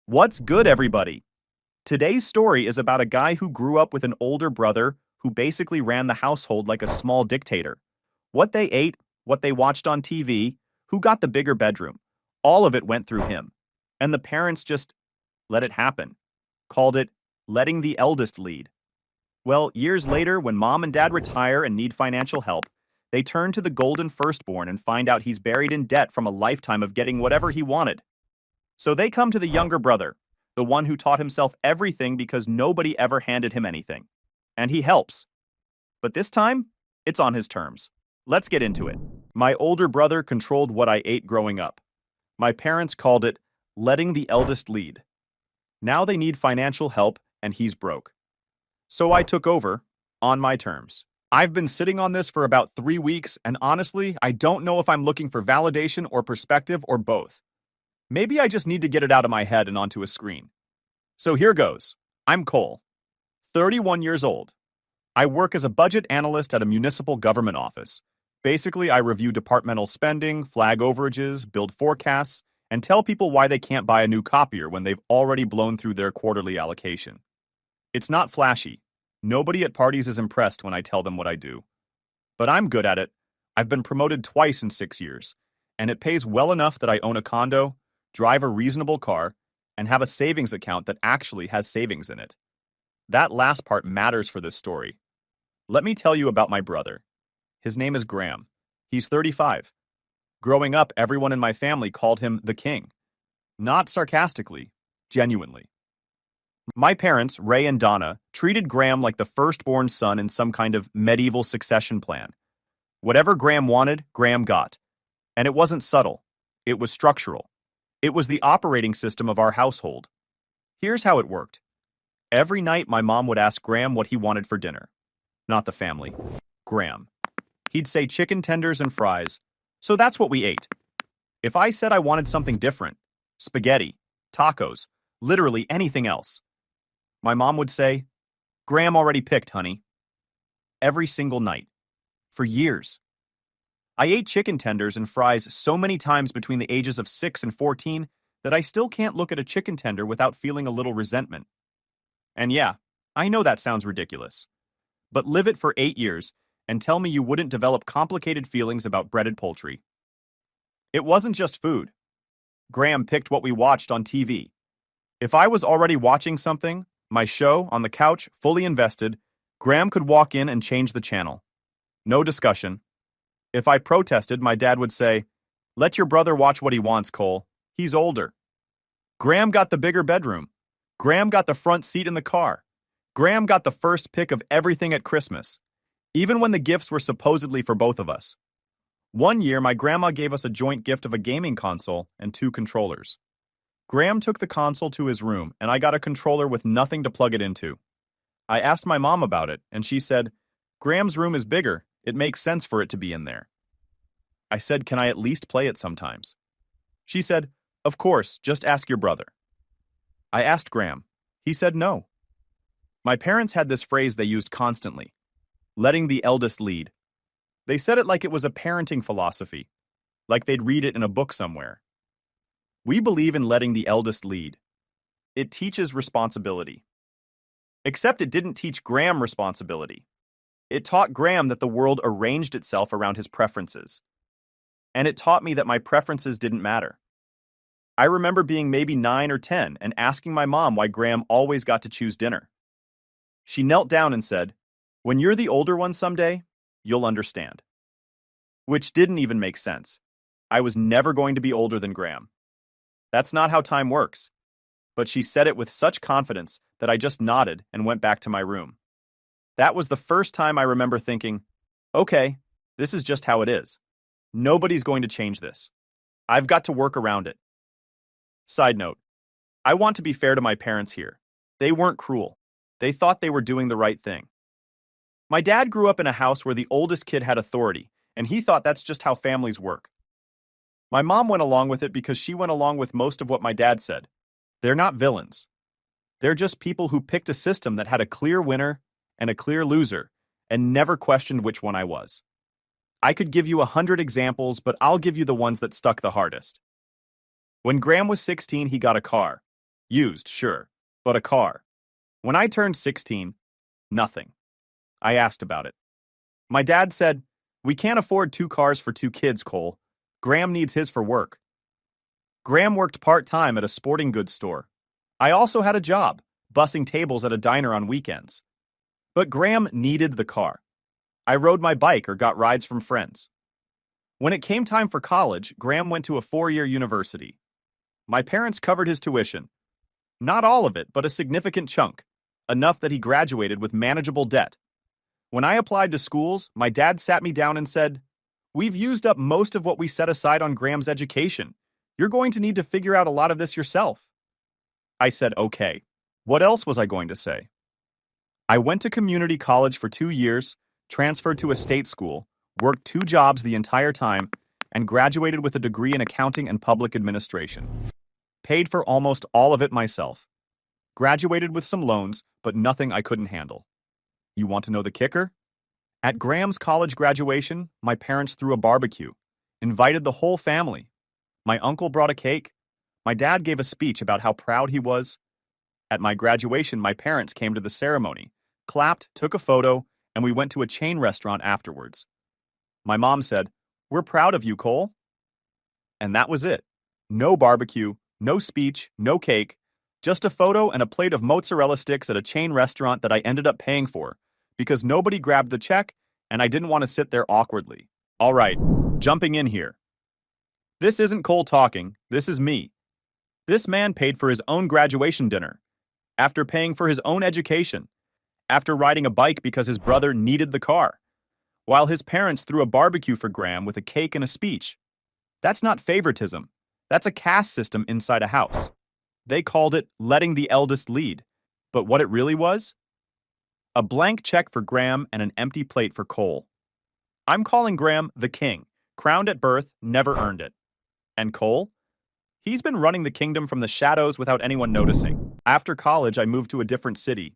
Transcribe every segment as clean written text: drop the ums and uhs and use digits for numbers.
What's good, everybody? Today's story is about a guy who grew up with an older brother who basically ran the household like a small dictator. What they ate, what they watched on TV, who got the bigger bedroom, all of it went through him. And the parents just let it happen, called it letting the eldest lead. Well, years later, when mom and dad retire and need financial help, they turn to the golden firstborn and find out he's buried in debt from a lifetime of getting whatever he wanted. So they come to the younger brother, the one who taught himself everything because nobody ever handed him anything. And he helps. But this time, it's on his terms. Let's get into it. My older brother controlled what I ate growing up. My parents called it letting the eldest lead. Now they need financial help, and he's broke. So I took over, on my terms. I've been sitting on this for about 3 weeks, and honestly, I don't know if I'm looking for validation or perspective or both. Maybe I just need to get it out of my head and onto a screen. So here goes. I'm Cole, 31 years old. I work as a budget analyst at a municipal government office. Basically, I review departmental spending, flag overages, build forecasts, and tell people why they can't buy a new copier when they've already blown through their quarterly allocation. It's not flashy. Nobody at parties is impressed when I tell them what I do. But I'm good at it. I've been promoted twice in 6 years, and it pays well enough that I own a condo, drive a reasonable car, and have a savings account that actually has savings in it. That last part matters for this story. Let me tell you about my brother. His name is Graham. He's 35. Growing up, everyone in my family called him the king. Not sarcastically, genuinely. My parents, Ray and Donna, treated Graham like the firstborn son in some kind of medieval succession plan. Whatever Graham wanted, Graham got. And it wasn't subtle. It was structural. It was the operating system of our household. Here's how it worked. Every night, my mom would ask Graham what he wanted for dinner. Not the family. Graham. He'd say chicken tenders and fries. So that's what we ate. If I said I wanted something different, spaghetti, tacos, literally anything else, my mom would say, Graham already picked, honey. Every single night. For years. I ate chicken tenders and fries so many times between the ages of 6 and 14 that I still can't look at a chicken tender without feeling a little resentment. And yeah, I know that sounds ridiculous. But live it for 8 years and tell me you wouldn't develop complicated feelings about breaded poultry. It wasn't just food. Graham picked what we watched on TV. If I was already watching something, my show, on the couch, fully invested, Graham could walk in and change the channel. No discussion. If I protested, my dad would say, let your brother watch what he wants, Cole. He's older. Graham got the bigger bedroom. Graham got the front seat in the car. Graham got the first pick of everything at Christmas, even when the gifts were supposedly for both of us. One year, my grandma gave us a joint gift of a gaming console and 2 controllers. Graham took the console to his room, and I got a controller with nothing to plug it into. I asked my mom about it, and she said, Graham's room is bigger. It makes sense for it to be in there. I said, can I at least play it sometimes? She said, of course, just ask your brother. I asked Graham. He said no. My parents had this phrase they used constantly, letting the eldest lead. They said it like it was a parenting philosophy, like they'd read it in a book somewhere. We believe in letting the eldest lead. It teaches responsibility. Except it didn't teach Graham responsibility. It taught Graham that the world arranged itself around his preferences. And it taught me that my preferences didn't matter. I remember being maybe 9 or 10 and asking my mom why Graham always got to choose dinner. She knelt down and said, when you're the older one someday, you'll understand. Which didn't even make sense. I was never going to be older than Graham. That's not how time works. But she said it with such confidence that I just nodded and went back to my room. That was the first time I remember thinking, okay, this is just how it is. Nobody's going to change this. I've got to work around it. Side note, I want to be fair to my parents here. They weren't cruel. They thought they were doing the right thing. My dad grew up in a house where the oldest kid had authority, and he thought that's just how families work. My mom went along with it because she went along with most of what my dad said. They're not villains. They're just people who picked a system that had a clear winner and a clear loser, and never questioned which one I was. I could give you 100 examples, but I'll give you the ones that stuck the hardest. When Graham was 16, he got a car. Used, sure, but a car. When I turned 16, nothing. I asked about it. My dad said, "We can't afford 2 cars for 2 kids, Cole. Graham needs his for work." Graham worked part-time at a sporting goods store. I also had a job, bussing tables at a diner on weekends. But Graham needed the car. I rode my bike or got rides from friends. When it came time for college, Graham went to a 4-year university. My parents covered his tuition. Not all of it, but a significant chunk. Enough that he graduated with manageable debt. When I applied to schools, my dad sat me down and said, "We've used up most of what we set aside on Graham's education. You're going to need to figure out a lot of this yourself." I said, "Okay." What else was I going to say? I went to community college for 2 years, transferred to a state school, worked 2 jobs the entire time, and graduated with a degree in accounting and public administration. Paid for almost all of it myself. Graduated with some loans, but nothing I couldn't handle. You want to know the kicker? At Graham's college graduation, my parents threw a barbecue, invited the whole family. My uncle brought a cake. My dad gave a speech about how proud he was. At my graduation, my parents came to the ceremony, clapped, took a photo, and we went to a chain restaurant afterwards. My mom said, "We're proud of you, Cole." And that was it. No barbecue, no speech, no cake, just a photo and a plate of mozzarella sticks at a chain restaurant that I ended up paying for, because nobody grabbed the check and I didn't want to sit there awkwardly. All right, jumping in here. This isn't Cole talking, this is me. This man paid for his own graduation dinner, after paying for his own education, after riding a bike because his brother needed the car, while his parents threw a barbecue for Graham with a cake and a speech. That's not favoritism. That's a caste system inside a house. They called it letting the eldest lead. But what it really was? A blank check for Graham and an empty plate for Cole. I'm calling Graham the king, crowned at birth, never earned it. And Cole? He's been running the kingdom from the shadows without anyone noticing. After college, I moved to a different city.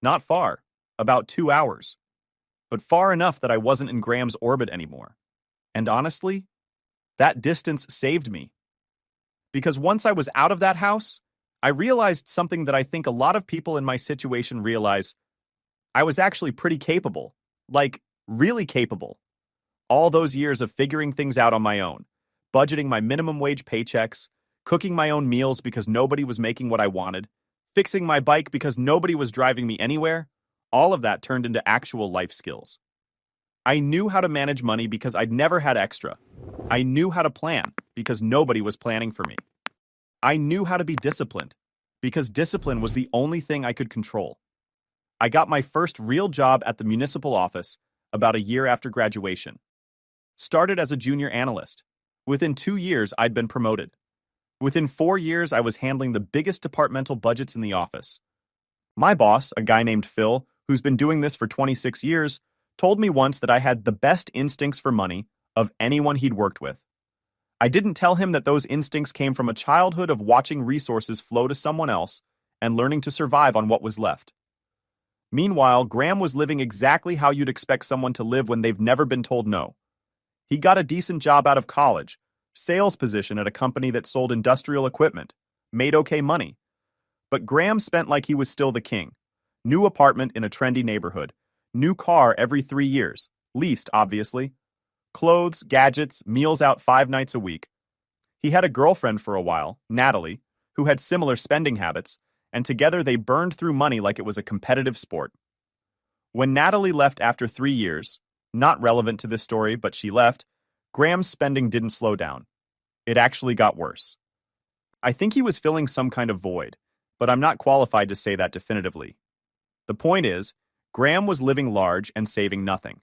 Not far, about 2 hours. But far enough that I wasn't in Graham's orbit anymore. And honestly, that distance saved me. Because once I was out of that house, I realized something that I think a lot of people in my situation realize. I was actually pretty capable. Like, really capable. All those years of figuring things out on my own, budgeting my minimum wage paychecks, cooking my own meals because nobody was making what I wanted, fixing my bike because nobody was driving me anywhere, all of that turned into actual life skills. I knew how to manage money because I'd never had extra. I knew how to plan because nobody was planning for me. I knew how to be disciplined because discipline was the only thing I could control. I got my first real job at the municipal office about a year after graduation. Started as a junior analyst. Within 2 years, I'd been promoted. Within 4 years, I was handling the biggest departmental budgets in the office. My boss, a guy named Phil, who's been doing this for 26 years, told me once that I had the best instincts for money of anyone he'd worked with. I didn't tell him that those instincts came from a childhood of watching resources flow to someone else and learning to survive on what was left. Meanwhile, Graham was living exactly how you'd expect someone to live when they've never been told no. He got a decent job out of college, sales position at a company that sold industrial equipment, made okay money. But Graham spent like he was still the king. New apartment in a trendy neighborhood. New car every 3 years. Leased, obviously. Clothes, gadgets, meals out 5 nights a week. He had a girlfriend for a while, Natalie, who had similar spending habits, and together they burned through money like it was a competitive sport. When Natalie left after 3 years, not relevant to this story, but she left, Graham's spending didn't slow down. It actually got worse. I think he was filling some kind of void, but I'm not qualified to say that definitively. The point is, Graham was living large and saving nothing.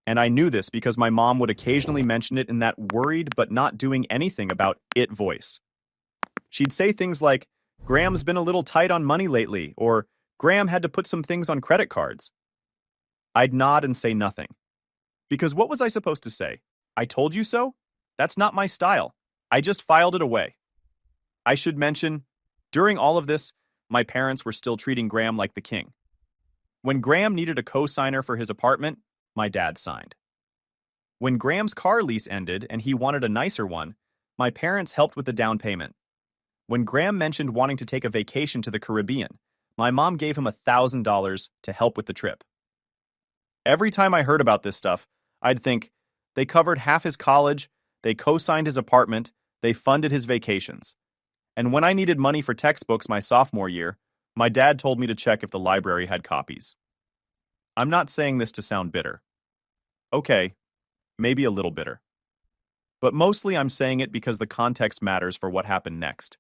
And I knew this because my mom would occasionally mention it in that worried but not doing anything about it voice. She'd say things like, "Graham's been a little tight on money lately," or "Graham had to put some things on credit cards." I'd nod and say nothing. Because what was I supposed to say? "I told you so"? That's not my style. I just filed it away. I should mention, during all of this, my parents were still treating Graham like the king. When Graham needed a co-signer for his apartment, my dad signed. When Graham's car lease ended and he wanted a nicer one, my parents helped with the down payment. When Graham mentioned wanting to take a vacation to the Caribbean, my mom gave him $1,000 to help with the trip. Every time I heard about this stuff, I'd think, they covered half his college, they co-signed his apartment, they funded his vacations. And when I needed money for textbooks my sophomore year, my dad told me to check if the library had copies. I'm not saying this to sound bitter. Okay, maybe a little bitter. But mostly I'm saying it because the context matters for what happened next.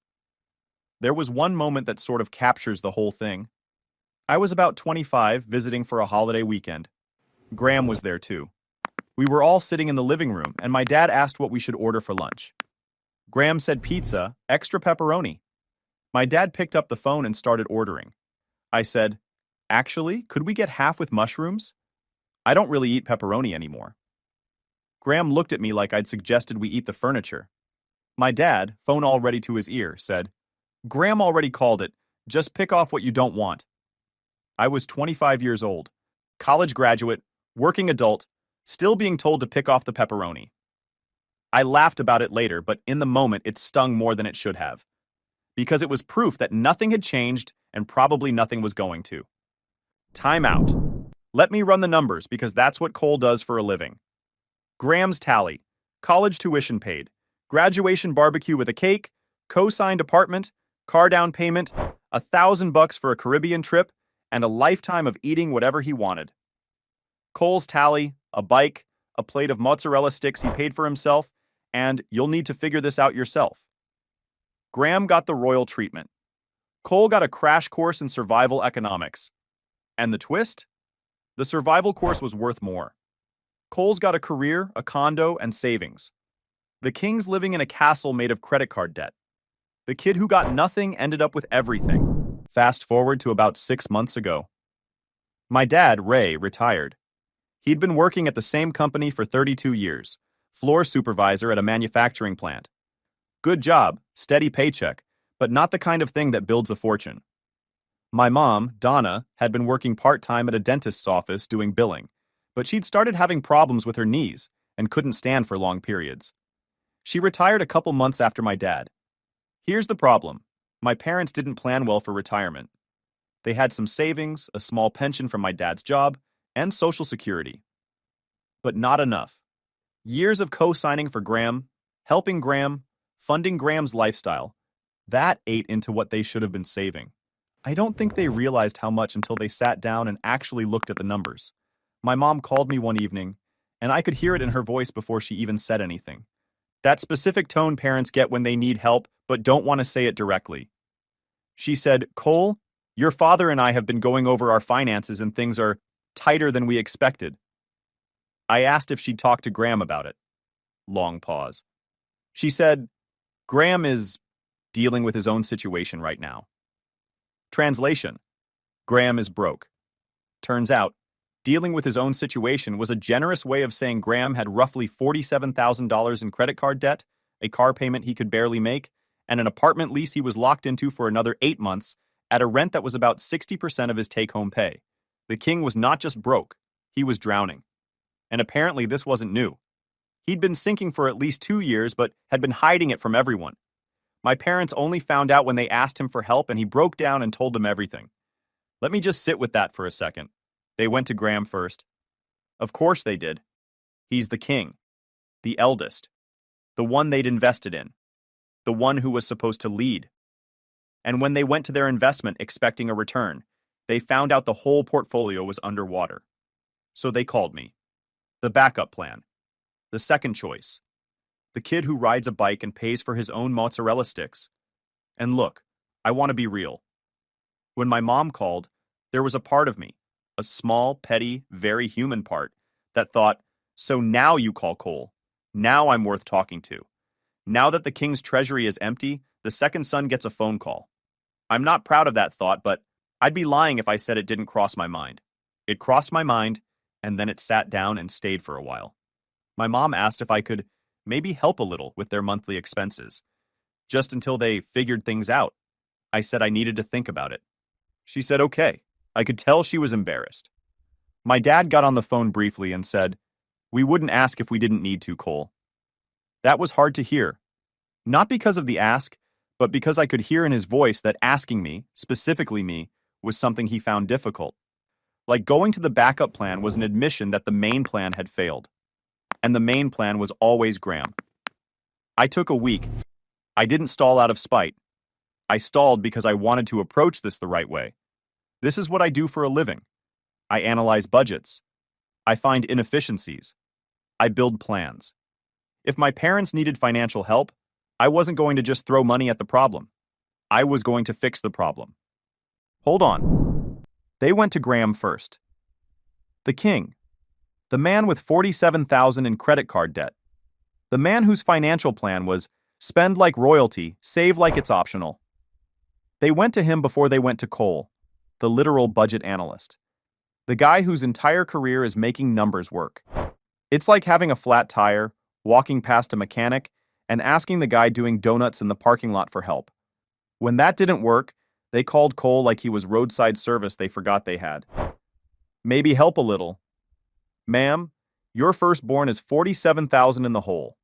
There was one moment that sort of captures the whole thing. I was about 25, visiting for a holiday weekend. Graham was there too. We were all sitting in the living room, and my dad asked what we should order for lunch. Graham said pizza, extra pepperoni. My dad picked up the phone and started ordering. I said, "Actually, could we get half with mushrooms? I don't really eat pepperoni anymore." Graham looked at me like I'd suggested we eat the furniture. My dad, phone already to his ear, said, "Graham already called it. Just pick off what you don't want." I was 25 years old, college graduate, working adult, still being told to pick off the pepperoni. I laughed about it later, but in the moment it stung more than it should have. Because it was proof that nothing had changed and probably nothing was going to. Time out. Let me run the numbers because that's what Cole does for a living. Graham's tally: college tuition paid, graduation barbecue with a cake, co-signed apartment, car down payment, $1,000 for a Caribbean trip, and a lifetime of eating whatever he wanted. Cole's tally: a bike, a plate of mozzarella sticks he paid for himself, and you'll need to figure this out yourself. Graham got the royal treatment. Cole got a crash course in survival economics. And the twist? The survival course was worth more. Cole's got a career, a condo, and savings. The king's living in a castle made of credit card debt. The kid who got nothing ended up with everything. Fast forward to about 6 months ago. My dad, Ray, retired. He'd been working at the same company for 32 years, floor supervisor at a manufacturing plant. Good job, steady paycheck, but not the kind of thing that builds a fortune. My mom, Donna, had been working part-time at a dentist's office doing billing, but she'd started having problems with her knees and couldn't stand for long periods. She retired a couple months after my dad. Here's the problem. My parents didn't plan well for retirement. They had some savings, a small pension from my dad's job, and Social Security. But not enough. Years of co-signing for Graham, helping Graham, funding Graham's lifestyle, that ate into what they should have been saving. I don't think they realized how much until they sat down and actually looked at the numbers. My mom called me one evening, and I could hear it in her voice before she even said anything. That specific tone parents get when they need help but don't want to say it directly. She said, "Cole, your father and I have been going over our finances and things are tighter than we expected." I asked if she'd talked to Graham about it. Long pause. She said, "Graham is dealing with his own situation right now." Translation: Graham is broke. Turns out, dealing with his own situation was a generous way of saying Graham had roughly $47,000 in credit card debt, a car payment he could barely make, and an apartment lease he was locked into for another 8 months at a rent that was about 60% of his take-home pay. The king was not just broke, he was drowning. And apparently this wasn't new. He'd been sinking for at least 2 years, but had been hiding it from everyone. My parents only found out when they asked him for help, and he broke down and told them everything. Let me just sit with that for a second. They went to Graham first. Of course they did. He's the king, the eldest, the one they'd invested in, the one who was supposed to lead. And when they went to their investment expecting a return, they found out the whole portfolio was underwater. So they called me. The backup plan. The second choice. The kid who rides a bike and pays for his own mozzarella sticks. And look, I want to be real. When my mom called, there was a part of me, a small, petty, very human part, that thought, so now you call Cole. Now I'm worth talking to. Now that the king's treasury is empty, the second son gets a phone call. I'm not proud of that thought, but I'd be lying if I said it didn't cross my mind. It crossed my mind, and then it sat down and stayed for a while. My mom asked if I could maybe help a little with their monthly expenses, just until they figured things out. I said I needed to think about it. She said okay. I could tell she was embarrassed. My dad got on the phone briefly and said, "We wouldn't ask if we didn't need to, Cole." That was hard to hear. Not because of the ask, but because I could hear in his voice that asking me, specifically me, was something he found difficult. Like going to the backup plan was an admission that the main plan had failed. And the main plan was always Graham. I took a week. I didn't stall out of spite. I stalled because I wanted to approach this the right way. This is what I do for a living. I analyze budgets. I find inefficiencies. I build plans. If my parents needed financial help, I wasn't going to just throw money at the problem. I was going to fix the problem. Hold on. They went to Graham first. The king. The man with $47,000 in credit card debt. The man whose financial plan was spend like royalty, save like it's optional. They went to him before they went to Cole, the literal budget analyst. The guy whose entire career is making numbers work. It's like having a flat tire, walking past a mechanic, and asking the guy doing donuts in the parking lot for help. When that didn't work, they called Cole like he was roadside service they forgot they had. Maybe help a little. Ma'am, your firstborn is $47,000 in the hole.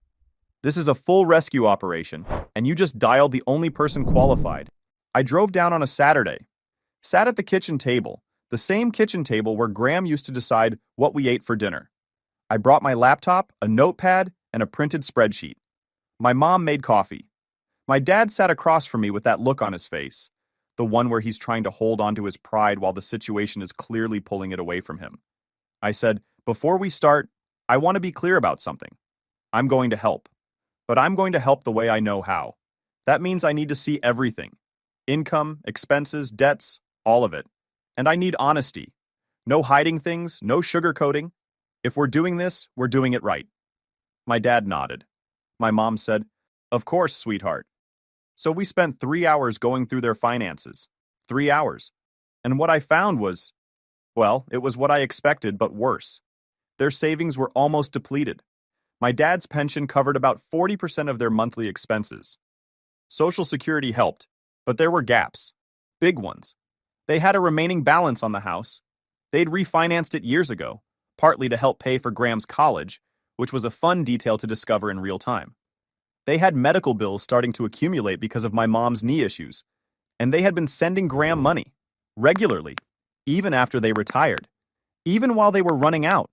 This is a full rescue operation, and you just dialed the only person qualified. I drove down on a Saturday, sat at the kitchen table, the same kitchen table where Graham used to decide what we ate for dinner. I brought my laptop, a notepad, and a printed spreadsheet. My mom made coffee. My dad sat across from me with that look on his face, the one where he's trying to hold on to his pride while the situation is clearly pulling it away from him. I said, before we start, I want to be clear about something. I'm going to help, but I'm going to help the way I know how. That means I need to see everything. Income, expenses, debts, all of it. And I need honesty. No hiding things, no sugarcoating. If we're doing this, we're doing it right. My dad nodded. My mom said, of course, sweetheart. So we spent 3 hours going through their finances. 3 hours. And what I found was, well, it was what I expected, but worse. Their savings were almost depleted. My dad's pension covered about 40% of their monthly expenses. Social Security helped, but there were gaps. Big ones. They had a remaining balance on the house. They'd refinanced it years ago, partly to help pay for Graham's college, which was a fun detail to discover in real time. They had medical bills starting to accumulate because of my mom's knee issues, and they had been sending Graham money, regularly, even after they retired, even while they were running out,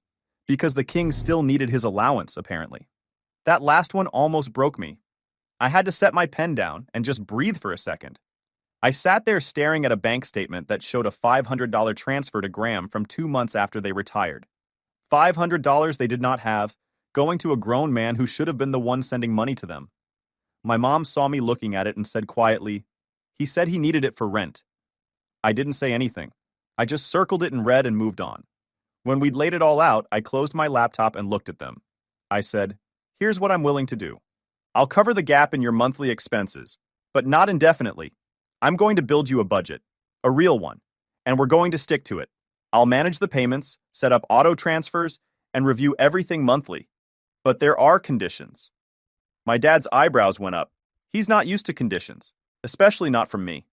because the king still needed his allowance, apparently. That last one almost broke me. I had to set my pen down and just breathe for a second. I sat there staring at a bank statement that showed a $500 transfer to Graham from 2 months after they retired. $500 they did not have, going to a grown man who should have been the one sending money to them. My mom saw me looking at it and said quietly, he said he needed it for rent. I didn't say anything. I just circled it in red and moved on. When we'd laid it all out, I closed my laptop and looked at them. I said, here's what I'm willing to do. I'll cover the gap in your monthly expenses, but not indefinitely. I'm going to build you a budget, a real one, and we're going to stick to it. I'll manage the payments, set up auto transfers, and review everything monthly. But there are conditions. My dad's eyebrows went up. He's not used to conditions, especially not from me.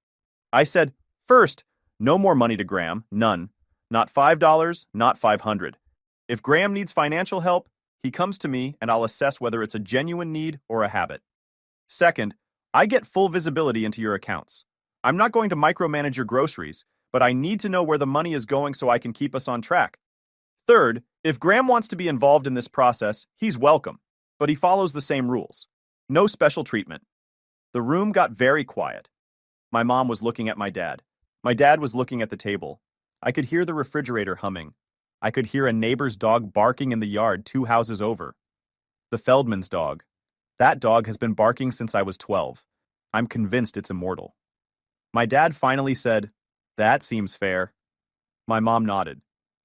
I said, first, no more money to Graham, none. Not $5, not $500. If Graham needs financial help, he comes to me and I'll assess whether it's a genuine need or a habit. Second, I get full visibility into your accounts. I'm not going to micromanage your groceries, but I need to know where the money is going so I can keep us on track. Third, if Graham wants to be involved in this process, he's welcome, but he follows the same rules. No special treatment. The room got very quiet. My mom was looking at my dad. My dad was looking at the table. I could hear the refrigerator humming. I could hear a neighbor's dog barking in the yard 2 houses over. The Feldman's dog. That dog has been barking since I was 12. I'm convinced it's immortal. My dad finally said, that seems fair. My mom nodded.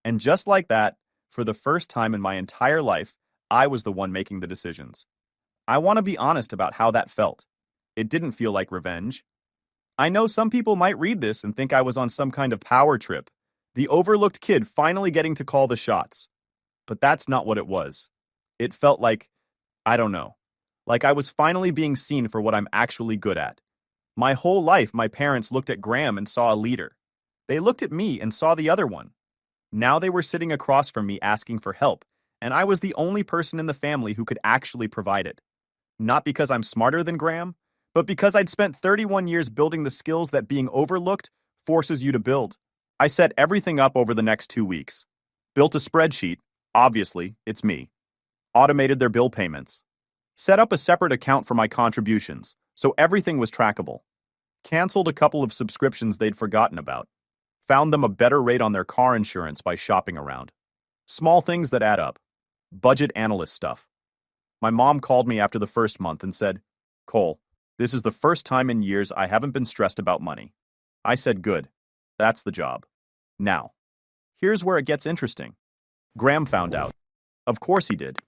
And just like that, for the first time in my entire life, I was the one making the decisions. I want to be honest about how that felt. It didn't feel like revenge. I know some people might read this and think I was on some kind of power trip, the overlooked kid finally getting to call the shots. But that's not what it was. It felt like, I don't know, like I was finally being seen for what I'm actually good at. My whole life, my parents looked at Graham and saw a leader. They looked at me and saw the other one. Now they were sitting across from me asking for help, and I was the only person in the family who could actually provide it. Not because I'm smarter than Graham, but because I'd spent 31 years building the skills that being overlooked forces you to build. I set everything up over the next 2 weeks. Built a spreadsheet, obviously, it's me. Automated their bill payments. Set up a separate account for my contributions, so everything was trackable. Canceled a couple of subscriptions they'd forgotten about. Found them a better rate on their car insurance by shopping around. Small things that add up. Budget analyst stuff. My mom called me after the first month and said, "Cole, this is the first time in years I haven't been stressed about money." I said, "Good. That's the job." Now, here's where it gets interesting. Graham found out. Of course he did.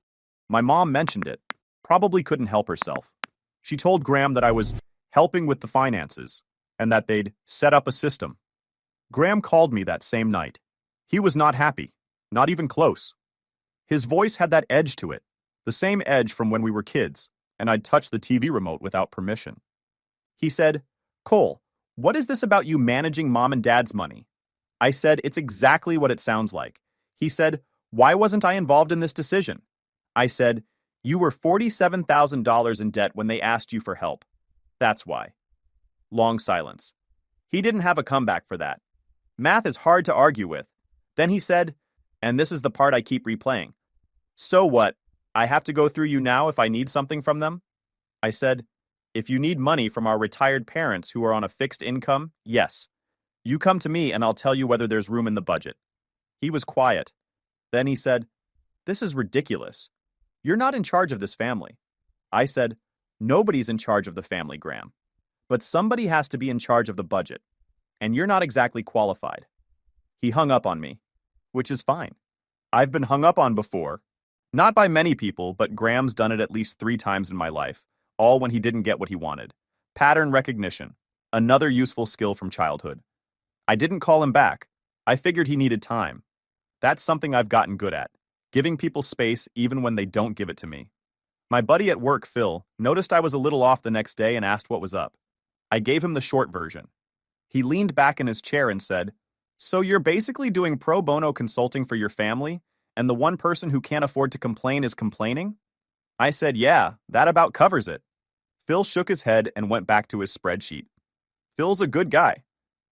My mom mentioned it. Probably couldn't help herself. She told Graham that I was helping with the finances and that they'd set up a system. Graham called me that same night. He was not happy, not even close. His voice had that edge to it, the same edge from when we were kids, and I'd touch the TV remote without permission. He said, "Cole, what is this about you managing mom and dad's money?" I said, "It's exactly what it sounds like." He said, "Why wasn't I involved in this decision?" I said, "You were $47,000 in debt when they asked you for help. That's why." Long silence. He didn't have a comeback for that. Math is hard to argue with. Then he said, and this is the part I keep replaying, "So what? I have to go through you now if I need something from them?" I said, "If you need money from our retired parents who are on a fixed income, yes. You come to me and I'll tell you whether there's room in the budget." He was quiet. Then he said, "This is ridiculous. You're not in charge of this family." I said, "Nobody's in charge of the family, Graham. But somebody has to be in charge of the budget. And you're not exactly qualified." He hung up on me, which is fine. I've been hung up on before. Not by many people, but Graham's done it at least 3 times in my life, all when he didn't get what he wanted. Pattern recognition, another useful skill from childhood. I didn't call him back. I figured he needed time. That's something I've gotten good at, giving people space even when they don't give it to me. My buddy at work, Phil, noticed I was a little off the next day and asked what was up. I gave him the short version. He leaned back in his chair and said, "So you're basically doing pro bono consulting for your family, and the one person who can't afford to complain is complaining?" I said, "Yeah, that about covers it." Phil shook his head and went back to his spreadsheet. Phil's a good guy.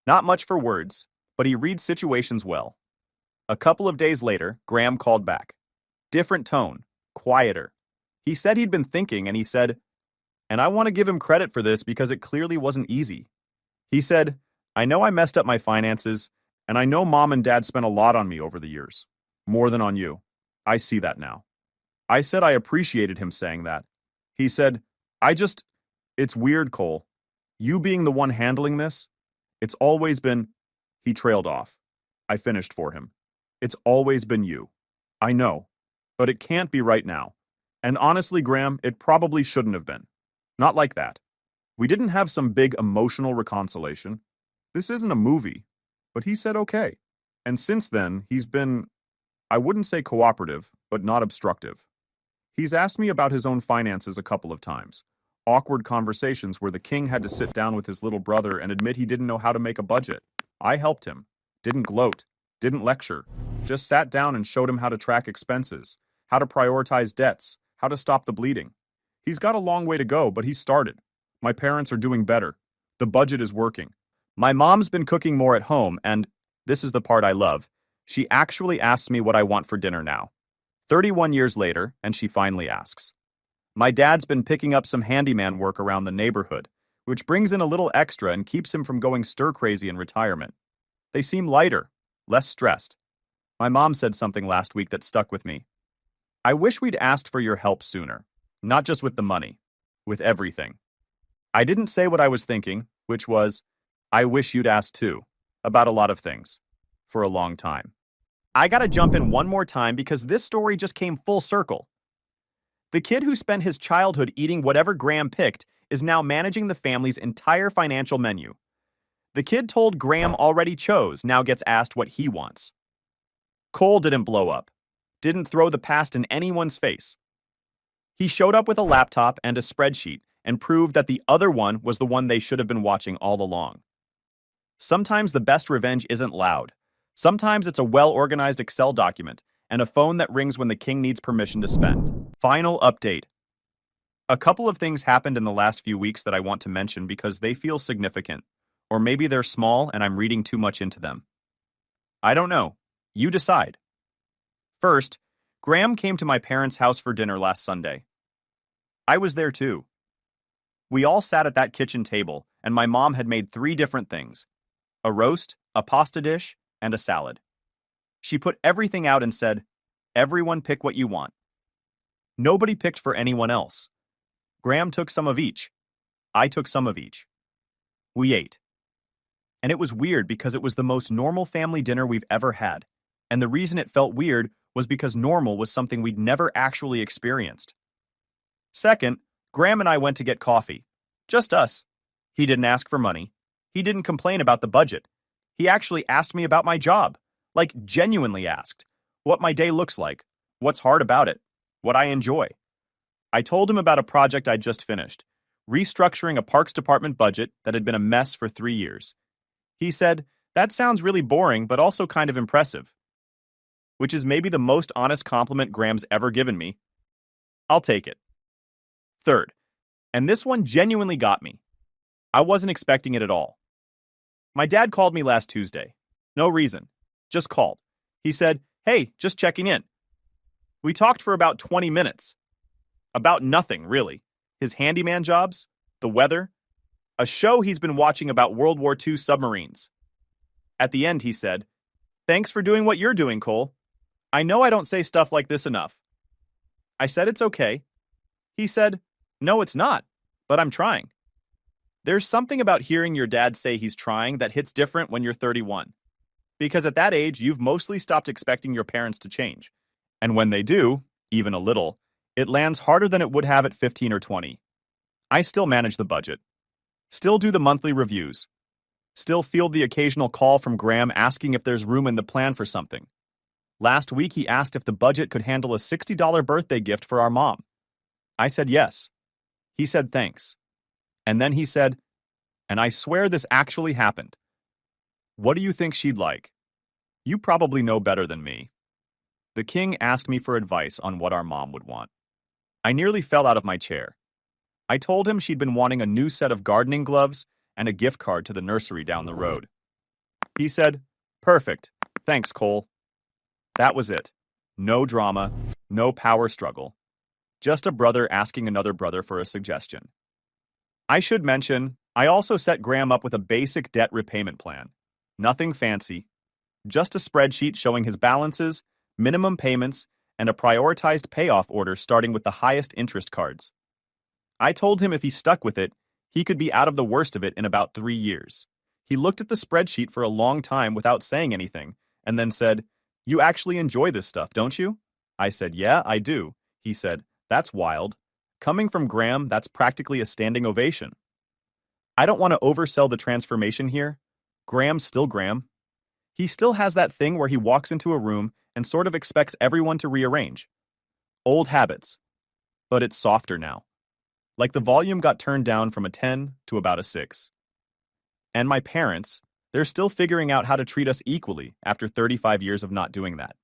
Not much for words, but he reads situations well. A couple of days later, Graham called back. Different tone, quieter. He said he'd been thinking, and he said, and I want to give him credit for this because it clearly wasn't easy. He said, "I know I messed up my finances, and I know mom and dad spent a lot on me over the years. More than on you. I see that now." I said I appreciated him saying that. He said, It's weird, Cole. You being the one handling this, it's always been..." He trailed off. I finished for him. "It's always been you. I know. But it can't be right now. And honestly, Graham, it probably shouldn't have been. Not like that. We didn't have some big emotional reconciliation. This isn't a movie." But he said okay. And since then, he's been, I wouldn't say cooperative, but not obstructive. He's asked me about his own finances a couple of times. Awkward conversations where the king had to sit down with his little brother and admit he didn't know how to make a budget. I helped him. Didn't gloat. Didn't lecture. Just sat down and showed him how to track expenses, how to prioritize debts, how to stop the bleeding. He's got a long way to go, but he started. My parents are doing better. The budget is working. My mom's been cooking more at home, and this is the part I love. She actually asks me what I want for dinner now. 31 years later, and she finally asks. My dad's been picking up some handyman work around the neighborhood, which brings in a little extra and keeps him from going stir-crazy in retirement. They seem lighter, less stressed. My mom said something last week that stuck with me. "I wish we'd asked for your help sooner, not just with the money, with everything." I didn't say what I was thinking, which was, I wish you'd asked too, about a lot of things, for a long time. I gotta jump in one more time because this story just came full circle. The kid who spent his childhood eating whatever Graham picked is now managing the family's entire financial menu. The kid told Graham already chose now gets asked what he wants. Cole didn't blow up, didn't throw the past in anyone's face. He showed up with a laptop and a spreadsheet and proved that the other one was the one they should have been watching all along. Sometimes the best revenge isn't loud. Sometimes it's a well-organized Excel document and a phone that rings when the king needs permission to spend. Final update. A couple of things happened in the last few weeks that I want to mention because they feel significant. Or maybe they're small and I'm reading too much into them. I don't know. You decide. First, Graham came to my parents' house for dinner last Sunday. I was there too. We all sat at that kitchen table, and my mom had made 3 different things: a roast, a pasta dish, and a salad. She put everything out and said, "Everyone pick what you want." Nobody picked for anyone else. Graham took some of each. I took some of each. We ate. And it was weird because it was the most normal family dinner we've ever had. And the reason it felt weird was because normal was something we'd never actually experienced. Second, Graham and I went to get coffee. Just us. He didn't ask for money. He didn't complain about the budget. He actually asked me about my job. Like, genuinely asked. What my day looks like. What's hard about it. What I enjoy. I told him about a project I'd just finished. Restructuring a parks department budget that had been a mess for 3 years. He said, "That sounds really boring, but also kind of impressive." Which is maybe the most honest compliment Graham's ever given me. I'll take it. Third, and this one genuinely got me. I wasn't expecting it at all. My dad called me last Tuesday. No reason. Just called. He said, "Hey, just checking in." We talked for about 20 minutes. About nothing, really. His handyman jobs, the weather, a show he's been watching about World War II submarines. At the end, he said, "Thanks for doing what you're doing, Cole. I know I don't say stuff like this enough." I said it's okay. He said, "No, it's not, but I'm trying." There's something about hearing your dad say he's trying that hits different when you're 31. Because at that age, you've mostly stopped expecting your parents to change. And when they do, even a little, it lands harder than it would have at 15 or 20. I still manage the budget. Still do the monthly reviews. Still field the occasional call from Graham asking if there's room in the plan for something. Last week, he asked if the budget could handle a $60 birthday gift for our mom. I said yes. He said thanks. And then he said, "And I swear this actually happened. What do you think she'd like? You probably know better than me." The king asked me for advice on what our mom would want. I nearly fell out of my chair. I told him she'd been wanting a new set of gardening gloves and a gift card to the nursery down the road. He said, "Perfect. Thanks, Cole." That was it. No drama, no power struggle. Just a brother asking another brother for a suggestion. I should mention, I also set Graham up with a basic debt repayment plan. Nothing fancy. Just a spreadsheet showing his balances, minimum payments, and a prioritized payoff order starting with the highest interest cards. I told him if he stuck with it, he could be out of the worst of it in about 3 years. He looked at the spreadsheet for a long time without saying anything, and then said, "You actually enjoy this stuff, don't you?" I said, "Yeah, I do." He said, "That's wild. Coming from Graham, that's practically a standing ovation." I don't want to oversell the transformation here. Graham's still Graham. He still has that thing where he walks into a room and sort of expects everyone to rearrange. Old habits. But it's softer now. Like the volume got turned down from a 10 to about a 6. And my parents, they're still figuring out how to treat us equally after 35 years of not doing that.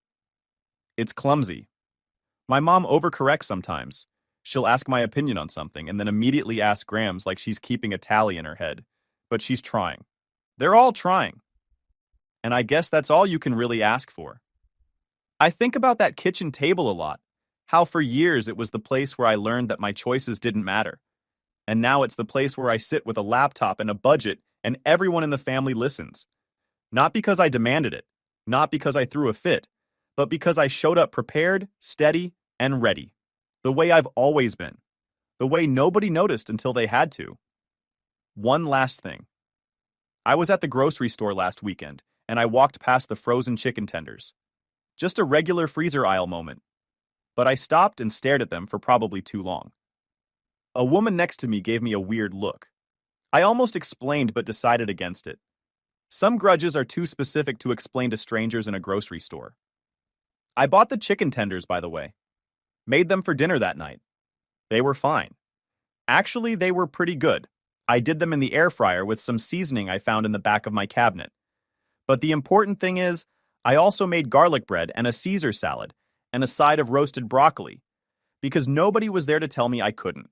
It's clumsy. My mom overcorrects sometimes. She'll ask my opinion on something and then immediately ask Graham's like she's keeping a tally in her head. But she's trying. They're all trying. And I guess that's all you can really ask for. I think about that kitchen table a lot. How for years it was the place where I learned that my choices didn't matter. And now it's the place where I sit with a laptop and a budget and everyone in the family listens. Not because I demanded it, not because I threw a fit, but because I showed up prepared, steady, and ready. The way I've always been. The way nobody noticed until they had to. One last thing. I was at the grocery store last weekend, and I walked past the frozen chicken tenders. Just a regular freezer aisle moment. But I stopped and stared at them for probably too long. A woman next to me gave me a weird look. I almost explained but decided against it. Some grudges are too specific to explain to strangers in a grocery store. I bought the chicken tenders, by the way. Made them for dinner that night. They were fine. Actually, they were pretty good. I did them in the air fryer with some seasoning I found in the back of my cabinet. But the important thing is, I also made garlic bread and a Caesar salad and a side of roasted broccoli, because nobody was there to tell me I couldn't.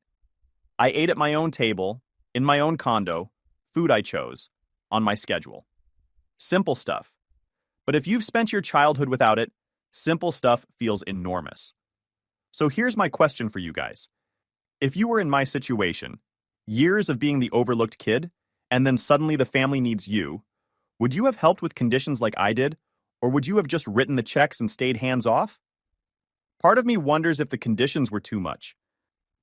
I ate at my own table, in my own condo, food I chose, on my schedule. Simple stuff. But if you've spent your childhood without it, simple stuff feels enormous. So here's my question for you guys. If you were in my situation, years of being the overlooked kid, and then suddenly the family needs you, would you have helped with conditions like I did, or would you have just written the checks and stayed hands off? Part of me wonders if the conditions were too much,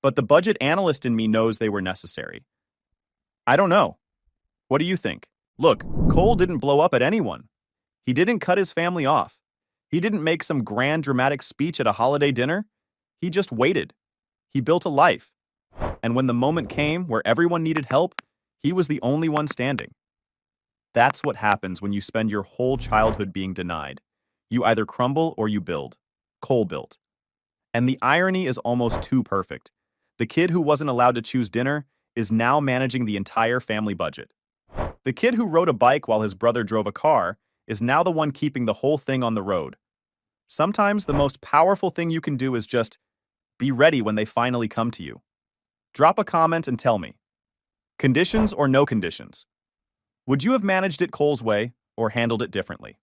but the budget analyst in me knows they were necessary. I don't know. What do you think? Look, Cole didn't blow up at anyone. He didn't cut his family off. He didn't make some grand dramatic speech at a holiday dinner. He just waited. He built a life. And when the moment came where everyone needed help, he was the only one standing. That's what happens when you spend your whole childhood being denied. You either crumble or you build. Cole built. And the irony is almost too perfect. The kid who wasn't allowed to choose dinner is now managing the entire family budget. The kid who rode a bike while his brother drove a car is now the one keeping the whole thing on the road. Sometimes the most powerful thing you can do is just be ready when they finally come to you. Drop a comment and tell me. Conditions or no conditions? Would you have managed it Cole's way or handled it differently?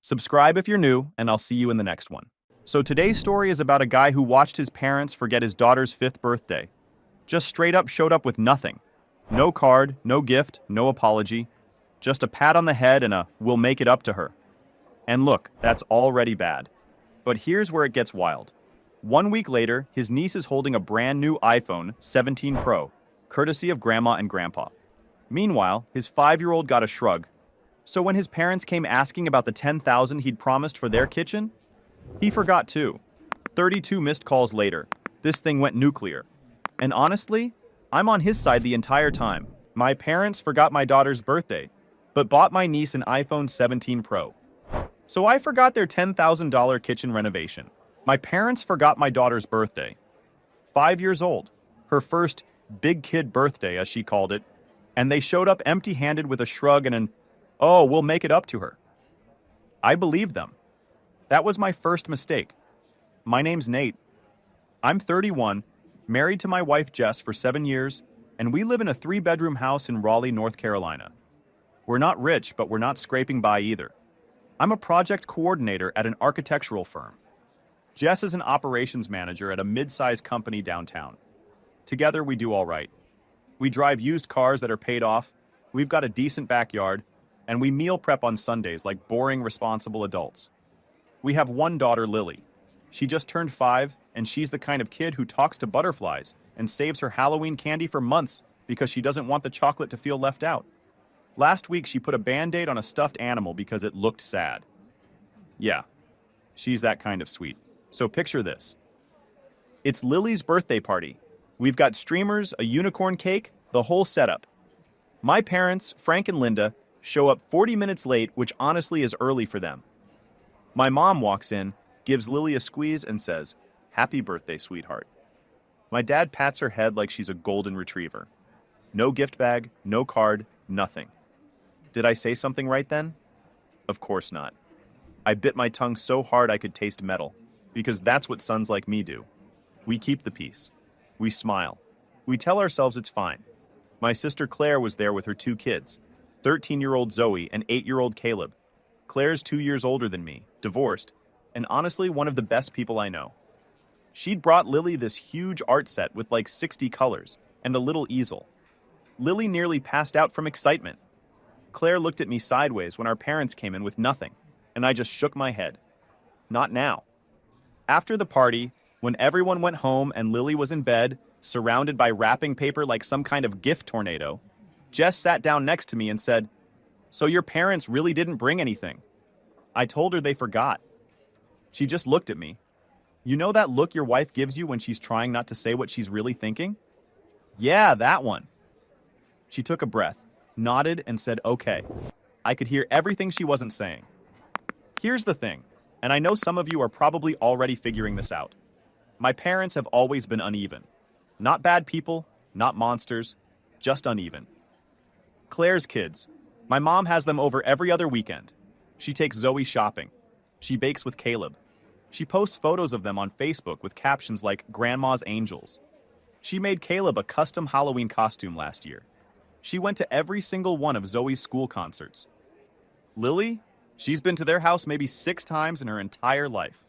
Subscribe if you're new, and I'll see you in the next one. So today's story is about a guy who watched his parents forget his daughter's 5th birthday. Just straight up showed up with nothing. No card, no gift, no apology. Just a pat on the head and a "we'll make it up to her." And look, that's already bad. But here's where it gets wild. 1 week later, his niece is holding a brand new iPhone 17 Pro, courtesy of Grandma and Grandpa. Meanwhile, his 5-year-old got a shrug. So when his parents came asking about the $10,000 he'd promised for their kitchen, he forgot too. 32 missed calls later, this thing went nuclear. And honestly, I'm on his side the entire time. My parents forgot my daughter's birthday, but bought my niece an iPhone 17 Pro. So I forgot their $10,000 kitchen renovation. My parents forgot my daughter's birthday. 5 years old, her first big kid birthday, as she called it, and they showed up empty-handed with a shrug and an, "Oh, we'll make it up to her." I believed them. That was my first mistake. My name's Nate. I'm 31, married to my wife Jess for 7 years, and we live in a 3-bedroom house in Raleigh, North Carolina. We're not rich, but we're not scraping by either. I'm a project coordinator at an architectural firm. Jess is an operations manager at a mid-sized company downtown. Together, we do all right. We drive used cars that are paid off, we've got a decent backyard, and we meal prep on Sundays like boring, responsible adults. We have one daughter, Lily. She just turned 5, and she's the kind of kid who talks to butterflies and saves her Halloween candy for months because she doesn't want the chocolate to feel left out. Last week, she put a Band-Aid on a stuffed animal because it looked sad. Yeah, she's that kind of sweet. So picture this. It's Lily's birthday party. We've got streamers, a unicorn cake, the whole setup. My parents, Frank and Linda, show up 40 minutes late, which honestly is early for them. My mom walks in, gives Lily a squeeze, and says, "Happy birthday, sweetheart." My dad pats her head like she's a golden retriever. No gift bag, no card, nothing. Did I say something right then? Of course not. I bit my tongue so hard I could taste metal, because that's what sons like me do. We keep the peace. We smile. We tell ourselves it's fine. My sister Claire was there with her 2 kids, 13-year-old Zoe and 8-year-old Caleb. Claire's 2 years older than me, divorced, and honestly one of the best people I know. She'd brought Lily this huge art set with like 60 colors and a little easel. Lily nearly passed out from excitement. Claire looked at me sideways when our parents came in with nothing, and I just shook my head. Not now. After the party, when everyone went home and Lily was in bed, surrounded by wrapping paper like some kind of gift tornado, Jess sat down next to me and said, "So your parents really didn't bring anything?" I told her they forgot. She just looked at me. You know that look your wife gives you when she's trying not to say what she's really thinking? Yeah, that one. She took a breath, nodded, and said, "Okay." I could hear everything she wasn't saying. Here's the thing, and I know some of you are probably already figuring this out. My parents have always been uneven. Not bad people, not monsters, just uneven. Claire's kids. My mom has them over every other weekend. She takes Zoe shopping. She bakes with Caleb. She posts photos of them on Facebook with captions like "Grandma's Angels." She made Caleb a custom Halloween costume last year. She went to every single one of Zoe's school concerts. Lily? She's been to their house maybe 6 times in her entire life.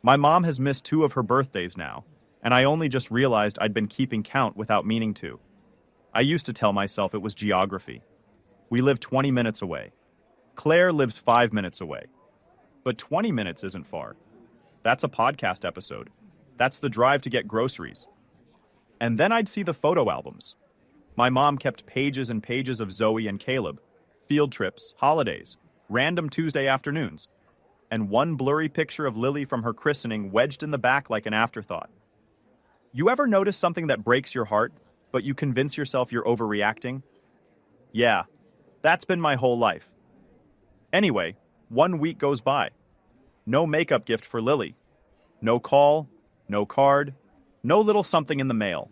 My mom has missed 2 of her birthdays now, and I only just realized I'd been keeping count without meaning to. I used to tell myself it was geography. We live 20 minutes away. Claire lives 5 minutes away. But 20 minutes isn't far. That's a podcast episode. That's the drive to get groceries. And then I'd see the photo albums. My mom kept pages and pages of Zoe and Caleb, field trips, holidays, random Tuesday afternoons, and one blurry picture of Lily from her christening wedged in the back like an afterthought. You ever notice something that breaks your heart, but you convince yourself you're overreacting? Yeah, that's been my whole life. Anyway, 1 week goes by. No makeup gift for Lily. No call, no card, no little something in the mail.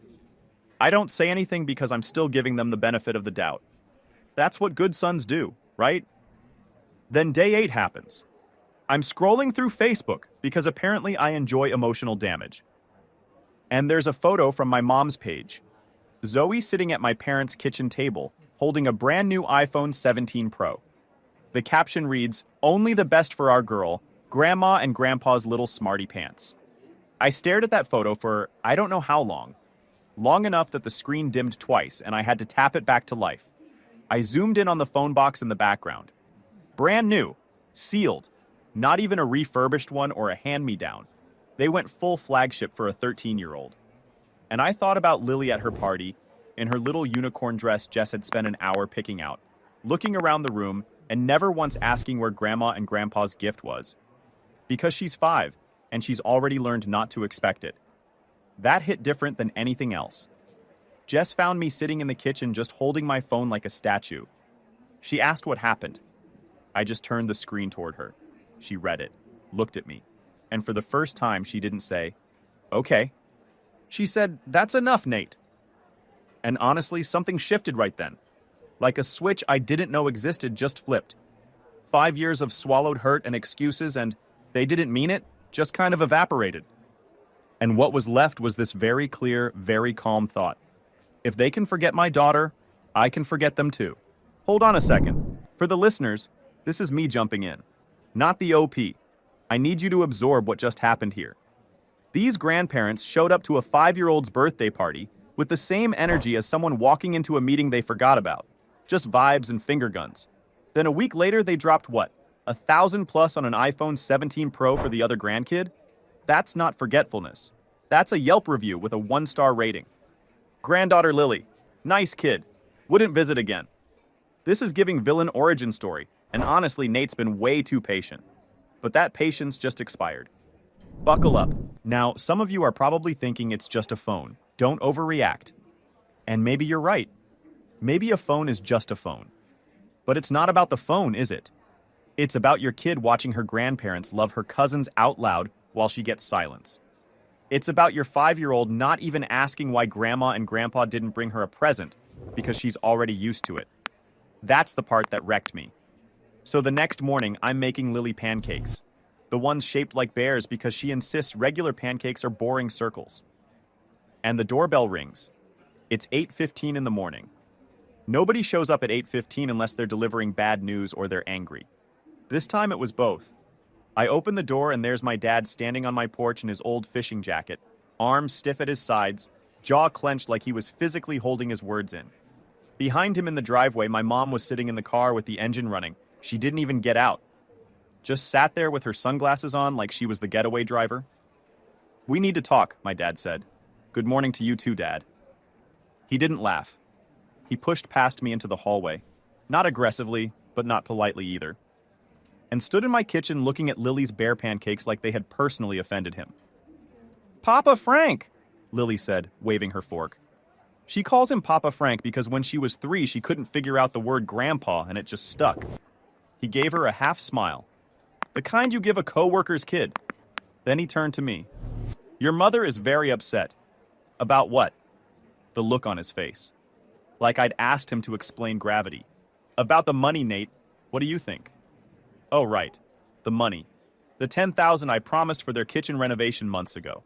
I don't say anything because I'm still giving them the benefit of the doubt. That's what good sons do, right? Then day 8 happens. I'm scrolling through Facebook because apparently I enjoy emotional damage. And there's a photo from my mom's page. Zoe sitting at my parents' kitchen table, holding a brand new iPhone 17 Pro. The caption reads, "Only the best for our girl, Grandma and Grandpa's little smarty pants." I stared at that photo for I don't know how long. Long enough that the screen dimmed twice and I had to tap it back to life. I zoomed in on the phone box in the background. Brand new, sealed, not even a refurbished one or a hand-me-down. They went full flagship for a 13-year-old. And I thought about Lily at her party, in her little unicorn dress Jess had spent an hour picking out, looking around the room and never once asking where Grandma and Grandpa's gift was. Because she's 5, and she's already learned not to expect it. That hit different than anything else. Jess found me sitting in the kitchen just holding my phone like a statue. She asked what happened. I just turned the screen toward her. She read it, looked at me, and for the first time she didn't say, "Okay." She said, "That's enough, Nate." And honestly, something shifted right then. Like a switch I didn't know existed just flipped. 5 years of swallowed hurt and excuses and they didn't mean it, just kind of evaporated. And what was left was this very clear, very calm thought. If they can forget my daughter, I can forget them too. Hold on a second. For the listeners, this is me jumping in, not the OP. I need you to absorb what just happened here. These grandparents showed up to a 5-year-old's birthday party with the same energy as someone walking into a meeting they forgot about. Just vibes and finger guns. Then a week later, they dropped what? 1,000 plus on an iPhone 17 Pro for the other grandkid? That's not forgetfulness. That's a Yelp review with a 1-star rating. Granddaughter Lily. Nice kid. Wouldn't visit again. This is giving villain origin story, and honestly, Nate's been way too patient. But that patience just expired. Buckle up. Now, some of you are probably thinking it's just a phone. Don't overreact. And maybe you're right. Maybe a phone is just a phone. But it's not about the phone, is it? It's about your kid watching her grandparents love her cousins out loud while she gets silence. It's about your 5-year-old not even asking why Grandma and Grandpa didn't bring her a present because she's already used to it. That's the part that wrecked me. So the next morning, I'm making Lily pancakes. The ones shaped like bears because she insists regular pancakes are boring circles. And the doorbell rings. It's 8:15 in the morning. Nobody shows up at 8:15 unless they're delivering bad news or they're angry. This time it was both. I open the door and there's my dad standing on my porch in his old fishing jacket, arms stiff at his sides, jaw clenched like he was physically holding his words in. Behind him in the driveway, my mom was sitting in the car with the engine running. She didn't even get out. Just sat there with her sunglasses on like she was the getaway driver. "We need to talk," my dad said. "Good morning to you too, Dad." He didn't laugh. He pushed past me into the hallway, not aggressively, but not politely either, and stood in my kitchen looking at Lily's bear pancakes like they had personally offended him. "Papa Frank," Lily said, waving her fork. She calls him Papa Frank because when she was 3, she couldn't figure out the word grandpa and it just stuck. He gave her a half smile, the kind you give a coworker's kid. Then he turned to me. "Your mother is very upset." "About what?" The look on his face. Like I'd asked him to explain gravity. "About the money, Nate. What do you think?" "Oh, right. The money. The $10,000 I promised for their kitchen renovation months ago.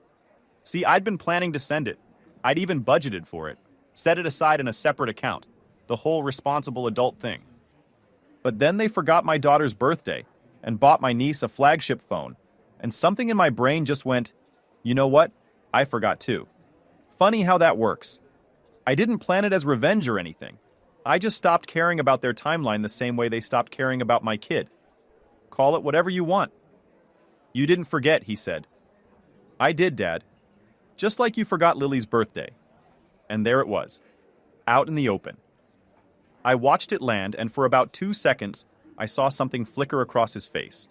See, I'd been planning to send it. I'd even budgeted for it, set it aside in a separate account, the whole responsible adult thing. But then they forgot my daughter's birthday and bought my niece a flagship phone, and something in my brain just went, you know what? I forgot too. Funny how that works. I didn't plan it as revenge or anything. I just stopped caring about their timeline the same way they stopped caring about my kid. Call it whatever you want. You didn't forget, he said. I did, Dad. Just like you forgot Lily's birthday. And there it was, out in the open. I watched it land, and for about 2 seconds, I saw something flicker across his face.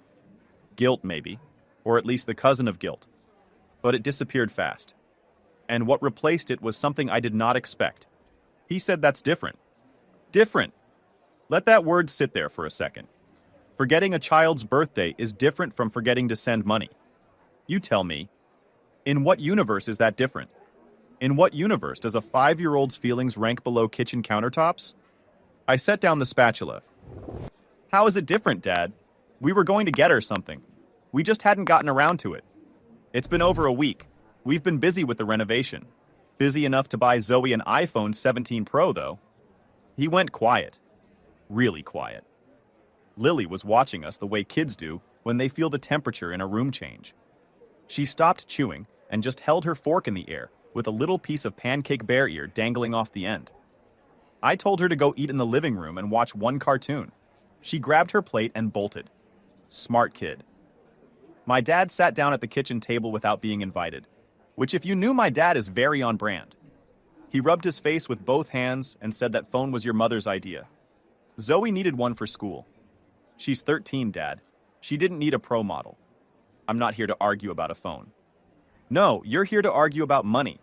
Guilt, maybe, or at least the cousin of guilt. But it disappeared fast. And what replaced it was something I did not expect. He said that's different. Different. Let that word sit there for a second. Forgetting a child's birthday is different from forgetting to send money. You tell me, in what universe is that different? In what universe does a 5-year-old's feelings rank below kitchen countertops? I set down the spatula. How is it different, Dad? We were going to get her something. We just hadn't gotten around to it. It's been over a week. We've been busy with the renovation. Busy enough to buy Zoe an iPhone 17 Pro, though. He went quiet. Really quiet. Lily was watching us the way kids do when they feel the temperature in a room change. She stopped chewing and just held her fork in the air with a little piece of pancake bear ear dangling off the end. I told her to go eat in the living room and watch one cartoon. She grabbed her plate and bolted. Smart kid. My dad sat down at the kitchen table without being invited, which if you knew my dad is very on brand. He rubbed his face with both hands and said that phone was your mother's idea. Zoe needed one for school. She's 13, Dad. She didn't need a Pro model. I'm not here to argue about a phone. No, you're here to argue about money.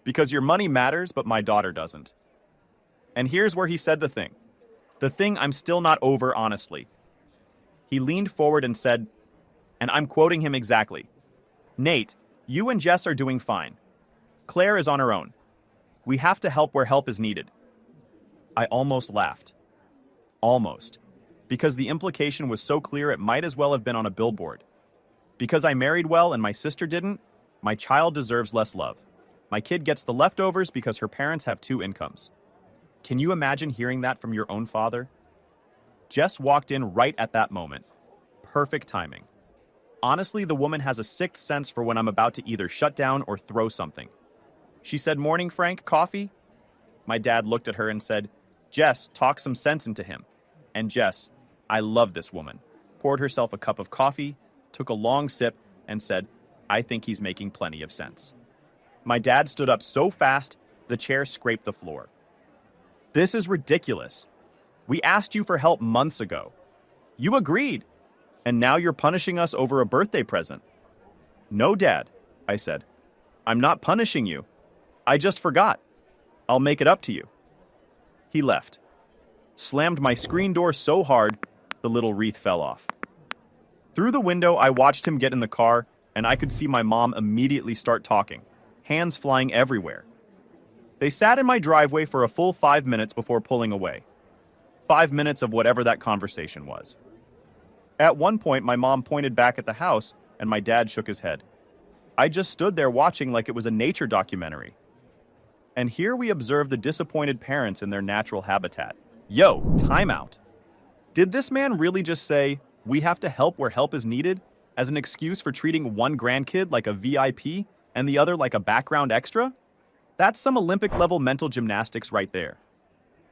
Because your money matters, but my daughter doesn't. And here's where he said the thing. The thing I'm still not over, honestly. He leaned forward and said, and I'm quoting him exactly, Nate, you and Jess are doing fine. Claire is on her own. We have to help where help is needed. I almost laughed. Almost. Because the implication was so clear it might as well have been on a billboard. Because I married well and my sister didn't, my child deserves less love. My kid gets the leftovers because her parents have 2 incomes. Can you imagine hearing that from your own father? Jess walked in right at that moment. Perfect timing. Honestly, the woman has a 6th sense for when I'm about to either shut down or throw something. She said, "Morning, Frank, coffee?" My dad looked at her and said, "Jess, talk some sense into him." And Jess, I love this woman, poured herself a cup of coffee, took a long sip, and said, "I think he's making plenty of sense." My dad stood up so fast, the chair scraped the floor. This is ridiculous. We asked you for help months ago. You agreed. And now you're punishing us over a birthday present. No, Dad, I said. I'm not punishing you. I just forgot. I'll make it up to you. He left. Slammed my screen door so hard, the little wreath fell off. Through the window, I watched him get in the car, and I could see my mom immediately start talking, hands flying everywhere. They sat in my driveway for a full 5 minutes before pulling away. 5 minutes of whatever that conversation was. At one point, my mom pointed back at the house, and my dad shook his head. I just stood there watching like it was a nature documentary. And here we observe the disappointed parents in their natural habitat. Yo, timeout. Did this man really just say, "We have to help where help is needed," as an excuse for treating one grandkid like a VIP and the other like a background extra? That's some Olympic-level mental gymnastics right there.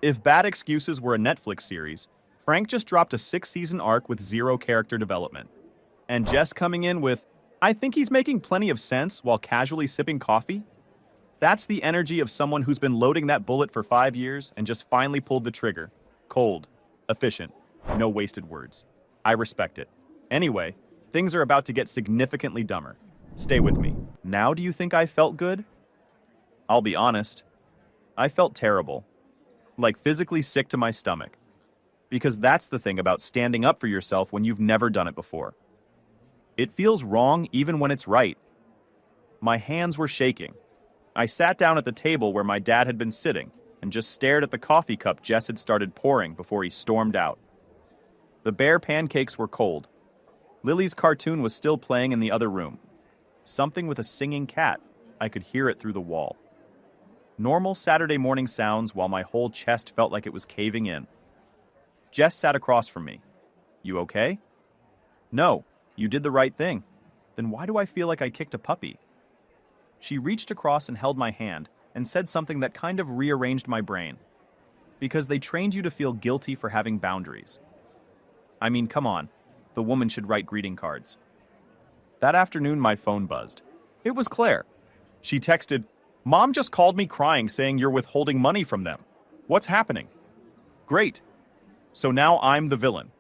If Bad Excuses were a Netflix series, Frank just dropped a 6-season arc with 0 character development. And Jess coming in with, "I think he's making plenty of sense," while casually sipping coffee? That's the energy of someone who's been loading that bullet for 5 years and just finally pulled the trigger. Cold, efficient, no wasted words. I respect it. Anyway, things are about to get significantly dumber. Stay with me. Now do you think I felt good? I'll be honest. I felt terrible. Like physically sick to my stomach. Because that's the thing about standing up for yourself when you've never done it before. It feels wrong even when it's right. My hands were shaking. I sat down at the table where my dad had been sitting and just stared at the coffee cup Jess had started pouring before he stormed out. The bare pancakes were cold. Lily's cartoon was still playing in the other room. Something with a singing cat. I could hear it through the wall. Normal Saturday morning sounds while my whole chest felt like it was caving in. Jess sat across from me. You okay? No, you did the right thing. Then why do I feel like I kicked a puppy? She reached across and held my hand and said something that kind of rearranged my brain. Because they trained you to feel guilty for having boundaries. I mean, come on. The woman should write greeting cards. That afternoon, my phone buzzed. It was Claire. She texted, "Mom just called me crying saying you're withholding money from them. What's happening?" Great. So now I'm the villain.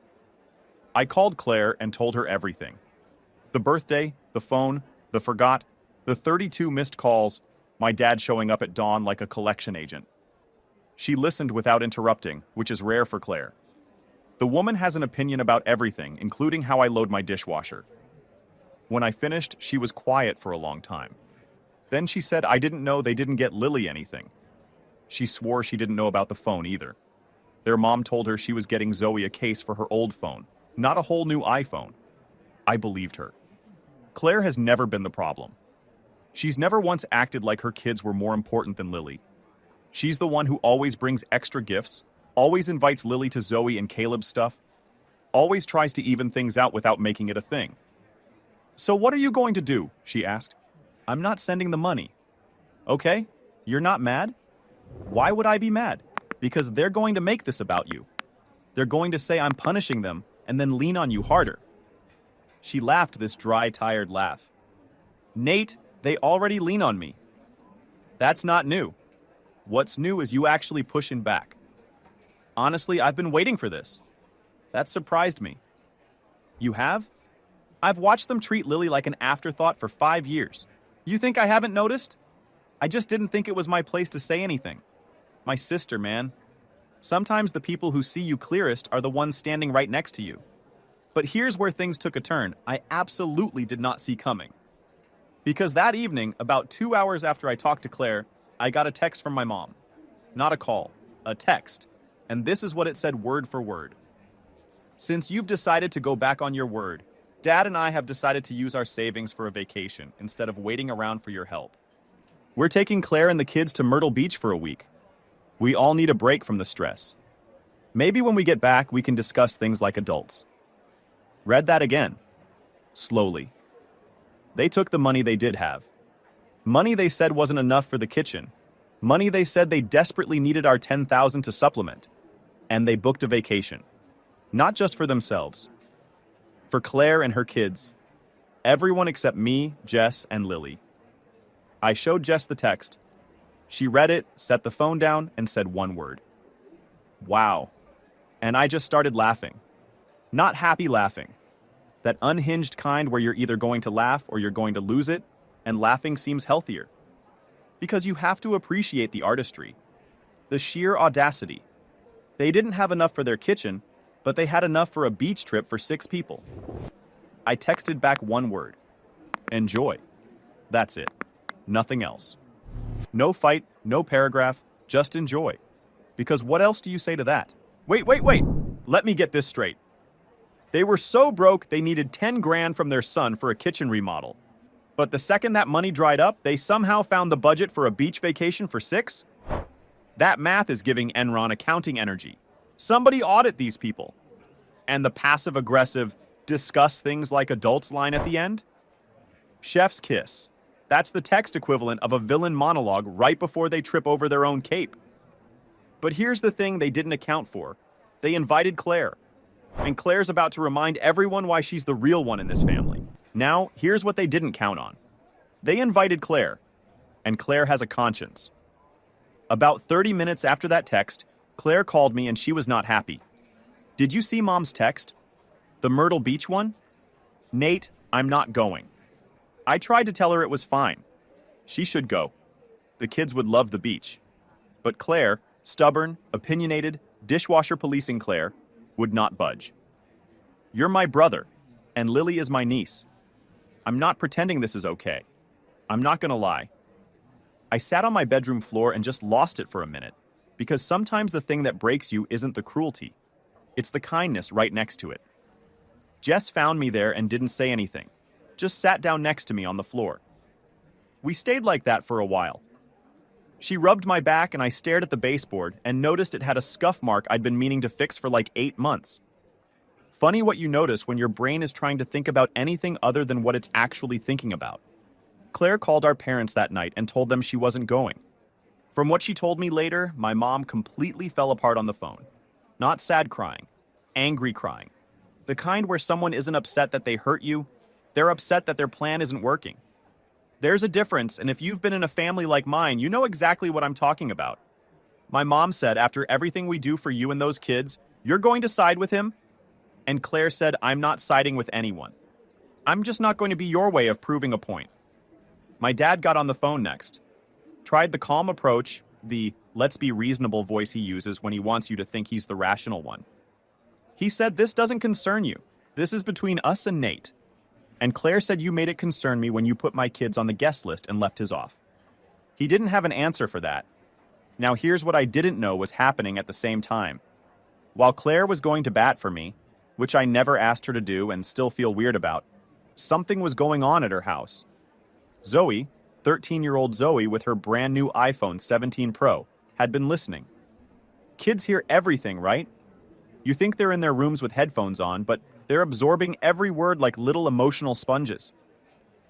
I called Claire and told her everything. The birthday, the phone, the forgot, the 32 missed calls, my dad showing up at dawn like a collection agent. She listened without interrupting, which is rare for Claire. The woman has an opinion about everything, including how I load my dishwasher. When I finished, she was quiet for a long time. Then she said I didn't know they didn't get Lily anything. She swore she didn't know about the phone either. Their mom told her she was getting Zoe a case for her old phone, not a whole new iPhone. I believed her. Claire has never been the problem. She's never once acted like her kids were more important than Lily. She's the one who always brings extra gifts, always invites Lily to Zoe and Caleb's stuff, always tries to even things out without making it a thing. So what are you going to do? She asked. I'm not sending the money. Okay, you're not mad? Why would I be mad? Because they're going to make this about you. They're going to say I'm punishing them and then lean on you harder. She laughed this dry, tired laugh. Nate, they already lean on me. That's not new. What's new is you actually pushing back. Honestly, I've been waiting for this. That surprised me. You have? I've watched them treat Lily like an afterthought for 5 years. You think I haven't noticed? I just didn't think it was my place to say anything. My sister, man. Sometimes the people who see you clearest are the ones standing right next to you. But here's where things took a turn I absolutely did not see coming. Because that evening, about 2 hours after I talked to Claire, I got a text from my mom. Not a call, a text. And this is what it said word for word. Since you've decided to go back on your word, Dad and I have decided to use our savings for a vacation instead of waiting around for your help. We're taking Claire and the kids to Myrtle Beach for a week. We all need a break from the stress. Maybe when we get back, we can discuss things like adults. Read that again. Slowly. They took the money they did have. Money they said wasn't enough for the kitchen. Money they said they desperately needed our $10,000 to supplement. And they booked a vacation. Not just for themselves. For Claire and her kids. Everyone except me, Jess, and Lily. I showed Jess the text. She read it, set the phone down, and said one word. Wow. And I just started laughing. Not happy laughing. That unhinged kind where you're either going to laugh or you're going to lose it, and laughing seems healthier. Because you have to appreciate the artistry. The sheer audacity. They didn't have enough for their kitchen, but they had enough for a beach trip for 6 people. I texted back one word. Enjoy. That's it. Nothing else. No fight, no paragraph, just enjoy. Because what else do you say to that? Wait. Let me get this straight. They were so broke they needed 10 grand from their son for a kitchen remodel. But the second that money dried up, they somehow found the budget for a beach vacation for 6? That math is giving Enron accounting energy. Somebody audit these people. And the passive-aggressive, discuss things like adults line at the end? Chef's kiss. That's the text equivalent of a villain monologue right before they trip over their own cape. But here's the thing they didn't account for. They invited Claire. And Claire's about to remind everyone why she's the real one in this family. Now, here's what they didn't count on. They invited Claire. And Claire has a conscience. About 30 minutes after that text, Claire called me and she was not happy. Did you see Mom's text? The Myrtle Beach one? Nate, I'm not going. I tried to tell her it was fine. She should go. The kids would love the beach. But Claire, stubborn, opinionated, dishwasher policing Claire, would not budge. You're my brother, and Lily is my niece. I'm not pretending this is okay. I'm not gonna lie. I sat on my bedroom floor and just lost it for a minute. Because sometimes the thing that breaks you isn't the cruelty. It's the kindness right next to it. Jess found me there and didn't say anything. Just sat down next to me on the floor. We stayed like that for a while. She rubbed my back and I stared at the baseboard and noticed it had a scuff mark I'd been meaning to fix for like 8 months. Funny what you notice when your brain is trying to think about anything other than what it's actually thinking about. Claire called our parents that night and told them she wasn't going. From what she told me later, my mom completely fell apart on the phone. Not sad crying, angry crying. The kind where someone isn't upset that they hurt you, they're upset that their plan isn't working. There's a difference, and if you've been in a family like mine, you know exactly what I'm talking about. My mom said, after everything we do for you and those kids, you're going to side with him? And Claire said, I'm not siding with anyone. I'm just not going to be your way of proving a point. My dad got on the phone next. Tried the calm approach, the let's be reasonable voice he uses when he wants you to think he's the rational one. He said, this doesn't concern you. This is between us and Nate. And Claire said you made it concern me when you put my kids on the guest list and left his off. He didn't have an answer for that. Now here's what I didn't know was happening at the same time. While Claire was going to bat for me, which I never asked her to do and still feel weird about, something was going on at her house. Zoe, 13-year-old Zoe with her brand new iPhone 17 Pro, had been listening. Kids hear everything, right? You think they're in their rooms with headphones on, but they're absorbing every word like little emotional sponges.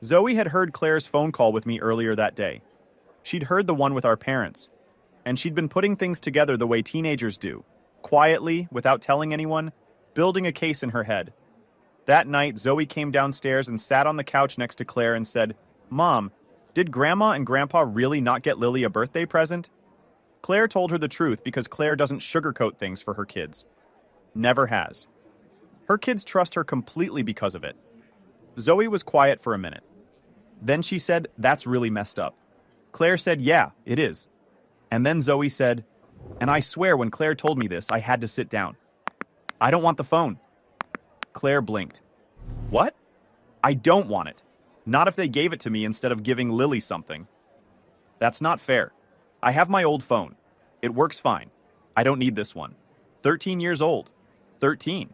Zoe had heard Claire's phone call with me earlier that day. She'd heard the one with our parents, and she'd been putting things together the way teenagers do, quietly, without telling anyone, building a case in her head. That night, Zoe came downstairs and sat on the couch next to Claire and said, Mom, did Grandma and Grandpa really not get Lily a birthday present? Claire told her the truth because Claire doesn't sugarcoat things for her kids. Never has. Her kids trust her completely because of it. Zoe was quiet for a minute. Then she said, that's really messed up. Claire said, yeah, it is. And then Zoe said, and I swear when Claire told me this, I had to sit down. I don't want the phone. Claire blinked. What? I don't want it. Not if they gave it to me instead of giving Lily something. That's not fair. I have my old phone. It works fine. I don't need this one. 13 years old. 13.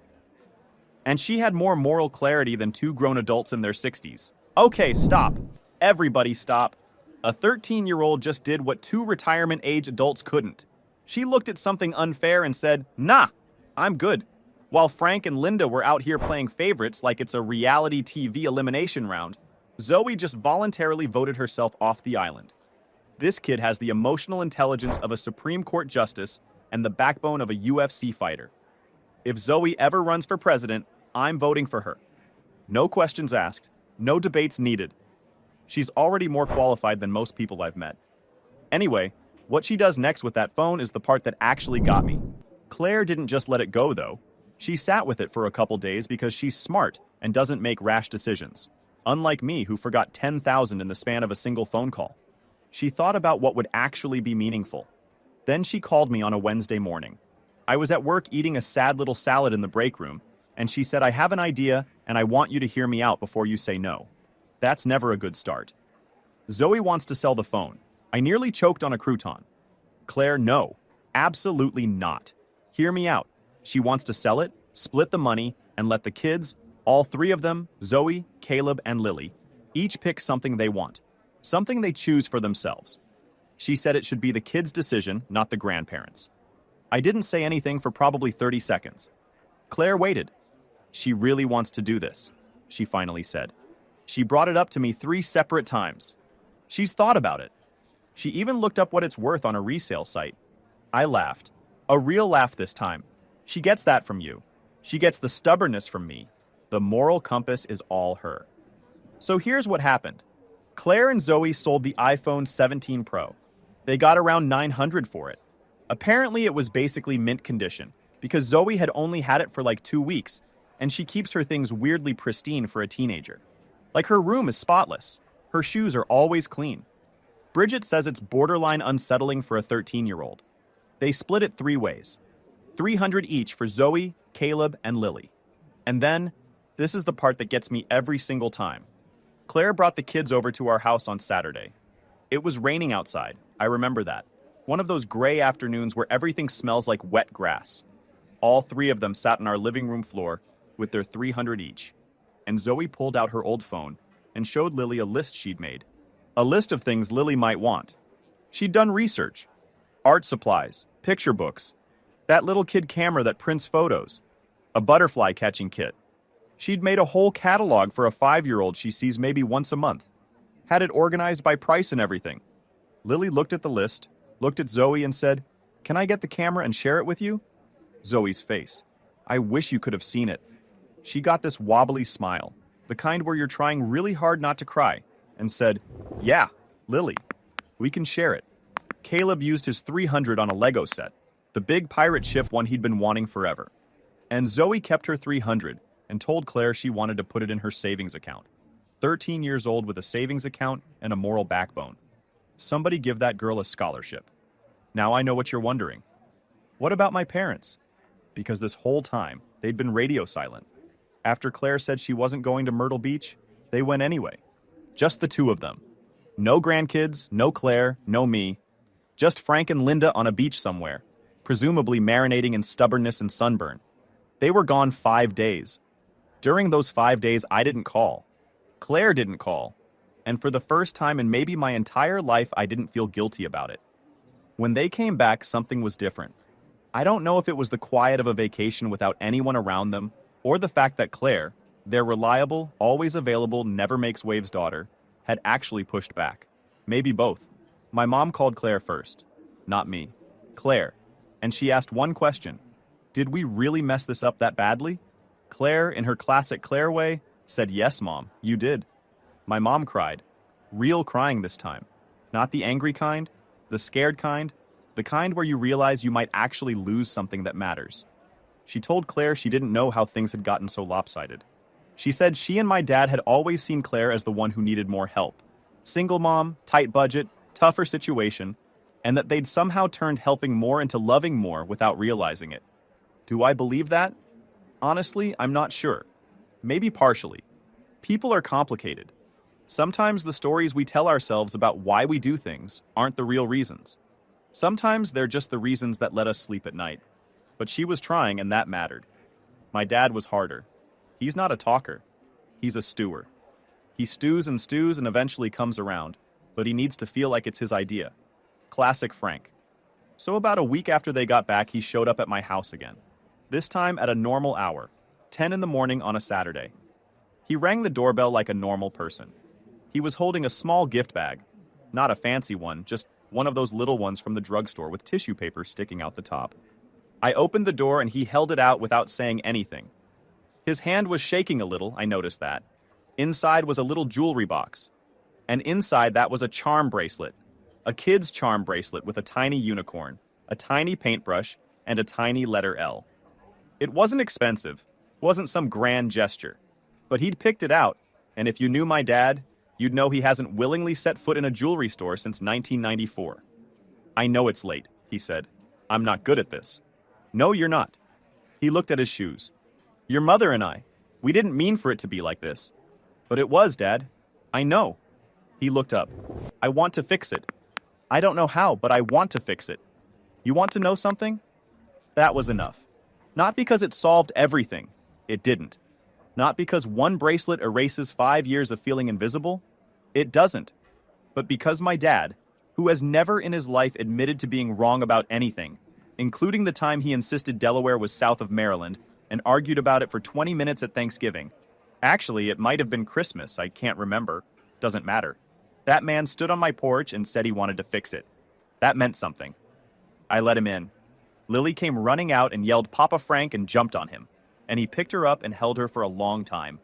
And she had more moral clarity than 2 grown adults in their 60s. Okay, stop. Everybody stop. A 13-year-old just did what 2 retirement-age adults couldn't. She looked at something unfair and said, nah, I'm good. While Frank and Linda were out here playing favorites like it's a reality TV elimination round, Zoe just voluntarily voted herself off the island. This kid has the emotional intelligence of a Supreme Court justice and the backbone of a UFC fighter. If Zoe ever runs for president, I'm voting for her. No questions asked, no debates needed. She's already more qualified than most people I've met. Anyway, what she does next with that phone is the part that actually got me. Claire didn't just let it go, though. She sat with it for a couple days because she's smart and doesn't make rash decisions. Unlike me, who forgot 10,000 in the span of a single phone call. She thought about what would actually be meaningful. Then she called me on a Wednesday morning. I was at work eating a sad little salad in the break room, and she said, I have an idea, and I want you to hear me out before you say no. That's never a good start. Zoe wants to sell the phone. I nearly choked on a crouton. Claire, no. Absolutely not. Hear me out. She wants to sell it, split the money, and let the kids, all 3 of them, Zoe, Caleb, and Lily, each pick something they want. Something they choose for themselves. She said it should be the kids' decision, not the grandparents'. I didn't say anything for probably 30 seconds. Claire waited. She really wants to do this, she finally said. She brought it up to me 3 separate times. She's thought about it. She even looked up what it's worth on a resale site. I laughed. A real laugh this time. She gets that from you. She gets the stubbornness from me. The moral compass is all her. So here's what happened. Claire and Zoe sold the iPhone 17 Pro. They got around $900 for it. Apparently it was basically mint condition, because Zoe had only had it for like 2 weeks, and she keeps her things weirdly pristine for a teenager. Like her room is spotless. Her shoes are always clean. Bridget says it's borderline unsettling for a 13-year-old. They split it 3 ways. $300 each for Zoe, Caleb, and Lily. And then, this is the part that gets me every single time. Claire brought the kids over to our house on Saturday. It was raining outside, I remember that. One of those gray afternoons where everything smells like wet grass. All 3 of them sat on our living room floor with their $300 each. And Zoe pulled out her old phone and showed Lily a list she'd made. A list of things Lily might want. She'd done research, art supplies, picture books, that little kid camera that prints photos, a butterfly catching kit. She'd made a whole catalog for a 5-year-old she sees maybe once a month. Had it organized by price and everything. Lily looked at the list, looked at Zoe and said, "Can I get the camera and share it with you?" Zoe's face. I wish you could have seen it. She got this wobbly smile, the kind where you're trying really hard not to cry, and said, "Yeah, Lily, we can share it." Caleb used his 300 on a Lego set, the big pirate ship one he'd been wanting forever. And Zoe kept her 300 and told Claire she wanted to put it in her savings account. 13 years old with a savings account and a moral backbone. Somebody give that girl a scholarship. Now I know what you're wondering. What about my parents? Because this whole time, they'd been radio silent. After Claire said she wasn't going to Myrtle Beach, they went anyway. Just the two of them. No grandkids, no Claire, no me. Just Frank and Linda on a beach somewhere, presumably marinating in stubbornness and sunburn. They were gone 5 days. During those 5 days, I didn't call. Claire didn't call. And for the first time in maybe my entire life, I didn't feel guilty about it. When they came back, something was different. I don't know if it was the quiet of a vacation without anyone around them, or the fact that Claire, their reliable, always available, never makes waves daughter, had actually pushed back. Maybe both. My mom called Claire first. Not me. Claire. And she asked one question. Did we really mess this up that badly? Claire, in her classic Claire way, said, "Yes, Mom, you did." My mom cried. Real crying this time. Not the angry kind, the scared kind, the kind where you realize you might actually lose something that matters. She told Claire she didn't know how things had gotten so lopsided. She said she and my dad had always seen Claire as the one who needed more help. Single mom, tight budget, tougher situation, and that they'd somehow turned helping more into loving more without realizing it. Do I believe that? Honestly, I'm not sure. Maybe partially. People are complicated. Sometimes the stories we tell ourselves about why we do things aren't the real reasons. Sometimes they're just the reasons that let us sleep at night. But she was trying, and that mattered. My dad was harder. He's not a talker. He's a stewer. He stews and eventually comes around, but he needs to feel like it's his idea. Classic Frank. So about a week after they got back, he showed up at my house again. This time at a normal hour, 10 in the morning on a Saturday. He rang the doorbell like a normal person. He was holding a small gift bag. Not a fancy one, just one of those little ones from the drugstore with tissue paper sticking out the top. I opened the door and he held it out without saying anything. His hand was shaking a little, I noticed that. Inside was a little jewelry box. And inside that was a charm bracelet. A kid's charm bracelet with a tiny unicorn, a tiny paintbrush, and a tiny letter L. It wasn't expensive, wasn't some grand gesture. But he'd picked it out, and if you knew my dad, you'd know he hasn't willingly set foot in a jewelry store since 1994. "I know it's late," he said. "I'm not good at this." "No, you're not." He looked at his shoes. "Your mother and I, we didn't mean for it to be like this." "But it was, Dad." "I know." He looked up. "I want to fix it. I don't know how, but I want to fix it. You want to know something?" That was enough. Not because it solved everything. It didn't. Not because one bracelet erases 5 years of feeling invisible. It doesn't. But because my dad, who has never in his life admitted to being wrong about anything, including the time he insisted Delaware was south of Maryland and argued about it for 20 minutes at Thanksgiving. Actually, it might have been Christmas, I can't remember. Doesn't matter. That man stood on my porch and said he wanted to fix it. That meant something. I let him in. Lily came running out and yelled "Papa Frank" and jumped on him. And he picked her up and held her for a long time.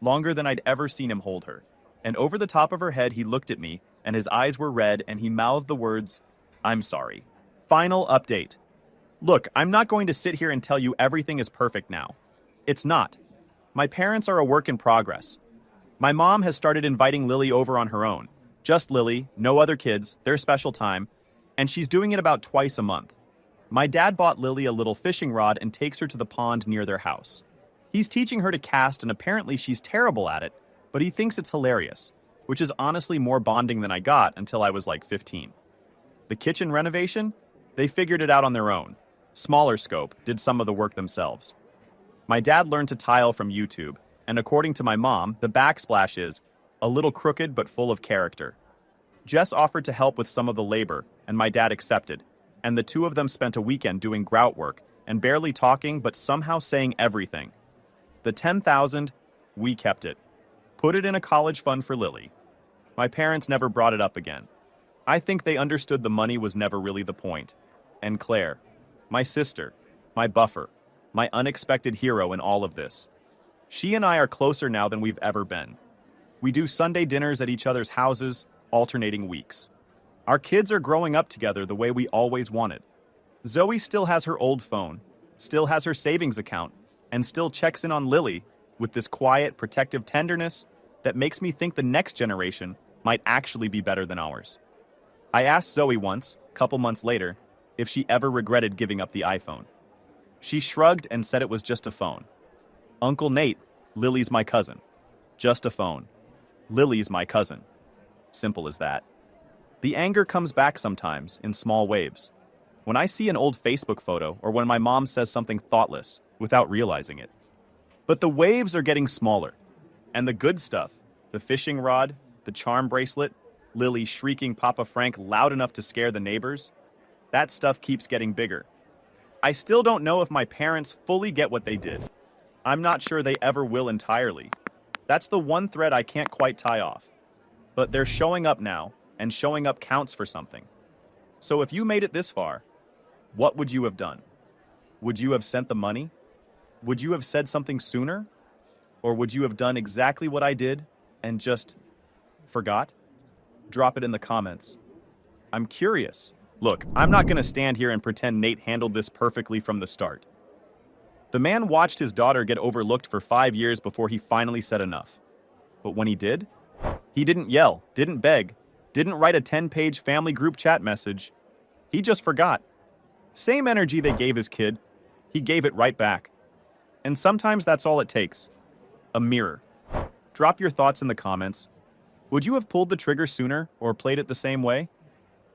Longer than I'd ever seen him hold her. And over the top of her head, he looked at me, and his eyes were red, and he mouthed the words, "I'm sorry." Final update. Look, I'm not going to sit here and tell you everything is perfect now. It's not. My parents are a work in progress. My mom has started inviting Lily over on her own. Just Lily, no other kids, their special time, and she's doing it about twice a month. My dad bought Lily a little fishing rod and takes her to the pond near their house. He's teaching her to cast, and apparently she's terrible at it, but he thinks it's hilarious, which is honestly more bonding than I got until I was like 15. The kitchen renovation? They figured it out on their own. Smaller scope, did some of the work themselves. My dad learned to tile from YouTube, and according to my mom, the backsplash is a little crooked but full of character. Jess offered to help with some of the labor, and my dad accepted, and the two of them spent a weekend doing grout work and barely talking but somehow saying everything. The 10,000, we kept it. Put it in a college fund for Lily. My parents never brought it up again. I think they understood the money was never really the point. And Claire, my sister, my buffer, my unexpected hero in all of this. She and I are closer now than we've ever been. We do Sunday dinners at each other's houses, alternating weeks. Our kids are growing up together the way we always wanted. Zoe still has her old phone, still has her savings account, and still checks in on Lily with this quiet, protective tenderness that makes me think the next generation might actually be better than ours. I asked Zoe once, a couple months later, if she ever regretted giving up the iPhone. She shrugged and said it was just a phone. Uncle Nate, Lily's my cousin. Just a phone. Lily's my cousin. Simple as that. The anger comes back sometimes in small waves. When I see an old Facebook photo or when my mom says something thoughtless without realizing it. But the waves are getting smaller. And the good stuff, the fishing rod, the charm bracelet, Lily shrieking Papa Frank loud enough to scare the neighbors, that stuff keeps getting bigger. I still don't know if my parents fully get what they did. I'm not sure they ever will entirely. That's the one thread I can't quite tie off. But they're showing up now, and showing up counts for something. So if you made it this far, what would you have done? Would you have sent the money? Would you have said something sooner? Or would you have done exactly what I did and just forgot? Drop it in the comments. I'm curious. Look, I'm not going to stand here and pretend Nate handled this perfectly from the start. The man watched his daughter get overlooked for 5 years before he finally said enough. But when he did, he didn't yell, didn't beg, didn't write a 10-page family group chat message. He just forgot. Same energy they gave his kid, he gave it right back. And sometimes that's all it takes. A mirror. Drop your thoughts in the comments. Would you have pulled the trigger sooner or played it the same way?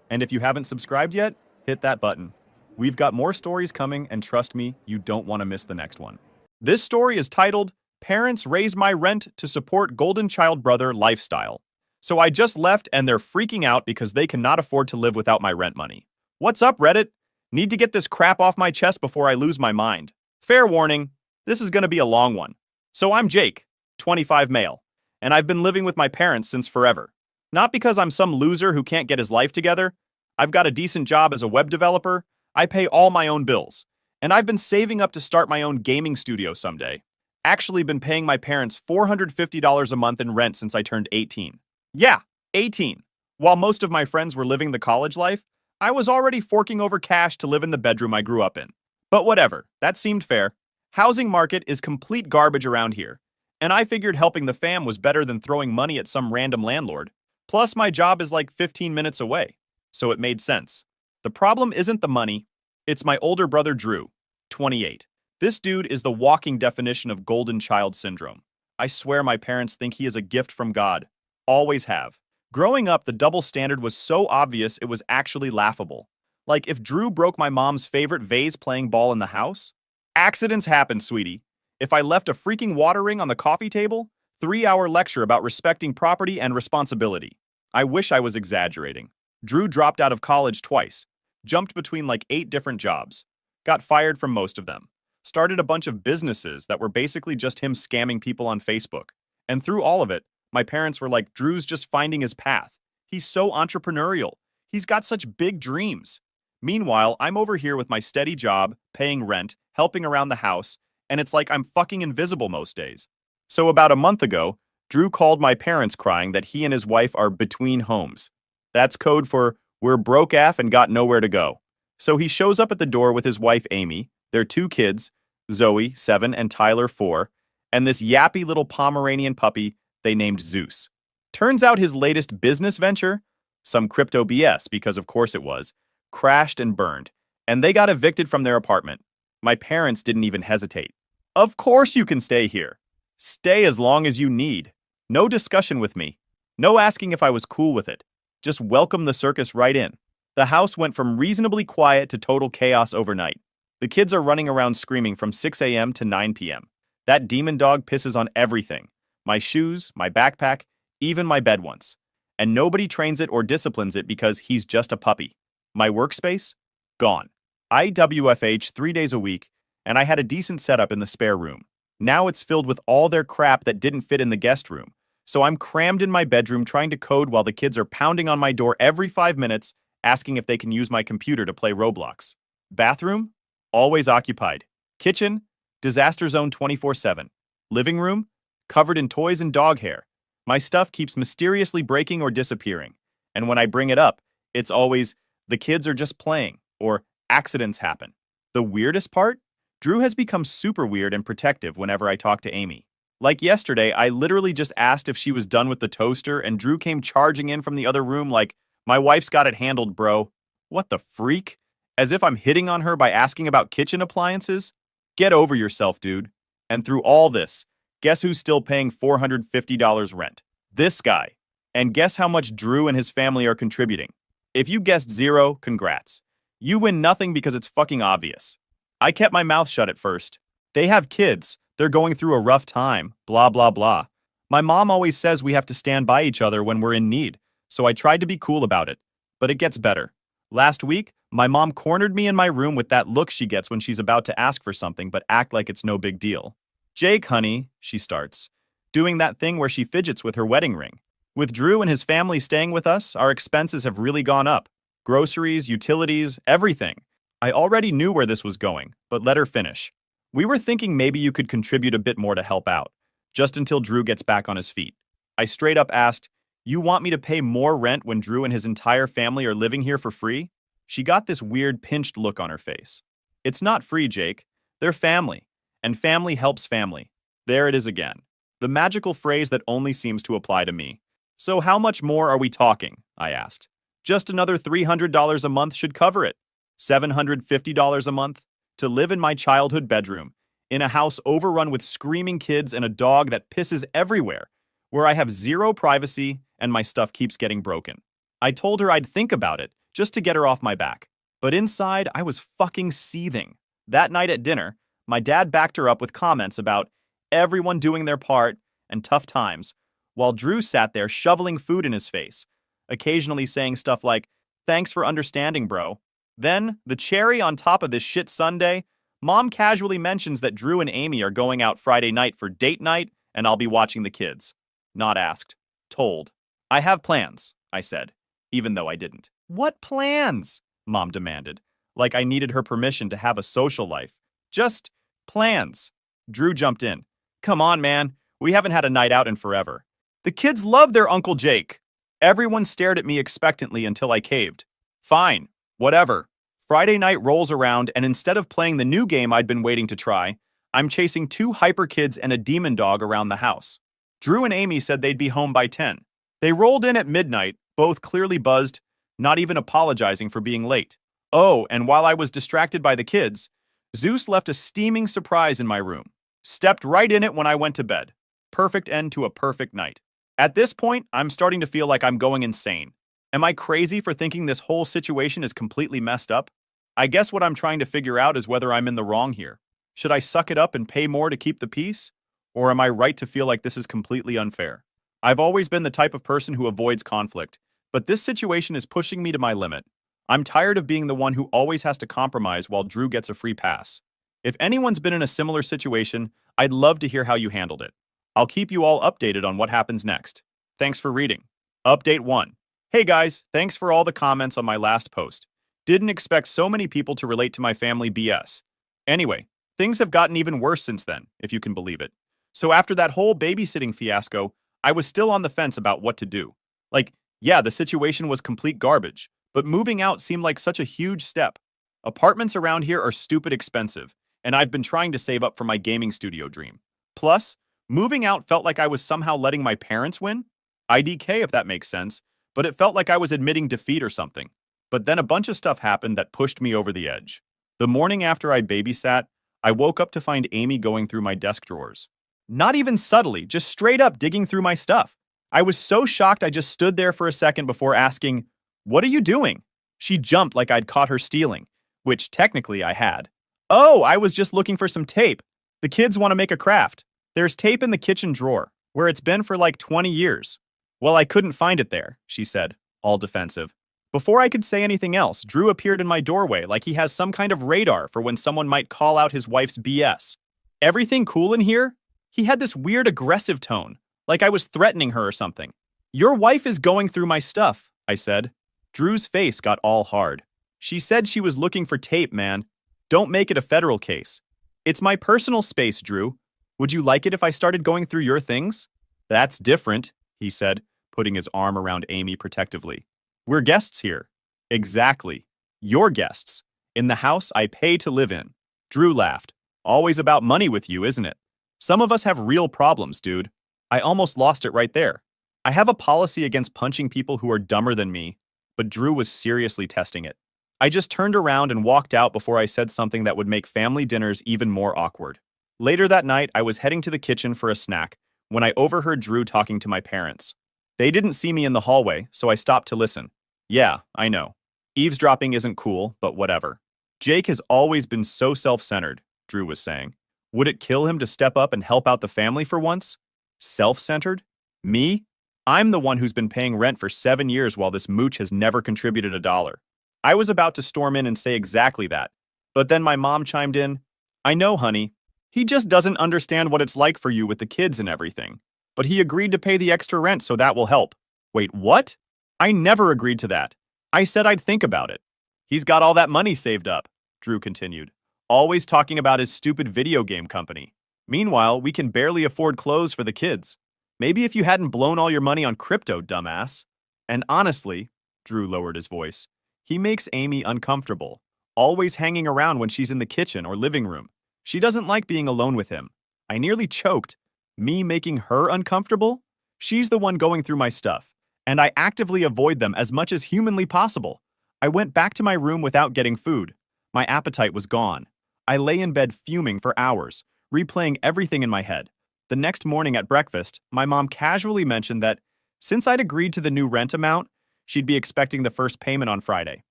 And if you haven't subscribed yet, hit that button. We've got more stories coming, and trust me, you don't want to miss the next one. This story is titled, Parents Raised My Rent to Support Golden Child Brother Lifestyle. So I just left and they're freaking out because they cannot afford to live without my rent money. What's up, Reddit? Need to get this crap off my chest before I lose my mind. Fair warning, this is going to be a long one. So I'm Jake, 25 male, and I've been living with my parents since forever. Not because I'm some loser who can't get his life together. I've got a decent job as a web developer. I pay all my own bills. And I've been saving up to start my own gaming studio someday. Actually been paying my parents $450 a month in rent since I turned 18. Yeah, 18. While most of my friends were living the college life, I was already forking over cash to live in the bedroom I grew up in. But whatever, that seemed fair. Housing market is complete garbage around here. And I figured helping the fam was better than throwing money at some random landlord. Plus, my job is like 15 minutes away. So it made sense. The problem isn't the money. It's my older brother Drew, 28. This dude is the walking definition of golden child syndrome. I swear my parents think he is a gift from God. Always have. Growing up, the double standard was so obvious it was actually laughable. Like if Drew broke my mom's favorite vase playing ball in the house. Accidents happen, sweetie. If I left a freaking water ring on the coffee table, 3-hour lecture about respecting property and responsibility. I wish I was exaggerating. Drew dropped out of college twice, jumped between like 8 different jobs, got fired from most of them, started a bunch of businesses that were basically just him scamming people on Facebook. And through all of it, my parents were like, Drew's just finding his path. He's so entrepreneurial. He's got such big dreams. Meanwhile, I'm over here with my steady job, paying rent, helping around the house, and it's like I'm fucking invisible most days. So about a month ago, Drew called my parents crying that he and his wife are between homes. That's code for we're broke AF and got nowhere to go. So he shows up at the door with his wife Amy, their 2 kids, Zoe, 7, and Tyler, 4, and this yappy little Pomeranian puppy they named Zeus. Turns out his latest business venture, some crypto BS because of course it was, crashed and burned, and they got evicted from their apartment. My parents didn't even hesitate. Of course you can stay here. Stay as long as you need. No discussion with me. No asking if I was cool with it. Just welcome the circus right in. The house went from reasonably quiet to total chaos overnight. The kids are running around screaming from 6 a.m. to 9 p.m. That demon dog pisses on everything. My shoes, my backpack, even my bed once. and nobody trains it or disciplines it because he's just a puppy. My workspace? Gone. I WFH 3 days a week, and I had a decent setup in the spare room. Now it's filled with all their crap that didn't fit in the guest room. So I'm crammed in my bedroom trying to code while the kids are pounding on my door every 5 minutes, asking if they can use my computer to play Roblox. Bathroom? Always occupied. Kitchen? Disaster zone 24/7. Living room? Covered in toys and dog hair. My stuff keeps mysteriously breaking or disappearing. And when I bring it up, it's always, the kids are just playing, or accidents happen. The weirdest part? Drew has become super weird and protective whenever I talk to Amy. Like yesterday, I literally just asked if she was done with the toaster, and Drew came charging in from the other room like, "My wife's got it handled, bro." What the freak? As if I'm hitting on her by asking about kitchen appliances? Get over yourself, dude. And through all this, guess who's still paying $450 rent? This guy. And guess how much Drew and his family are contributing? If you guessed zero, congrats. You win nothing because it's fucking obvious. I kept my mouth shut at first. They have kids. They're going through a rough time. Blah, blah, blah. My mom always says we have to stand by each other when we're in need, so I tried to be cool about it. But it gets better. Last week, my mom cornered me in my room with that look she gets when she's about to ask for something but act like it's no big deal. "Jake, honey," she starts, doing that thing where she fidgets with her wedding ring. With Drew and his family staying with us, our expenses have really gone up. Groceries, utilities, everything. I already knew where this was going, but let her finish. "We were thinking maybe you could contribute a bit more to help out, just until Drew gets back on his feet." I straight up asked, "You want me to pay more rent when Drew and his entire family are living here for free?" She got this weird pinched look on her face. "It's not free, Jake. They're family, and family helps family." There it is again. The magical phrase that only seems to apply to me. "So how much more are we talking?" I asked. "Just another $300 a month should cover it. $750 a month to live in my childhood bedroom, in a house overrun with screaming kids and a dog that pisses everywhere, where I have zero privacy and my stuff keeps getting broken." I told her I'd think about it, just to get her off my back. But inside, I was fucking seething. That night at dinner, my dad backed her up with comments about everyone doing their part and tough times, while Drew sat there shoveling food in his face, occasionally saying stuff like, "Thanks for understanding, bro." Then, the cherry on top of this shit Sunday, Mom casually mentions that Drew and Amy are going out Friday night for date night, and I'll be watching the kids. Not asked. Told. "I have plans," I said, even though I didn't. "What plans?" Mom demanded, like I needed her permission to have a social life. "Just plans." Drew jumped in. "Come on, man. We haven't had a night out in forever." "The kids love their Uncle Jake." Everyone stared at me expectantly until I caved. "Fine. Whatever." Friday night rolls around, and instead of playing the new game I'd been waiting to try, I'm chasing two hyper kids and a demon dog around the house. Drew and Amy said they'd be home by 10. They rolled in at midnight, both clearly buzzed, not even apologizing for being late. Oh, and while I was distracted by the kids, Zeus left a steaming surprise in my room. Stepped right in it when I went to bed. Perfect end to a perfect night. At this point, I'm starting to feel like I'm going insane. Am I crazy for thinking this whole situation is completely messed up? I guess what I'm trying to figure out is whether I'm in the wrong here. Should I suck it up and pay more to keep the peace? Or am I right to feel like this is completely unfair? I've always been the type of person who avoids conflict, but this situation is pushing me to my limit. I'm tired of being the one who always has to compromise while Drew gets a free pass. If anyone's been in a similar situation, I'd love to hear how you handled it. I'll keep you all updated on what happens next. Thanks for reading. Update 1. Hey guys, thanks for all the comments on my last post. Didn't expect so many people to relate to my family BS. Anyway, things have gotten even worse since then, if you can believe it. So after that whole babysitting fiasco, I was still on the fence about what to do. Like, yeah, the situation was complete garbage, but moving out seemed like such a huge step. Apartments around here are stupid expensive, and I've been trying to save up for my gaming studio dream. Plus, moving out felt like I was somehow letting my parents win. IDK if that makes sense, but it felt like I was admitting defeat or something. But then a bunch of stuff happened that pushed me over the edge. The morning after I babysat, I woke up to find Amy going through my desk drawers. Not even subtly, just straight up digging through my stuff. I was so shocked I just stood there for a second before asking, "What are you doing?" She jumped like I'd caught her stealing, which technically I had. "Oh, I was just looking for some tape. The kids want to make a craft. There's tape in the kitchen drawer, where it's been for like 20 years. Well, I couldn't find it there, she said, all defensive. Before I could say anything else, Drew appeared in my doorway like he has some kind of radar for when someone might call out his wife's BS. Everything cool in here? He had this weird aggressive tone, like I was threatening her or something. Your wife is going through my stuff, I said. Drew's face got all hard. She said she was looking for tape, man. Don't make it a federal case. It's my personal space, Drew. Would you like it if I started going through your things? That's different, he said, putting his arm around Amy protectively. We're guests here. Exactly. You're guests. In the house I pay to live in. Drew laughed. Always about money with you, isn't it? Some of us have real problems, dude. I almost lost it right there. I have a policy against punching people who are dumber than me, but Drew was seriously testing it. I just turned around and walked out before I said something that would make family dinners even more awkward. Later that night, I was heading to the kitchen for a snack when I overheard Drew talking to my parents. They didn't see me in the hallway, so I stopped to listen. Yeah, I know. Eavesdropping isn't cool, but whatever. Jake has always been so self-centered, Drew was saying. Would it kill him to step up and help out the family for once? Self-centered? Me? I'm the one who's been paying rent for 7 years while this mooch has never contributed a dollar. I was about to storm in and say exactly that, but then my mom chimed in, I know, honey. He just doesn't understand what it's like for you with the kids and everything. But he agreed to pay the extra rent, so that will help. Wait, what? I never agreed to that. I said I'd think about it. He's got all that money saved up, Drew continued, always talking about his stupid video game company. Meanwhile, we can barely afford clothes for the kids. Maybe if you hadn't blown all your money on crypto, dumbass. And honestly, Drew lowered his voice, he makes Amy uncomfortable, always hanging around when she's in the kitchen or living room. She doesn't like being alone with him. I nearly choked. Me making her uncomfortable? She's the one going through my stuff, and I actively avoid them as much as humanly possible. I went back to my room without getting food. My appetite was gone. I lay in bed fuming for hours, replaying everything in my head. The next morning at breakfast, my mom casually mentioned that since I'd agreed to the new rent amount, she'd be expecting the first payment on Friday.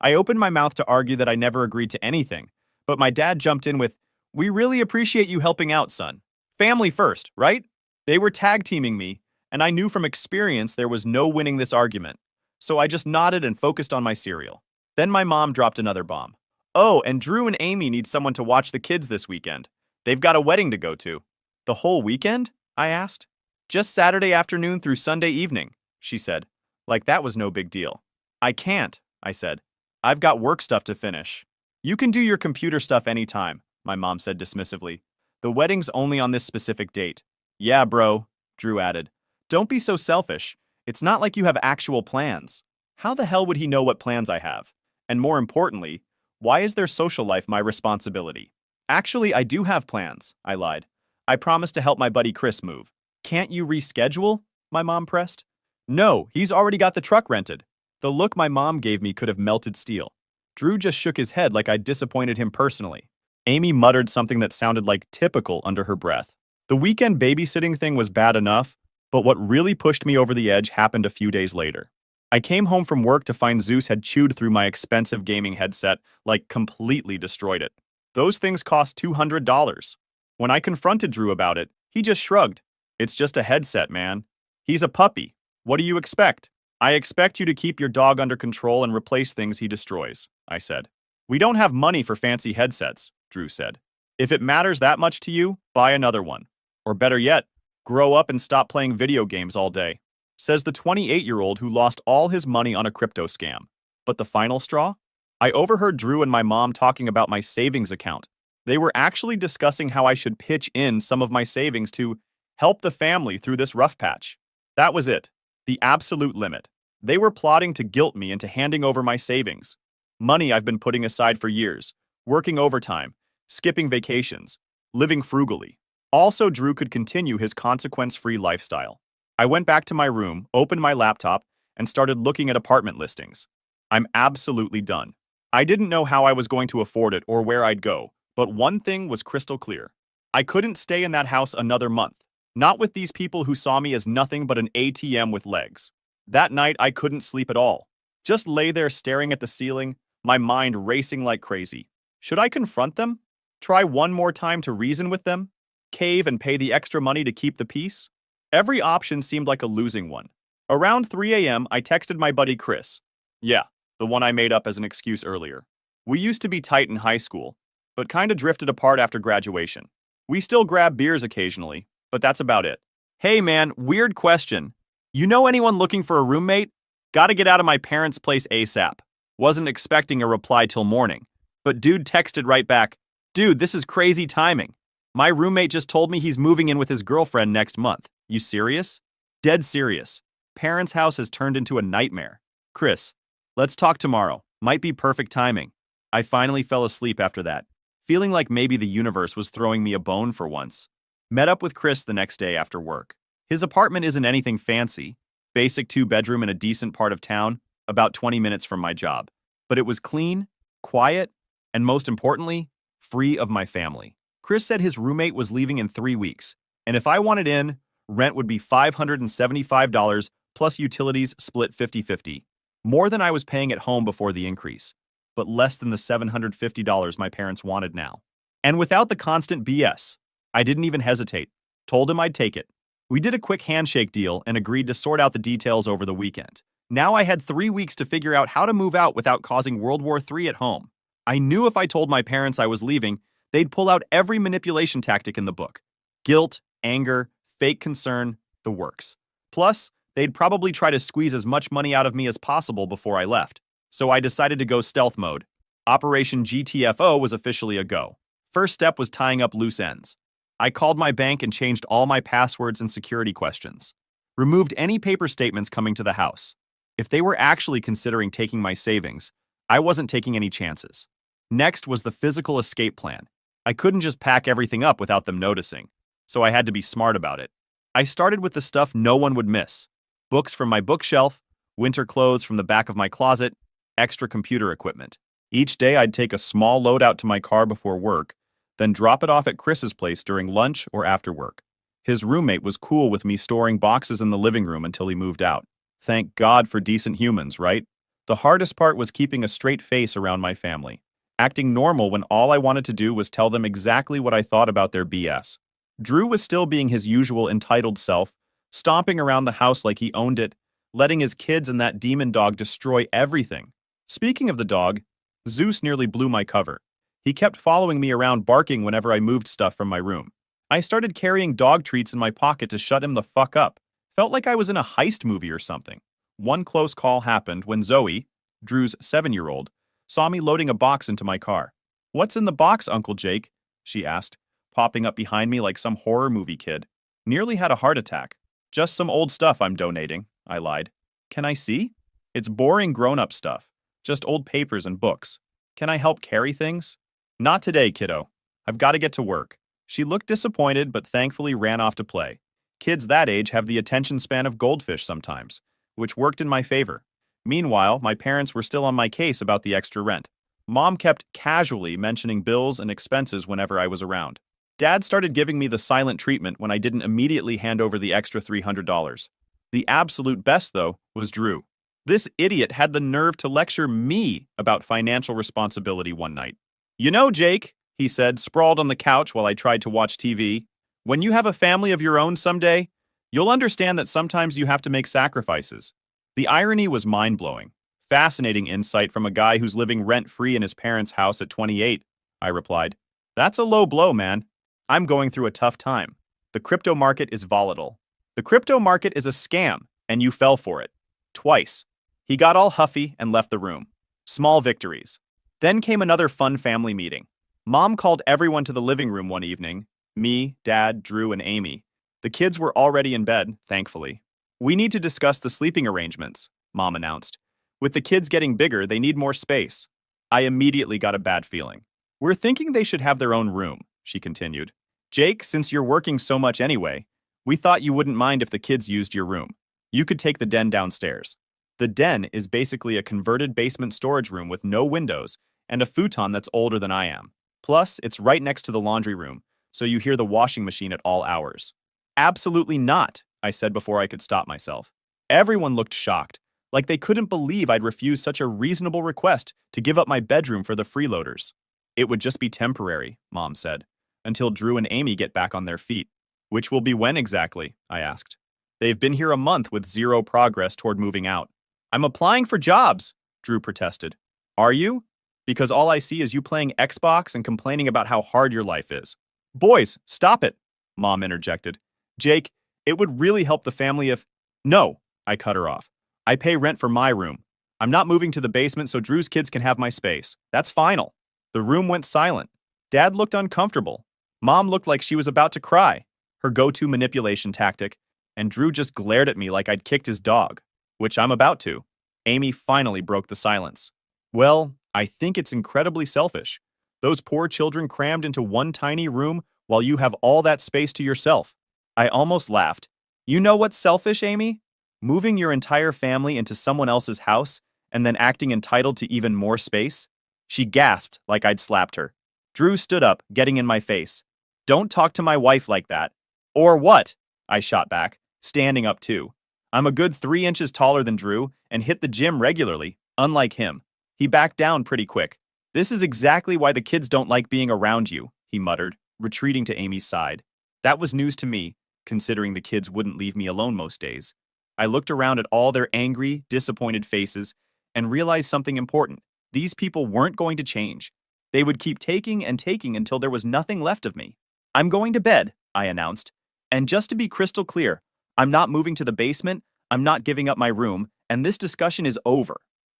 I opened my mouth to argue that I never agreed to anything, but my dad jumped in with, "We really appreciate you helping out, son. Family first, right?" They were tag teaming me, and I knew from experience there was no winning this argument. So I just nodded and focused on my cereal. Then my mom dropped another bomb. Oh, and Drew and Amy need someone to watch the kids this weekend. They've got a wedding to go to. The whole weekend? I asked. Just Saturday afternoon through Sunday evening, she said. Like that was no big deal. I can't, I said. I've got work stuff to finish. You can do your computer stuff anytime, my mom said dismissively. The wedding's only on this specific date. Yeah, bro, Drew added. Don't be so selfish. It's not like you have actual plans. How the hell would he know what plans I have? And more importantly, why is their social life my responsibility? Actually, I do have plans, I lied. I promised to help my buddy Chris move. Can't you reschedule? My mom pressed. No, he's already got the truck rented. The look my mom gave me could have melted steel. Drew just shook his head like I'd disappointed him personally. Amy muttered something that sounded like typical under her breath. The weekend babysitting thing was bad enough, but what really pushed me over the edge happened a few days later. I came home from work to find Zeus had chewed through my expensive gaming headset, like completely destroyed it. Those things cost $200. When I confronted Drew about it, he just shrugged. It's just a headset, man. He's a puppy. What do you expect? I expect you to keep your dog under control and replace things he destroys, I said. We don't have money for fancy headsets, Drew said. If it matters that much to you, buy another one. Or better yet, grow up and stop playing video games all day, says the 28-year-old who lost all his money on a crypto scam. But the final straw? I overheard Drew and my mom talking about my savings account. They were actually discussing how I should pitch in some of my savings to help the family through this rough patch. That was it. The absolute limit. They were plotting to guilt me into handing over my savings. Money I've been putting aside for years, working overtime, skipping vacations, living frugally. Also, Drew could continue his consequence-free lifestyle. I went back to my room, opened my laptop, and started looking at apartment listings. I'm absolutely done. I didn't know how I was going to afford it or where I'd go, but one thing was crystal clear. I couldn't stay in that house another month, not with these people who saw me as nothing but an ATM with legs. That night, I couldn't sleep at all. Just lay there staring at the ceiling, my mind racing like crazy. Should I confront them? Try one more time to reason with them? Cave and pay the extra money to keep the peace? Every option seemed like a losing one. Around 3 a.m., I texted my buddy Chris. Yeah, the one I made up as an excuse earlier. We used to be tight in high school, but kinda drifted apart after graduation. We still grab beers occasionally, but that's about it. Hey man, weird question. You know anyone looking for a roommate? Gotta get out of my parents' place ASAP. Wasn't expecting a reply till morning, but dude texted right back, dude, this is crazy timing. My roommate just told me he's moving in with his girlfriend next month. You serious? Dead serious. Parents' house has turned into a nightmare. Chris, let's talk tomorrow. Might be perfect timing. I finally fell asleep after that, feeling like maybe the universe was throwing me a bone for once. Met up with Chris the next day after work. His apartment isn't anything fancy, basic 2-bedroom in a decent part of town, about 20 minutes from my job. But it was clean, quiet, and most importantly, free of my family. Chris said his roommate was leaving in 3 weeks, and if I wanted in, rent would be $575 plus utilities split 50-50. More than I was paying at home before the increase, but less than the $750 my parents wanted now. And without the constant BS, I didn't even hesitate. Told him I'd take it. We did a quick handshake deal and agreed to sort out the details over the weekend. Now I had 3 weeks to figure out how to move out without causing World War III at home. I knew if I told my parents I was leaving, they'd pull out every manipulation tactic in the book. Guilt, anger, fake concern, the works. Plus, they'd probably try to squeeze as much money out of me as possible before I left. So I decided to go stealth mode. Operation GTFO was officially a go. First step was tying up loose ends. I called my bank and changed all my passwords and security questions. Removed any paper statements coming to the house. If they were actually considering taking my savings, I wasn't taking any chances. Next was the physical escape plan. I couldn't just pack everything up without them noticing, so I had to be smart about it. I started with the stuff no one would miss. Books from my bookshelf, winter clothes from the back of my closet, extra computer equipment. Each day I'd take a small load out to my car before work, then drop it off at Chris's place during lunch or after work. His roommate was cool with me storing boxes in the living room until he moved out. Thank God for decent humans, right? The hardest part was keeping a straight face around my family, acting normal when all I wanted to do was tell them exactly what I thought about their BS. Drew was still being his usual entitled self, stomping around the house like he owned it, letting his kids and that demon dog destroy everything. Speaking of the dog, Zeus nearly blew my cover. He kept following me around barking whenever I moved stuff from my room. I started carrying dog treats in my pocket to shut him the fuck up. Felt like I was in a heist movie or something. One close call happened when Zoe, Drew's 7-year-old, saw me loading a box into my car. "What's in the box, Uncle Jake?" she asked, popping up behind me like some horror movie kid. Nearly had a heart attack. "Just some old stuff I'm donating," I lied. "Can I see?" "It's boring grown-up stuff. Just old papers and books. Can I help carry things?" "Not today, kiddo. I've got to get to work." She looked disappointed but thankfully ran off to play. Kids that age have the attention span of goldfish sometimes, which worked in my favor. Meanwhile, my parents were still on my case about the extra rent. Mom kept casually mentioning bills and expenses whenever I was around. Dad started giving me the silent treatment when I didn't immediately hand over the extra $300. The absolute best, though, was Drew. This idiot had the nerve to lecture me about financial responsibility one night. "You know, Jake," he said, sprawled on the couch while I tried to watch TV, "when you have a family of your own someday, you'll understand that sometimes you have to make sacrifices." The irony was mind-blowing. "Fascinating insight from a guy who's living rent-free in his parents' house at 28, I replied. "That's a low blow, man. I'm going through a tough time. The crypto market is volatile. The crypto market is a scam, and you fell for it. Twice." He got all huffy and left the room. Small victories. Then came another fun family meeting. Mom called everyone to the living room one evening. Me, Dad, Drew, and Amy. The kids were already in bed, thankfully. "We need to discuss the sleeping arrangements," Mom announced. "With the kids getting bigger, they need more space." I immediately got a bad feeling. "We're thinking they should have their own room," she continued. "Jake, since you're working so much anyway, we thought you wouldn't mind if the kids used your room. You could take the den downstairs." The den is basically a converted basement storage room with no windows and a futon that's older than I am. Plus, it's right next to the laundry room, so you hear the washing machine at all hours. "Absolutely not," I said before I could stop myself. Everyone looked shocked, like they couldn't believe I'd refused such a reasonable request to give up my bedroom for the freeloaders. "It would just be temporary," Mom said, "until Drew and Amy get back on their feet." "Which will be when exactly?" I asked. They've been here a month with zero progress toward moving out. I'm applying for jobs, Drew protested. Are you? Because all I see is you playing Xbox and complaining about how hard your life is. Boys, stop it, Mom interjected. Jake, it would really help the family if… No, I cut her off. I pay rent for my room. I'm not moving to the basement so Drew's kids can have my space. That's final. The room went silent. Dad looked uncomfortable. Mom looked like she was about to cry, her go-to manipulation tactic, and Drew just glared at me like I'd kicked his dog, which I'm about to. Amy finally broke the silence. Well, I think it's incredibly selfish. Those poor children crammed into one tiny room while you have all that space to yourself. I almost laughed. You know what's selfish, Amy? Moving your entire family into someone else's house and then acting entitled to even more space? She gasped like I'd slapped her. Drew stood up, getting in my face. Don't talk to my wife like that. Or what? I shot back, standing up too. I'm a good 3 inches taller than Drew and hit the gym regularly, unlike him. He backed down pretty quick. This is exactly why the kids don't like being around you, he muttered, retreating to Amy's side. That was news to me, considering the kids wouldn't leave me alone most days. I looked around at all their angry, disappointed faces and realized something important. These people weren't going to change. They would keep taking and taking until there was nothing left of me. I'm going to bed, I announced. And just to be crystal clear, I'm not moving to the basement, I'm not giving up my room, and this discussion is over.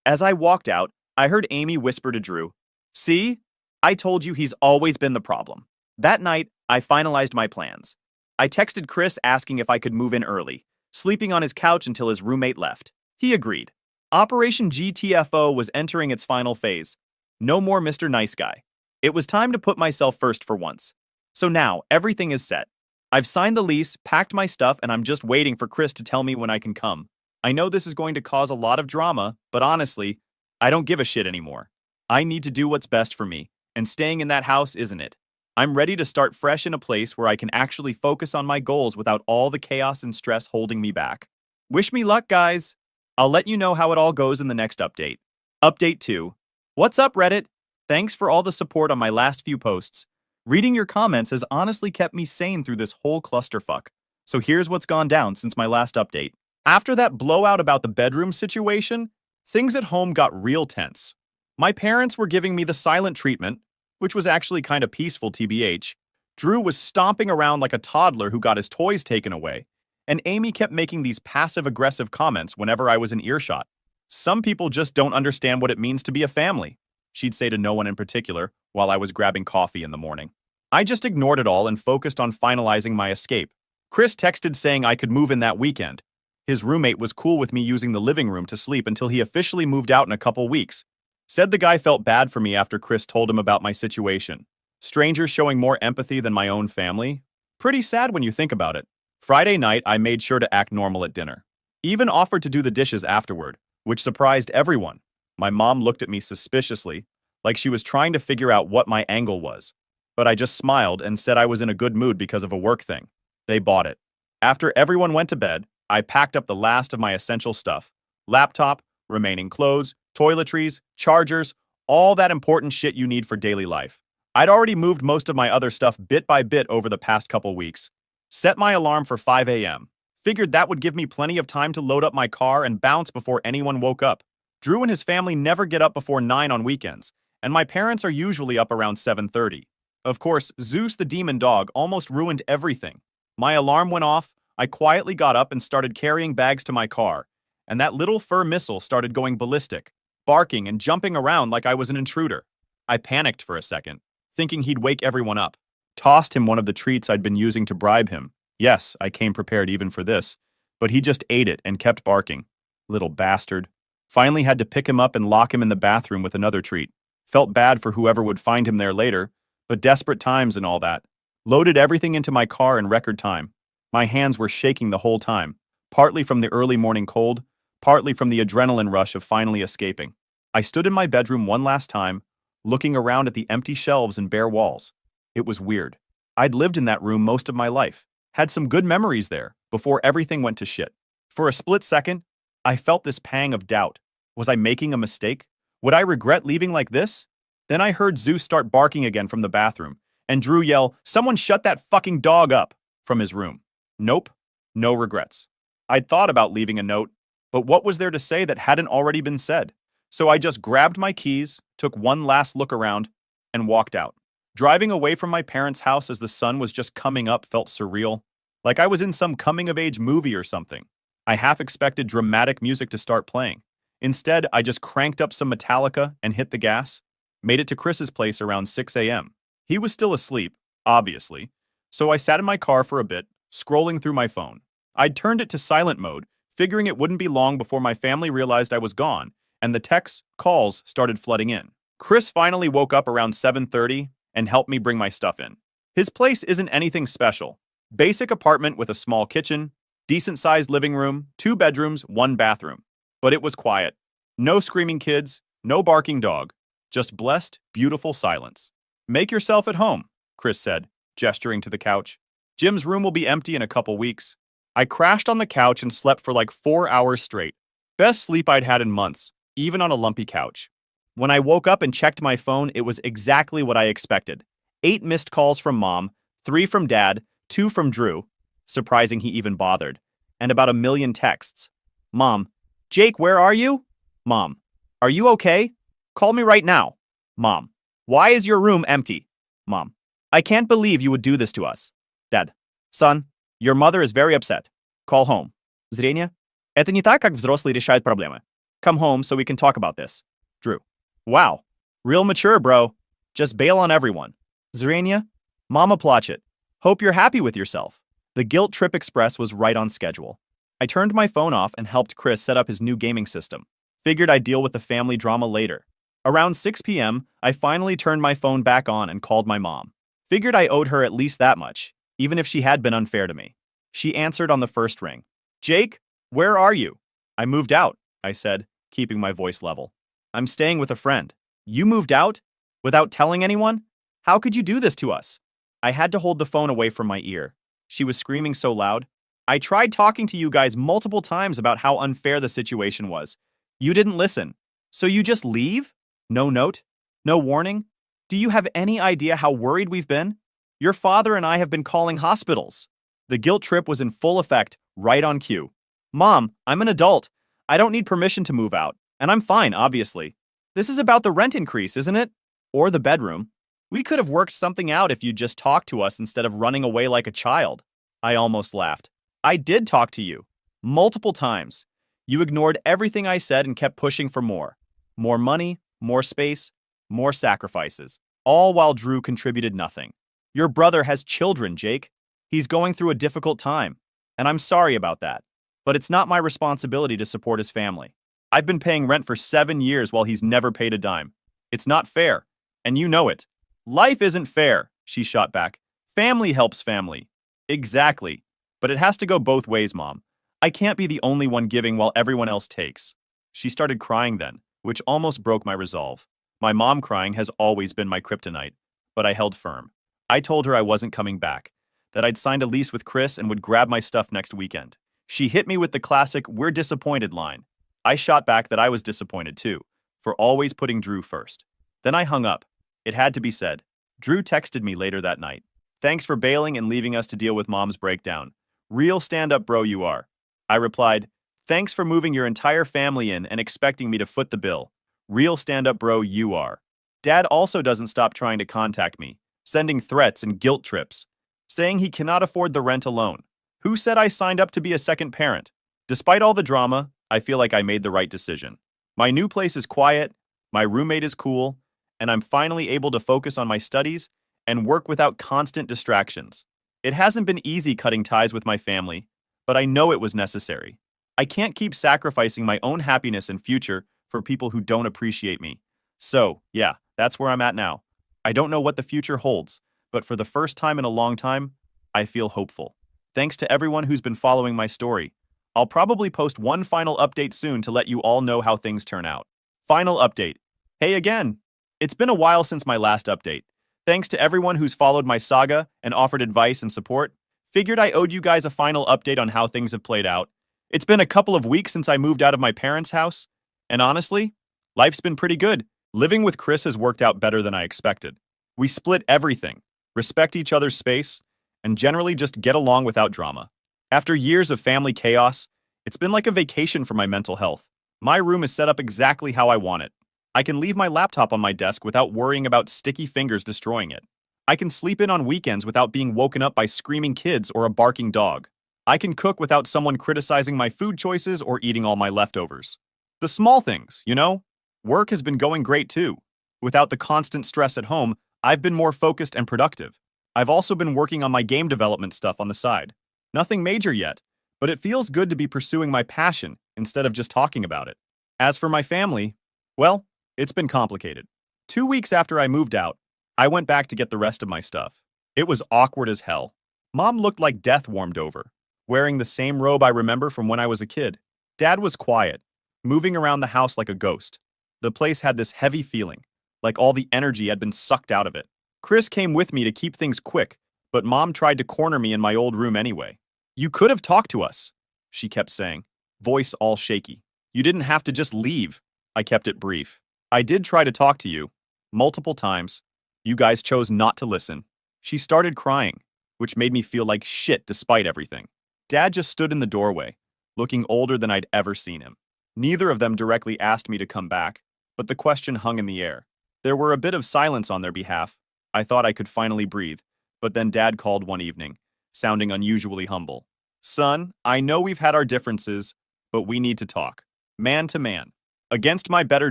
As I walked out, I heard Amy whisper to Drew, See? I told you he's always been the problem. That night, I finalized my plans. I texted Chris asking if I could move in early, sleeping on his couch until his roommate left. He agreed. Operation GTFO was entering its final phase. No more Mr. Nice Guy. It was time to put myself first for once. So now, everything is set. I've signed the lease, packed my stuff, and I'm just waiting for Chris to tell me when I can come. I know this is going to cause a lot of drama, but honestly, I don't give a shit anymore. I need to do what's best for me, and staying in that house isn't it. I'm ready to start fresh in a place where I can actually focus on my goals without all the chaos and stress holding me back. Wish me luck, guys. I'll let you know how it all goes in the next update. Update 2. What's up, Reddit? Thanks for all the support on my last few posts. Reading your comments has honestly kept me sane through this whole clusterfuck. So here's what's gone down since my last update. After that blowout about the bedroom situation, things at home got real tense. My parents were giving me the silent treatment, which was actually kind of peaceful TBH. Drew was stomping around like a toddler who got his toys taken away, and Amy kept making these passive-aggressive comments whenever I was in earshot. Some people just don't understand what it means to be a family, she'd say to no one in particular while I was grabbing coffee in the morning. I just ignored it all and focused on finalizing my escape. Chris texted saying I could move in that weekend. His roommate was cool with me using the living room to sleep until he officially moved out in a couple weeks. Said the guy felt bad for me after Chris told him about my situation. Strangers showing more empathy than my own family? Pretty sad when you think about it. Friday night, I made sure to act normal at dinner. Even offered to do the dishes afterward, which surprised everyone. My mom looked at me suspiciously, like she was trying to figure out what my angle was. But I just smiled and said I was in a good mood because of a work thing. They bought it. After everyone went to bed, I packed up the last of my essential stuff. Laptop, remaining clothes, toiletries, chargers, all that important shit you need for daily life. I'd already moved most of my other stuff bit by bit over the past couple weeks. Set my alarm for 5 a.m. Figured that would give me plenty of time to load up my car and bounce before anyone woke up. Drew and his family never get up before 9 on weekends, and my parents are usually up around 7:30. Of course, Zeus the demon dog almost ruined everything. My alarm went off, I quietly got up and started carrying bags to my car, and that little fur missile started going ballistic, barking and jumping around like I was an intruder. I panicked for a second, thinking he'd wake everyone up. Tossed him one of the treats I'd been using to bribe him. Yes, I came prepared even for this, but he just ate it and kept barking. Little bastard. Finally had to pick him up and lock him in the bathroom with another treat. Felt bad for whoever would find him there later, but desperate times and all that. Loaded everything into my car in record time. My hands were shaking the whole time, partly from the early morning cold, partly from the adrenaline rush of finally escaping. I stood in my bedroom one last time, looking around at the empty shelves and bare walls. It was weird. I'd lived in that room most of my life, had some good memories there, before everything went to shit. For a split second, I felt this pang of doubt. Was I making a mistake? Would I regret leaving like this? Then I heard Zeus start barking again from the bathroom, and Drew yell, "Someone shut that fucking dog up!" from his room. Nope, no regrets. I'd thought about leaving a note, but what was there to say that hadn't already been said? So I just grabbed my keys, took one last look around, and walked out. Driving away from my parents' house as the sun was just coming up felt surreal, like I was in some coming-of-age movie or something. I half expected dramatic music to start playing. Instead, I just cranked up some Metallica and hit the gas. Made it to Chris's place around 6 a.m. He was still asleep, obviously, so I sat in my car for a bit, scrolling through my phone. I'd turned it to silent mode, figuring it wouldn't be long before my family realized I was gone, and the texts, calls started flooding in. Chris finally woke up around 7:30 and helped me bring my stuff in. His place isn't anything special. Basic apartment with a small kitchen, decent-sized living room, 2 bedrooms, 1 bathroom. But it was quiet. No screaming kids, no barking dog. Just blessed, beautiful silence. "Make yourself at home," Chris said, gesturing to the couch. "Jim's room will be empty in a couple weeks." I crashed on the couch and slept for like 4 hours straight. Best sleep I'd had in months, even on a lumpy couch. When I woke up and checked my phone, it was exactly what I expected. 8 missed calls from Mom, 3 from Dad, 2 from Drew, surprising he even bothered, and about 1,000,000 texts. Mom, "Jake, where are you?" Mom, "Are you okay? Call me right now." Mom, "Why is your room empty?" Mom, "I can't believe you would do this to us." Dad, "Son, your mother is very upset. Call home." Зрение? Это не так, как взрослые решают проблемы. Come home so we can talk about this. Drew, "Wow. Real mature, bro. Just bail on everyone." Zrение? Mama плачет. Hope you're happy with yourself. The Guilt Trip Express was right on schedule. I turned my phone off and helped Chris set up his new gaming system. Figured I'd deal with the family drama later. Around 6 p.m., I finally turned my phone back on and called my mom. Figured I owed her at least that much, even if she had been unfair to me. She answered on the first ring. "Jake, where are you?" "I moved out," I said, keeping my voice level. "I'm staying with a friend." "You moved out? Without telling anyone? How could you do this to us?" I had to hold the phone away from my ear. She was screaming so loud. "I tried talking to you guys multiple times about how unfair the situation was. You didn't listen. So you just leave? No note? No warning? Do you have any idea how worried we've been? Your father and I have been calling hospitals." The guilt trip was in full effect, right on cue. "Mom, I'm an adult. I don't need permission to move out. And I'm fine, obviously. This is about the rent increase, isn't it? Or the bedroom. We could have worked something out if you'd just talked to us instead of running away like a child." I almost laughed. "I did talk to you. Multiple times. You ignored everything I said and kept pushing for more. More money, more space, more sacrifices. All while Drew contributed nothing. Your brother has children, Jake. He's going through a difficult time. And I'm sorry about that. But it's not my responsibility to support his family. I've been paying rent for 7 years while he's never paid a dime. It's not fair. And you know it." "Life isn't fair," she shot back. "Family helps family." "Exactly. But it has to go both ways, Mom. I can't be the only one giving while everyone else takes." She started crying then, which almost broke my resolve. My mom crying has always been my kryptonite, but I held firm. I told her I wasn't coming back, that I'd signed a lease with Chris and would grab my stuff next weekend. She hit me with the classic "we're disappointed" line. I shot back that I was disappointed too, for always putting Drew first. Then I hung up. It had to be said. Drew texted me later that night. "Thanks for bailing and leaving us to deal with Mom's breakdown. Real stand-up bro you are." I replied, "Thanks for moving your entire family in and expecting me to foot the bill. Real stand-up bro you are." Dad also doesn't stop trying to contact me, sending threats and guilt trips, saying he cannot afford the rent alone. Who said I signed up to be a second parent? Despite all the drama, I feel like I made the right decision. My new place is quiet, my roommate is cool, and I'm finally able to focus on my studies and work without constant distractions. It hasn't been easy cutting ties with my family, but I know it was necessary. I can't keep sacrificing my own happiness and future for people who don't appreciate me. So, yeah, that's where I'm at now. I don't know what the future holds, but for the first time in a long time, I feel hopeful. Thanks to everyone who's been following my story. I'll probably post one final update soon to let you all know how things turn out. Final update. Hey again! It's been a while since my last update. Thanks to everyone who's followed my saga and offered advice and support. Figured I owed you guys a final update on how things have played out. It's been a couple of weeks since I moved out of my parents' house, and honestly, life's been pretty good. Living with Chris has worked out better than I expected. We split everything, respect each other's space, and generally just get along without drama. After years of family chaos, It's been like a vacation for my mental health. My room is set up exactly how I want it. I can leave my laptop on my desk without worrying about sticky fingers destroying it. I can sleep in on weekends without being woken up by screaming kids or a barking dog. I can cook without someone criticizing my food choices or eating all my leftovers. The small things, you know? Work has been going great too. Without the constant stress at home, I've been more focused and productive. I've also been working on my game development stuff on the side. Nothing major yet, but it feels good to be pursuing my passion instead of just talking about it. As for my family, well, it's been complicated. 2 weeks after I moved out, I went back to get the rest of my stuff. It was awkward as hell. Mom looked like death warmed over, wearing the same robe I remember from when I was a kid. Dad was quiet, moving around the house like a ghost. The place had this heavy feeling, like all the energy had been sucked out of it. Chris came with me to keep things quick, but Mom tried to corner me in my old room anyway. "You could have talked to us," she kept saying, voice all shaky. "You didn't have to just leave." I kept it brief. "I did try to talk to you, multiple times. You guys chose not to listen." She started crying, which made me feel like shit despite everything. Dad just stood in the doorway, looking older than I'd ever seen him. Neither of them directly asked me to come back, but the question hung in the air. There were a bit of silence on their behalf. I thought I could finally breathe, but then Dad called one evening, sounding unusually humble. "Son, I know we've had our differences, but we need to talk. Man to man." Against my better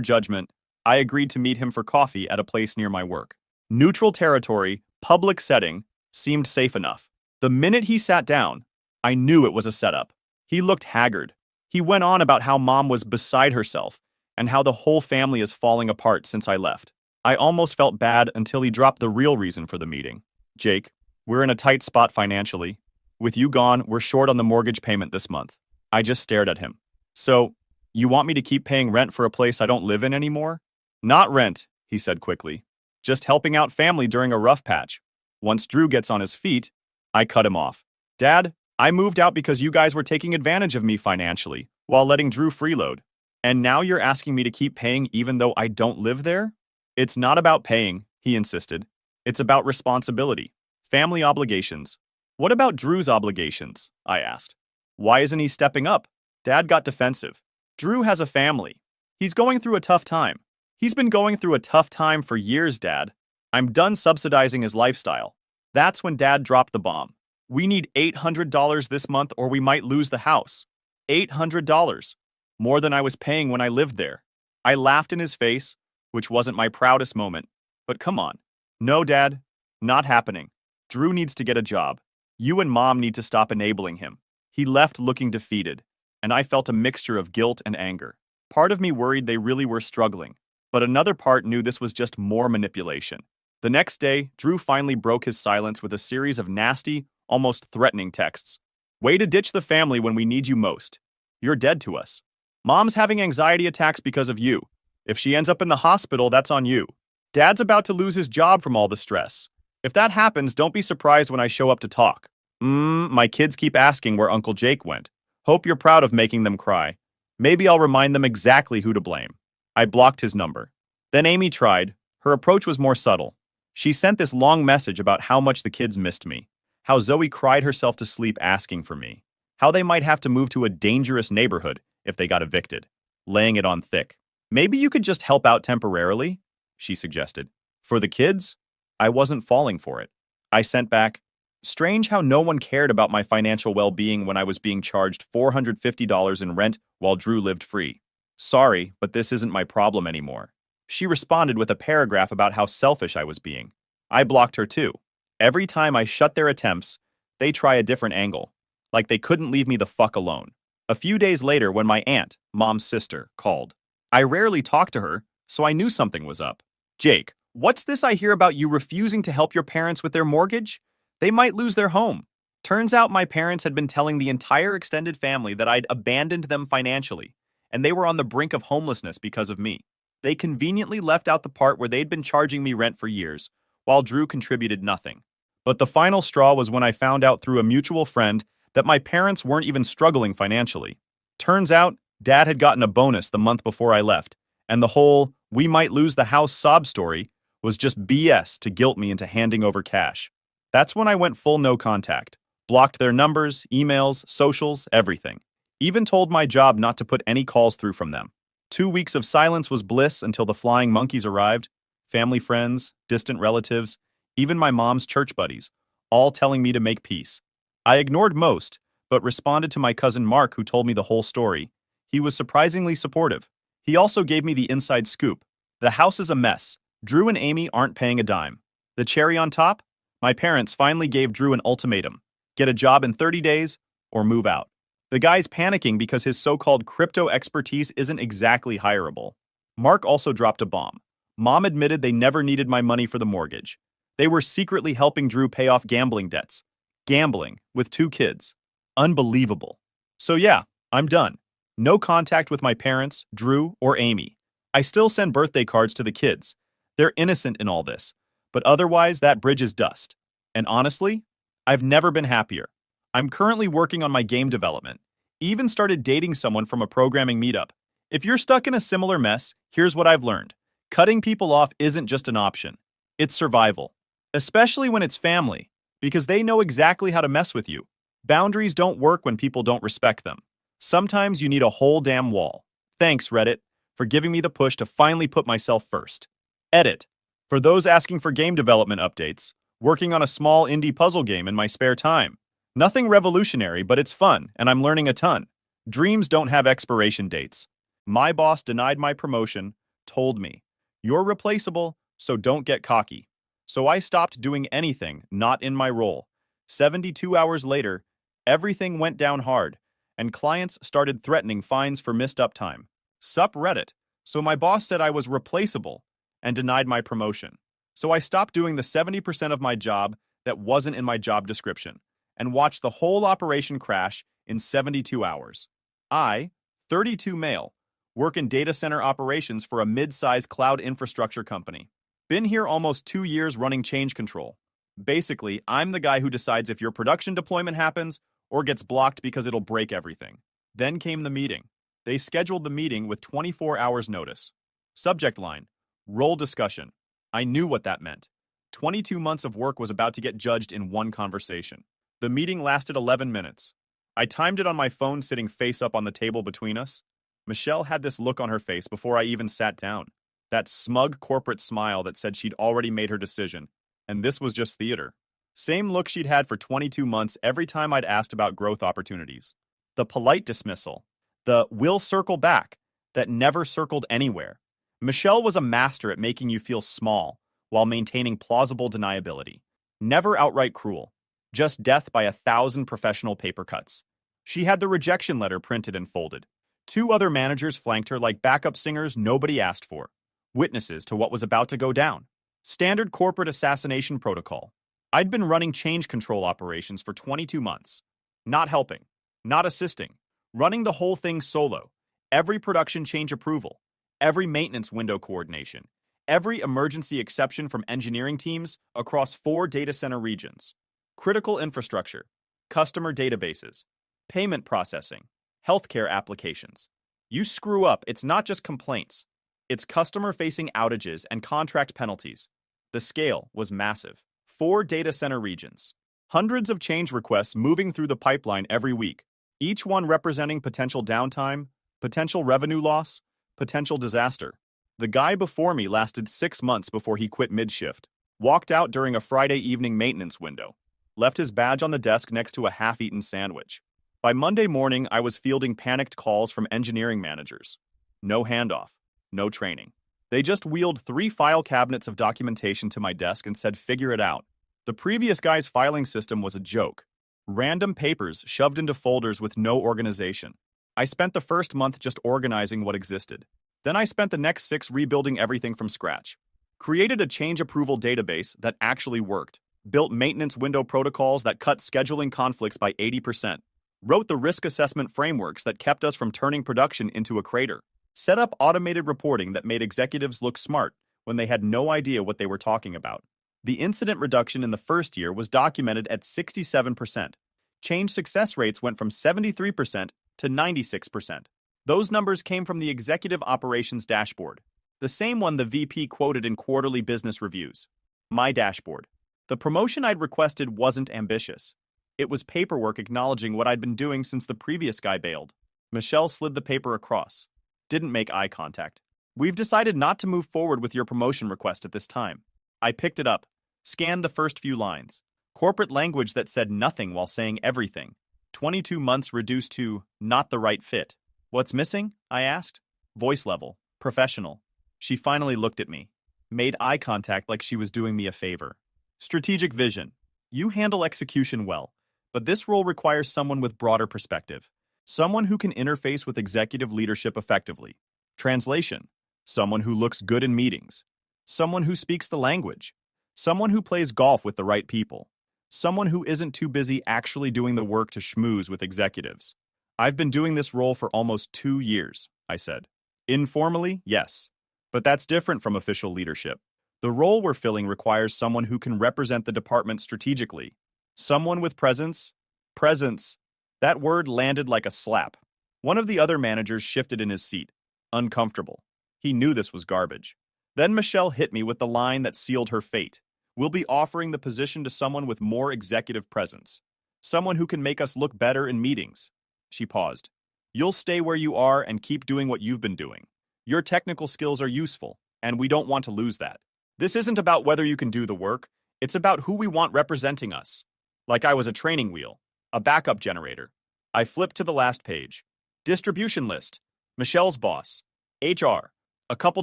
judgment, I agreed to meet him for coffee at a place near my work. Neutral territory, public setting, seemed safe enough. The minute he sat down, I knew it was a setup. He looked haggard. He went on about how Mom was beside herself and how the whole family is falling apart since I left. I almost felt bad until he dropped the real reason for the meeting. "Jake, we're in a tight spot financially. With you gone, we're short on the mortgage payment this month." I just stared at him. "So, you want me to keep paying rent for a place I don't live in anymore?" "Not rent," he said quickly. "Just helping out family during a rough patch. Once Drew gets on his feet," I cut him off. "Dad, I moved out because you guys were taking advantage of me financially while letting Drew freeload. And now you're asking me to keep paying even though I don't live there?" "It's not about paying," he insisted. "It's about responsibility. Family obligations." "What about Drew's obligations?" I asked. "Why isn't he stepping up?" Dad got defensive. "Drew has a family. He's going through a tough time." "He's been going through a tough time for years, Dad. I'm done subsidizing his lifestyle." That's when Dad dropped the bomb. "We need $800 this month or we might lose the house." $800. More than I was paying when I lived there. I laughed in his face, which wasn't my proudest moment. "But come on." "No, Dad. Not happening. Drew needs to get a job. You and Mom need to stop enabling him." He left looking defeated, and I felt a mixture of guilt and anger. Part of me worried they really were struggling, but another part knew this was just more manipulation. The next day, Drew finally broke his silence with a series of nasty, almost threatening texts. "Way to ditch the family when we need you most. You're dead to us. Mom's having anxiety attacks because of you. If she ends up in the hospital, that's on you. Dad's about to lose his job from all the stress. If that happens, don't be surprised when I show up to talk. My kids keep asking where Uncle Jake went. Hope you're proud of making them cry. Maybe I'll remind them exactly who to blame." I blocked his number. Then Amy tried. Her approach was more subtle. She sent this long message about how much the kids missed me, how Zoe cried herself to sleep asking for me, how they might have to move to a dangerous neighborhood if they got evicted, laying it on thick. "Maybe you could just help out temporarily," she suggested. "For the kids?" I wasn't falling for it. I sent back, "Strange how no one cared about my financial well-being when I was being charged $450 in rent while Drew lived free. Sorry, but this isn't my problem anymore." She responded with a paragraph about how selfish I was being. I blocked her too. Every time I shut their attempts, they try a different angle, like they couldn't leave me the fuck alone. A few days later, when my aunt, Mom's sister, called. I rarely talked to her, so I knew something was up. "Jake, what's this I hear about you refusing to help your parents with their mortgage? They might lose their home." Turns out my parents had been telling the entire extended family that I'd abandoned them financially, and they were on the brink of homelessness because of me. They conveniently left out the part where they'd been charging me rent for years, while Drew contributed nothing. But the final straw was when I found out through a mutual friend that my parents weren't even struggling financially. Turns out, Dad had gotten a bonus the month before I left, and the whole "we might lose the house" sob story was just BS to guilt me into handing over cash. That's when I went full no contact, blocked their numbers, emails, socials, everything. Even told my job not to put any calls through from them. 2 weeks of silence was bliss until the flying monkeys arrived. Family friends, distant relatives, even my mom's church buddies, all telling me to make peace. I ignored most, but responded to my cousin Mark, who told me the whole story. He was surprisingly supportive. He also gave me the inside scoop. The house is a mess. Drew and Amy aren't paying a dime. The cherry on top? My parents finally gave Drew an ultimatum. Get a job in 30 days or move out. The guy's panicking because his so-called crypto expertise isn't exactly hireable. Mark also dropped a bomb. Mom admitted they never needed my money for the mortgage. They were secretly helping Drew pay off gambling debts. Gambling with 2 kids. Unbelievable. So yeah, I'm done. No contact with my parents, Drew, or Amy. I still send birthday cards to the kids. They're innocent in all this. But otherwise, that bridge is dust. And honestly, I've never been happier. I'm currently working on my game development. Even started dating someone from a programming meetup. If you're stuck in a similar mess, here's what I've learned. Cutting people off isn't just an option. It's survival. Especially when it's family, because they know exactly how to mess with you. Boundaries don't work when people don't respect them. Sometimes you need a whole damn wall. Thanks, Reddit, for giving me the push to finally put myself first. Edit. For those asking for game development updates, working on a small indie puzzle game in my spare time. Nothing revolutionary, but it's fun, and I'm learning a ton. Dreams don't have expiration dates. My boss denied my promotion, told me, "You're replaceable, so don't get cocky." So I stopped doing anything not in my role. 72 hours later, everything went down hard, and clients started threatening fines for missed uptime. Sup Reddit. So my boss said I was replaceable and denied my promotion. So I stopped doing the 70% of my job that wasn't in my job description and watched the whole operation crash in 72 hours. I, 32 male, work in data center operations for a mid-sized cloud infrastructure company. Been here almost 2 years running change control. Basically, I'm the guy who decides if your production deployment happens or gets blocked because it'll break everything. Then came the meeting. They scheduled the meeting with 24 hours notice. Subject line, role discussion. I knew what that meant. 22 months of work was about to get judged in one conversation. The meeting lasted 11 minutes. I timed it on my phone sitting face up on the table between us. Michelle had this look on her face before I even sat down. That smug corporate smile that said she'd already made her decision, and this was just theater. Same look she'd had for 22 months every time I'd asked about growth opportunities. The polite dismissal. The "we'll circle back" that never circled anywhere. Michelle was a master at making you feel small while maintaining plausible deniability. Never outright cruel. Just death by 1,000 professional paper cuts. She had the rejection letter printed and folded. 2 other managers flanked her like backup singers nobody asked for. Witnesses to what was about to go down. Standard corporate assassination protocol. I'd been running change control operations for 22 months. Not helping. Not assisting. Running the whole thing solo. Every production change approval. Every maintenance window coordination. Every emergency exception from engineering teams across 4 data center regions. Critical infrastructure. Customer databases. Payment processing. Healthcare applications. You screw up, it's not just complaints. It's customer-facing outages and contract penalties. The scale was massive. 4 data center regions. Hundreds of change requests moving through the pipeline every week, each one representing potential downtime, potential revenue loss, potential disaster. The guy before me lasted 6 months before he quit mid-shift, walked out during a Friday evening maintenance window, left his badge on the desk next to a half-eaten sandwich. By Monday morning, I was fielding panicked calls from engineering managers. No handoff. No training. They just wheeled 3 file cabinets of documentation to my desk and said, "Figure it out." The previous guy's filing system was a joke. Random papers shoved into folders with no organization. I spent the first month just organizing what existed. Then I spent the next 6 rebuilding everything from scratch. Created a change approval database that actually worked. Built maintenance window protocols that cut scheduling conflicts by 80%. Wrote the risk assessment frameworks that kept us from turning production into a crater. Set up automated reporting that made executives look smart when they had no idea what they were talking about. The incident reduction in the first year was documented at 67%. Change success rates went from 73% to 96%. Those numbers came from the executive operations dashboard, the same one the VP quoted in quarterly business reviews. My dashboard. The promotion I'd requested wasn't ambitious. It was paperwork acknowledging what I'd been doing since the previous guy bailed. Michelle slid the paper across. Didn't make eye contact. We've decided not to move forward with your promotion request at this time. I picked it up, scanned the first few lines. Corporate language that said nothing while saying everything. 22 months reduced to not the right fit. What's missing? I asked. Voice level. Professional. She finally looked at me. Made eye contact like she was doing me a favor. Strategic vision. You handle execution well, but this role requires someone with broader perspective. Someone who can interface with executive leadership effectively. Translation. Someone who looks good in meetings. Someone who speaks the language. Someone who plays golf with the right people. Someone who isn't too busy actually doing the work to schmooze with executives. I've been doing this role for almost 2 years, I said. Informally, yes. But that's different from official leadership. The role we're filling requires someone who can represent the department strategically. Someone with presence. Presence. That word landed like a slap. One of the other managers shifted in his seat. Uncomfortable. He knew this was garbage. Then Michelle hit me with the line that sealed her fate. We'll be offering the position to someone with more executive presence. Someone who can make us look better in meetings. She paused. You'll stay where you are and keep doing what you've been doing. Your technical skills are useful, and we don't want to lose that. This isn't about whether you can do the work, it's about who we want representing us. Like I was a training wheel, a backup generator. I flipped to the last page. Distribution list. Michelle's boss. HR. A couple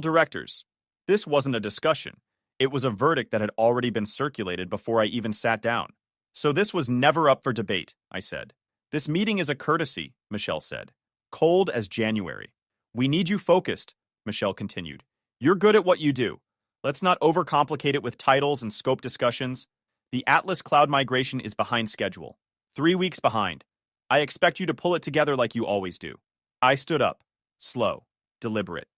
directors. This wasn't a discussion. It was a verdict that had already been circulated before I even sat down. So this was never up for debate, I said. This meeting is a courtesy, Michelle said. Cold as January. We need you focused, Michelle continued. You're good at what you do. Let's not overcomplicate it with titles and scope discussions. The Atlas cloud migration is behind schedule. 3 weeks behind. I expect you to pull it together like you always do. I stood up. Slow. Deliberate.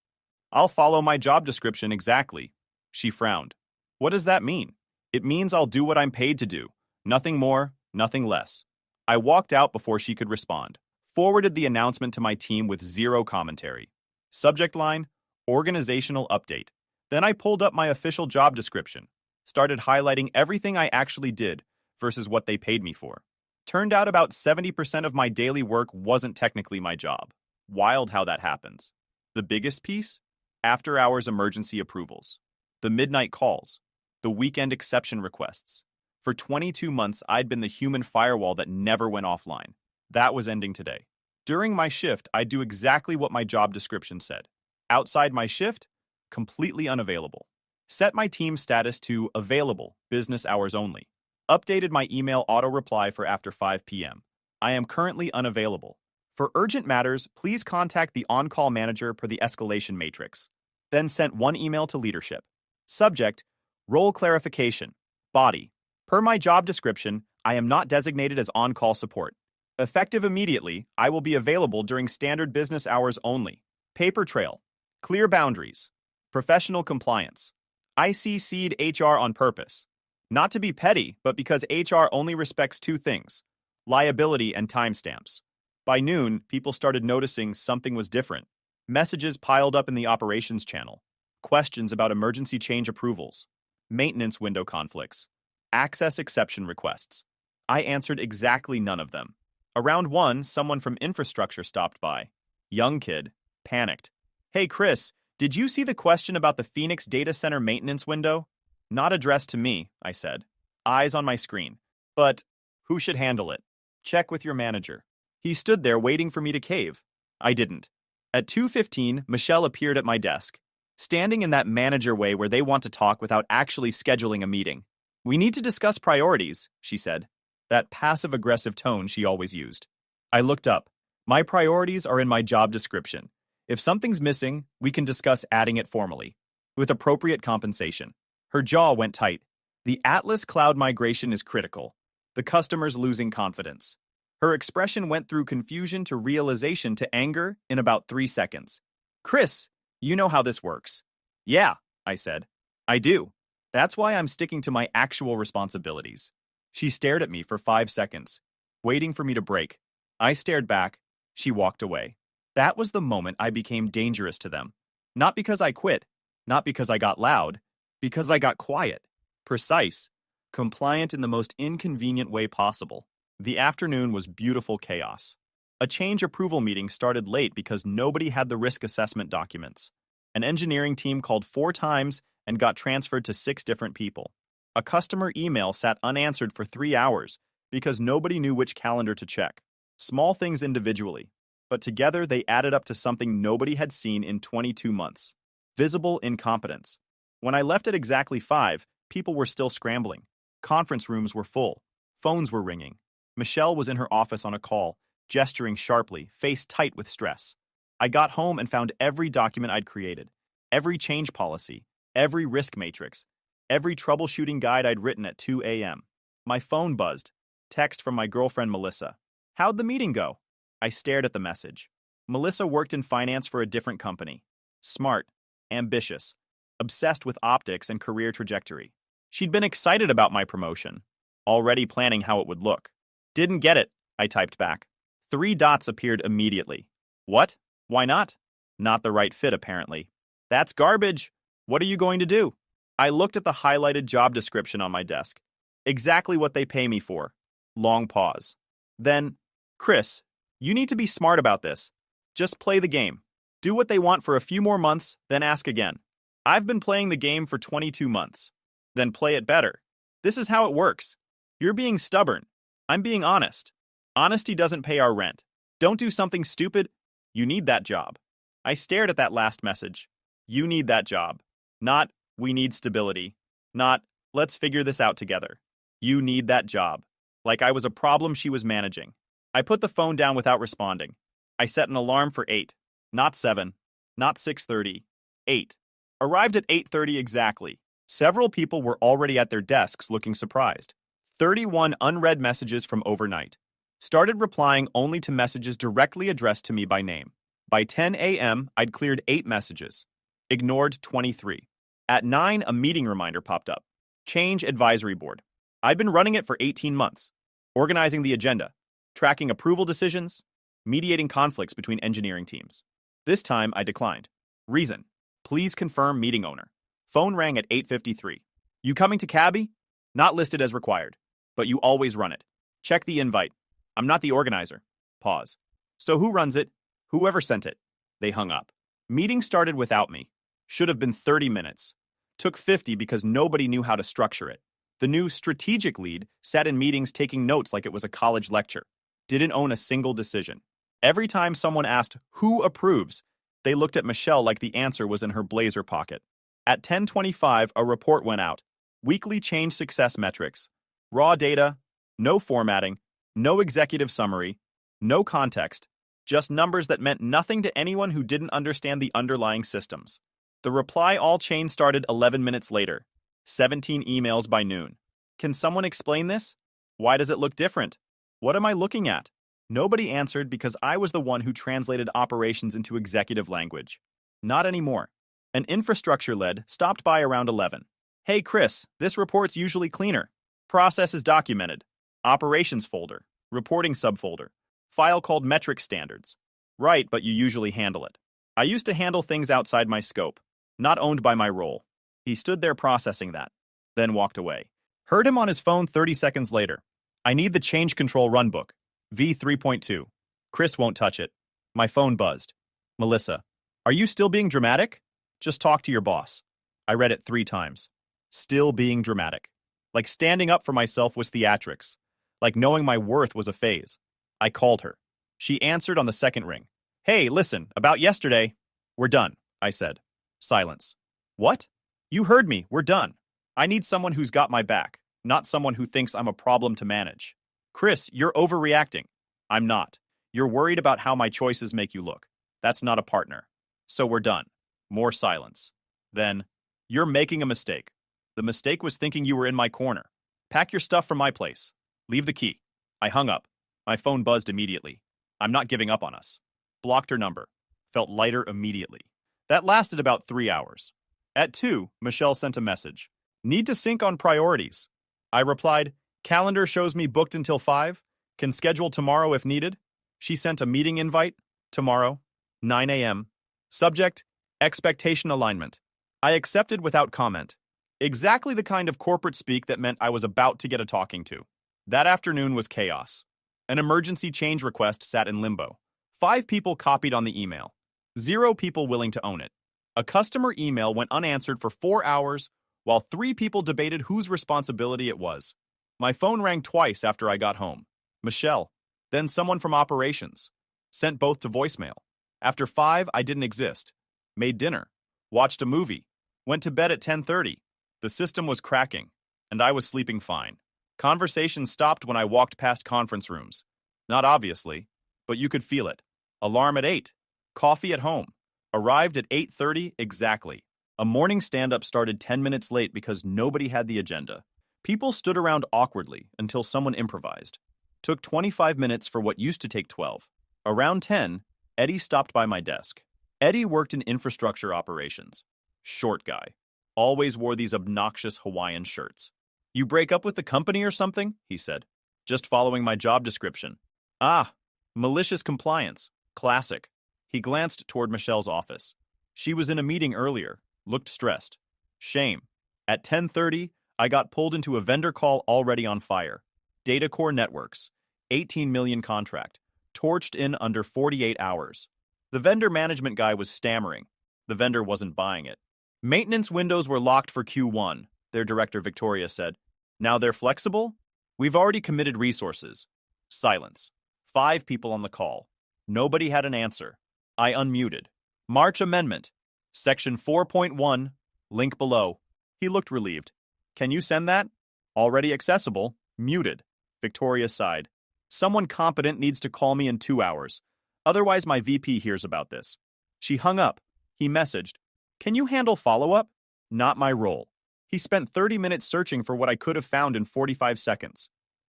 I'll follow my job description exactly. She frowned. What does that mean? It means I'll do what I'm paid to do. Nothing more, nothing less. I walked out before she could respond. Forwarded the announcement to my team with zero commentary. Subject line, organizational update. Then I pulled up my official job description. Started highlighting everything I actually did versus what they paid me for. Turned out about 70% of my daily work wasn't technically my job. Wild how that happens. The biggest piece? After-hours emergency approvals. The midnight calls. The weekend exception requests. For 22 months, I'd been the human firewall that never went offline. That was ending today. During my shift, I'd do exactly what my job description said. Outside my shift, completely unavailable. Set my team status to available, business hours only. Updated my email auto-reply for after 5 p.m. I am currently unavailable. For urgent matters, please contact the on-call manager per the escalation matrix. Then sent one email to leadership. Subject, role clarification. Body. Per my job description, I am not designated as on-call support. Effective immediately, I will be available during standard business hours only. Paper trail. Clear boundaries. Professional compliance. I CC'd HR on purpose. Not to be petty, but because HR only respects 2 things: liability and timestamps. By noon, people started noticing something was different. Messages piled up in the operations channel. Questions about emergency change approvals. Maintenance window conflicts. Access exception requests. I answered exactly none of them. Around 1, someone from infrastructure stopped by. Young kid. Panicked. Hey Chris, did you see the question about the Phoenix data center maintenance window? Not addressed to me, I said. Eyes on my screen. But who should handle it? Check with your manager. He stood there waiting for me to cave. I didn't. At 2:15, Michelle appeared at my desk, standing in that manager way where they want to talk without actually scheduling a meeting. We need to discuss priorities, she said. That passive-aggressive tone she always used. I looked up. My priorities are in my job description. If something's missing, we can discuss adding it formally, with appropriate compensation. Her jaw went tight. The Atlas cloud migration is critical. The customer's losing confidence. Her expression went through confusion to realization to anger in about 3 seconds. Chris, you know how this works. Yeah, I said. I do. That's why I'm sticking to my actual responsibilities. She stared at me for 5 seconds, waiting for me to break. I stared back. She walked away. That was the moment I became dangerous to them. Not because I quit, not because I got loud, because I got quiet, precise, compliant in the most inconvenient way possible. The afternoon was beautiful chaos. A change approval meeting started late because nobody had the risk assessment documents. An engineering team called 4 times and got transferred to 6 different people. A customer email sat unanswered for 3 hours because nobody knew which calendar to check. Small things individually, but together they added up to something nobody had seen in 22 months. Visible incompetence. When I left at exactly 5, people were still scrambling. Conference rooms were full. Phones were ringing. Michelle was in her office on a call, gesturing sharply, face tight with stress. I got home and found every document I'd created, every change policy, every risk matrix, every troubleshooting guide I'd written at 2 a.m. My phone buzzed. Text from my girlfriend Melissa. "How'd the meeting go?" I stared at the message. Melissa worked in finance for a different company. Smart, ambitious, obsessed with optics and career trajectory. She'd been excited about my promotion, already planning how it would look. "Didn't get it," I typed back. 3 dots appeared immediately. "What? Why not?" "Not the right fit, apparently." "That's garbage. What are you going to do?" I looked at the highlighted job description on my desk. Exactly what they pay me for. Long pause. Then, "Chris, you need to be smart about this. Just play the game. Do what they want for a few more months, then ask again. I've been playing the game for 22 months. Then play it better. This is how it works. You're being stubborn. I'm being honest. Honesty doesn't pay our rent. Don't do something stupid. You need that job." I stared at that last message. You need that job. Not, we need stability. Not, let's figure this out together. You need that job. Like I was a problem she was managing. I put the phone down without responding. I set an alarm for 8. Not 7. Not 6:30. 8. Arrived at 8:30 exactly. Several people were already at their desks looking surprised. 31 unread messages from overnight. Started replying only to messages directly addressed to me by name. By 10 a.m., I'd cleared 8 messages. Ignored 23. At 9, a meeting reminder popped up. Change Advisory Board. I'd been running it for 18 months. Organizing the agenda. Tracking approval decisions. Mediating conflicts between engineering teams. This time, I declined. Reason. Please confirm meeting owner. Phone rang at 8:53. You coming to Cabby? Not listed as required. But you always run it. Check the invite. I'm not the organizer. Pause. So who runs it? Whoever sent it. They hung up. Meeting started without me. Should have been 30 minutes. Took 50 because nobody knew how to structure it. The new strategic lead sat in meetings taking notes like it was a college lecture. Didn't own a single decision. Every time someone asked, "Who approves?" they looked at Michelle like the answer was in her blazer pocket. At 10:25, a report went out. Weekly change success metrics. Raw data, no formatting, no executive summary, no context, just numbers that meant nothing to anyone who didn't understand the underlying systems. The reply all chain started 11 minutes later. 17 emails by noon. Can someone explain this? Why does it look different? What am I looking at? Nobody answered because I was the one who translated operations into executive language. Not anymore. An infrastructure lead stopped by around 11. Hey Chris, this report's usually cleaner. Process is documented. Operations folder. Reporting subfolder. File called metric standards. Right, but you usually handle it. I used to handle things outside my scope, not owned by my role. He stood there processing that, then walked away. Heard him on his phone 30 seconds later. I need the change control runbook. V3.2. Chris won't touch it. My phone buzzed. Melissa. Are you still being dramatic? Just talk to your boss. I read it 3 times. Still being dramatic. Like standing up for myself was theatrics. Like knowing my worth was a phase. I called her. She answered on the second ring. Hey, listen, about yesterday. We're done, I said. Silence. What? You heard me, we're done. I need someone who's got my back, not someone who thinks I'm a problem to manage. Chris, you're overreacting. I'm not. You're worried about how my choices make you look. That's not a partner. So we're done. More silence. Then, you're making a mistake. The mistake was thinking you were in my corner. Pack your stuff from my place. Leave the key. I hung up. My phone buzzed immediately. I'm not giving up on us. Blocked her number. Felt lighter immediately. That lasted about 3 hours. At 2, Michelle sent a message. Need to sync on priorities. I replied, calendar shows me booked until 5. Can schedule tomorrow if needed. She sent a meeting invite. Tomorrow, 9 a.m. Subject, expectation alignment. I accepted without comment. Exactly the kind of corporate speak that meant I was about to get a talking to. That afternoon was chaos. An emergency change request sat in limbo. 5 people copied on the email. 0 people willing to own it. A customer email went unanswered for 4 hours, while 3 people debated whose responsibility it was. My phone rang twice after I got home. Michelle. Then someone from operations. Sent both to voicemail. After 5, I didn't exist. Made dinner. Watched a movie. Went to bed at 10:30. The system was cracking, and I was sleeping fine. Conversation stopped when I walked past conference rooms. Not obviously, but you could feel it. Alarm at 8. Coffee at home. Arrived at 8:30 exactly. A morning stand-up started 10 minutes late because nobody had the agenda. People stood around awkwardly until someone improvised. Took 25 minutes for what used to take 12. Around 10, Eddie stopped by my desk. Eddie worked in infrastructure operations. Short guy. Always wore these obnoxious Hawaiian shirts. You break up with the company or something? He said. Just following my job description. Ah, malicious compliance. Classic. He glanced toward Michelle's office. She was in a meeting earlier. Looked stressed. Shame. At 10:30, I got pulled into a vendor call already on fire. Data Core Networks. 18 million contract. Torched in under 48 hours. The vendor management guy was stammering. The vendor wasn't buying it. Maintenance windows were locked for Q1, their director Victoria said. Now they're flexible? We've already committed resources. Silence. 5 people on the call. Nobody had an answer. I unmuted. March Amendment. Section 4.1. Link below. He looked relieved. Can you send that? Already accessible. Muted. Victoria sighed. Someone competent needs to call me in 2 hours. Otherwise my VP hears about this. She hung up. He messaged. Can you handle follow-up? Not my role. He spent 30 minutes searching for what I could have found in 45 seconds.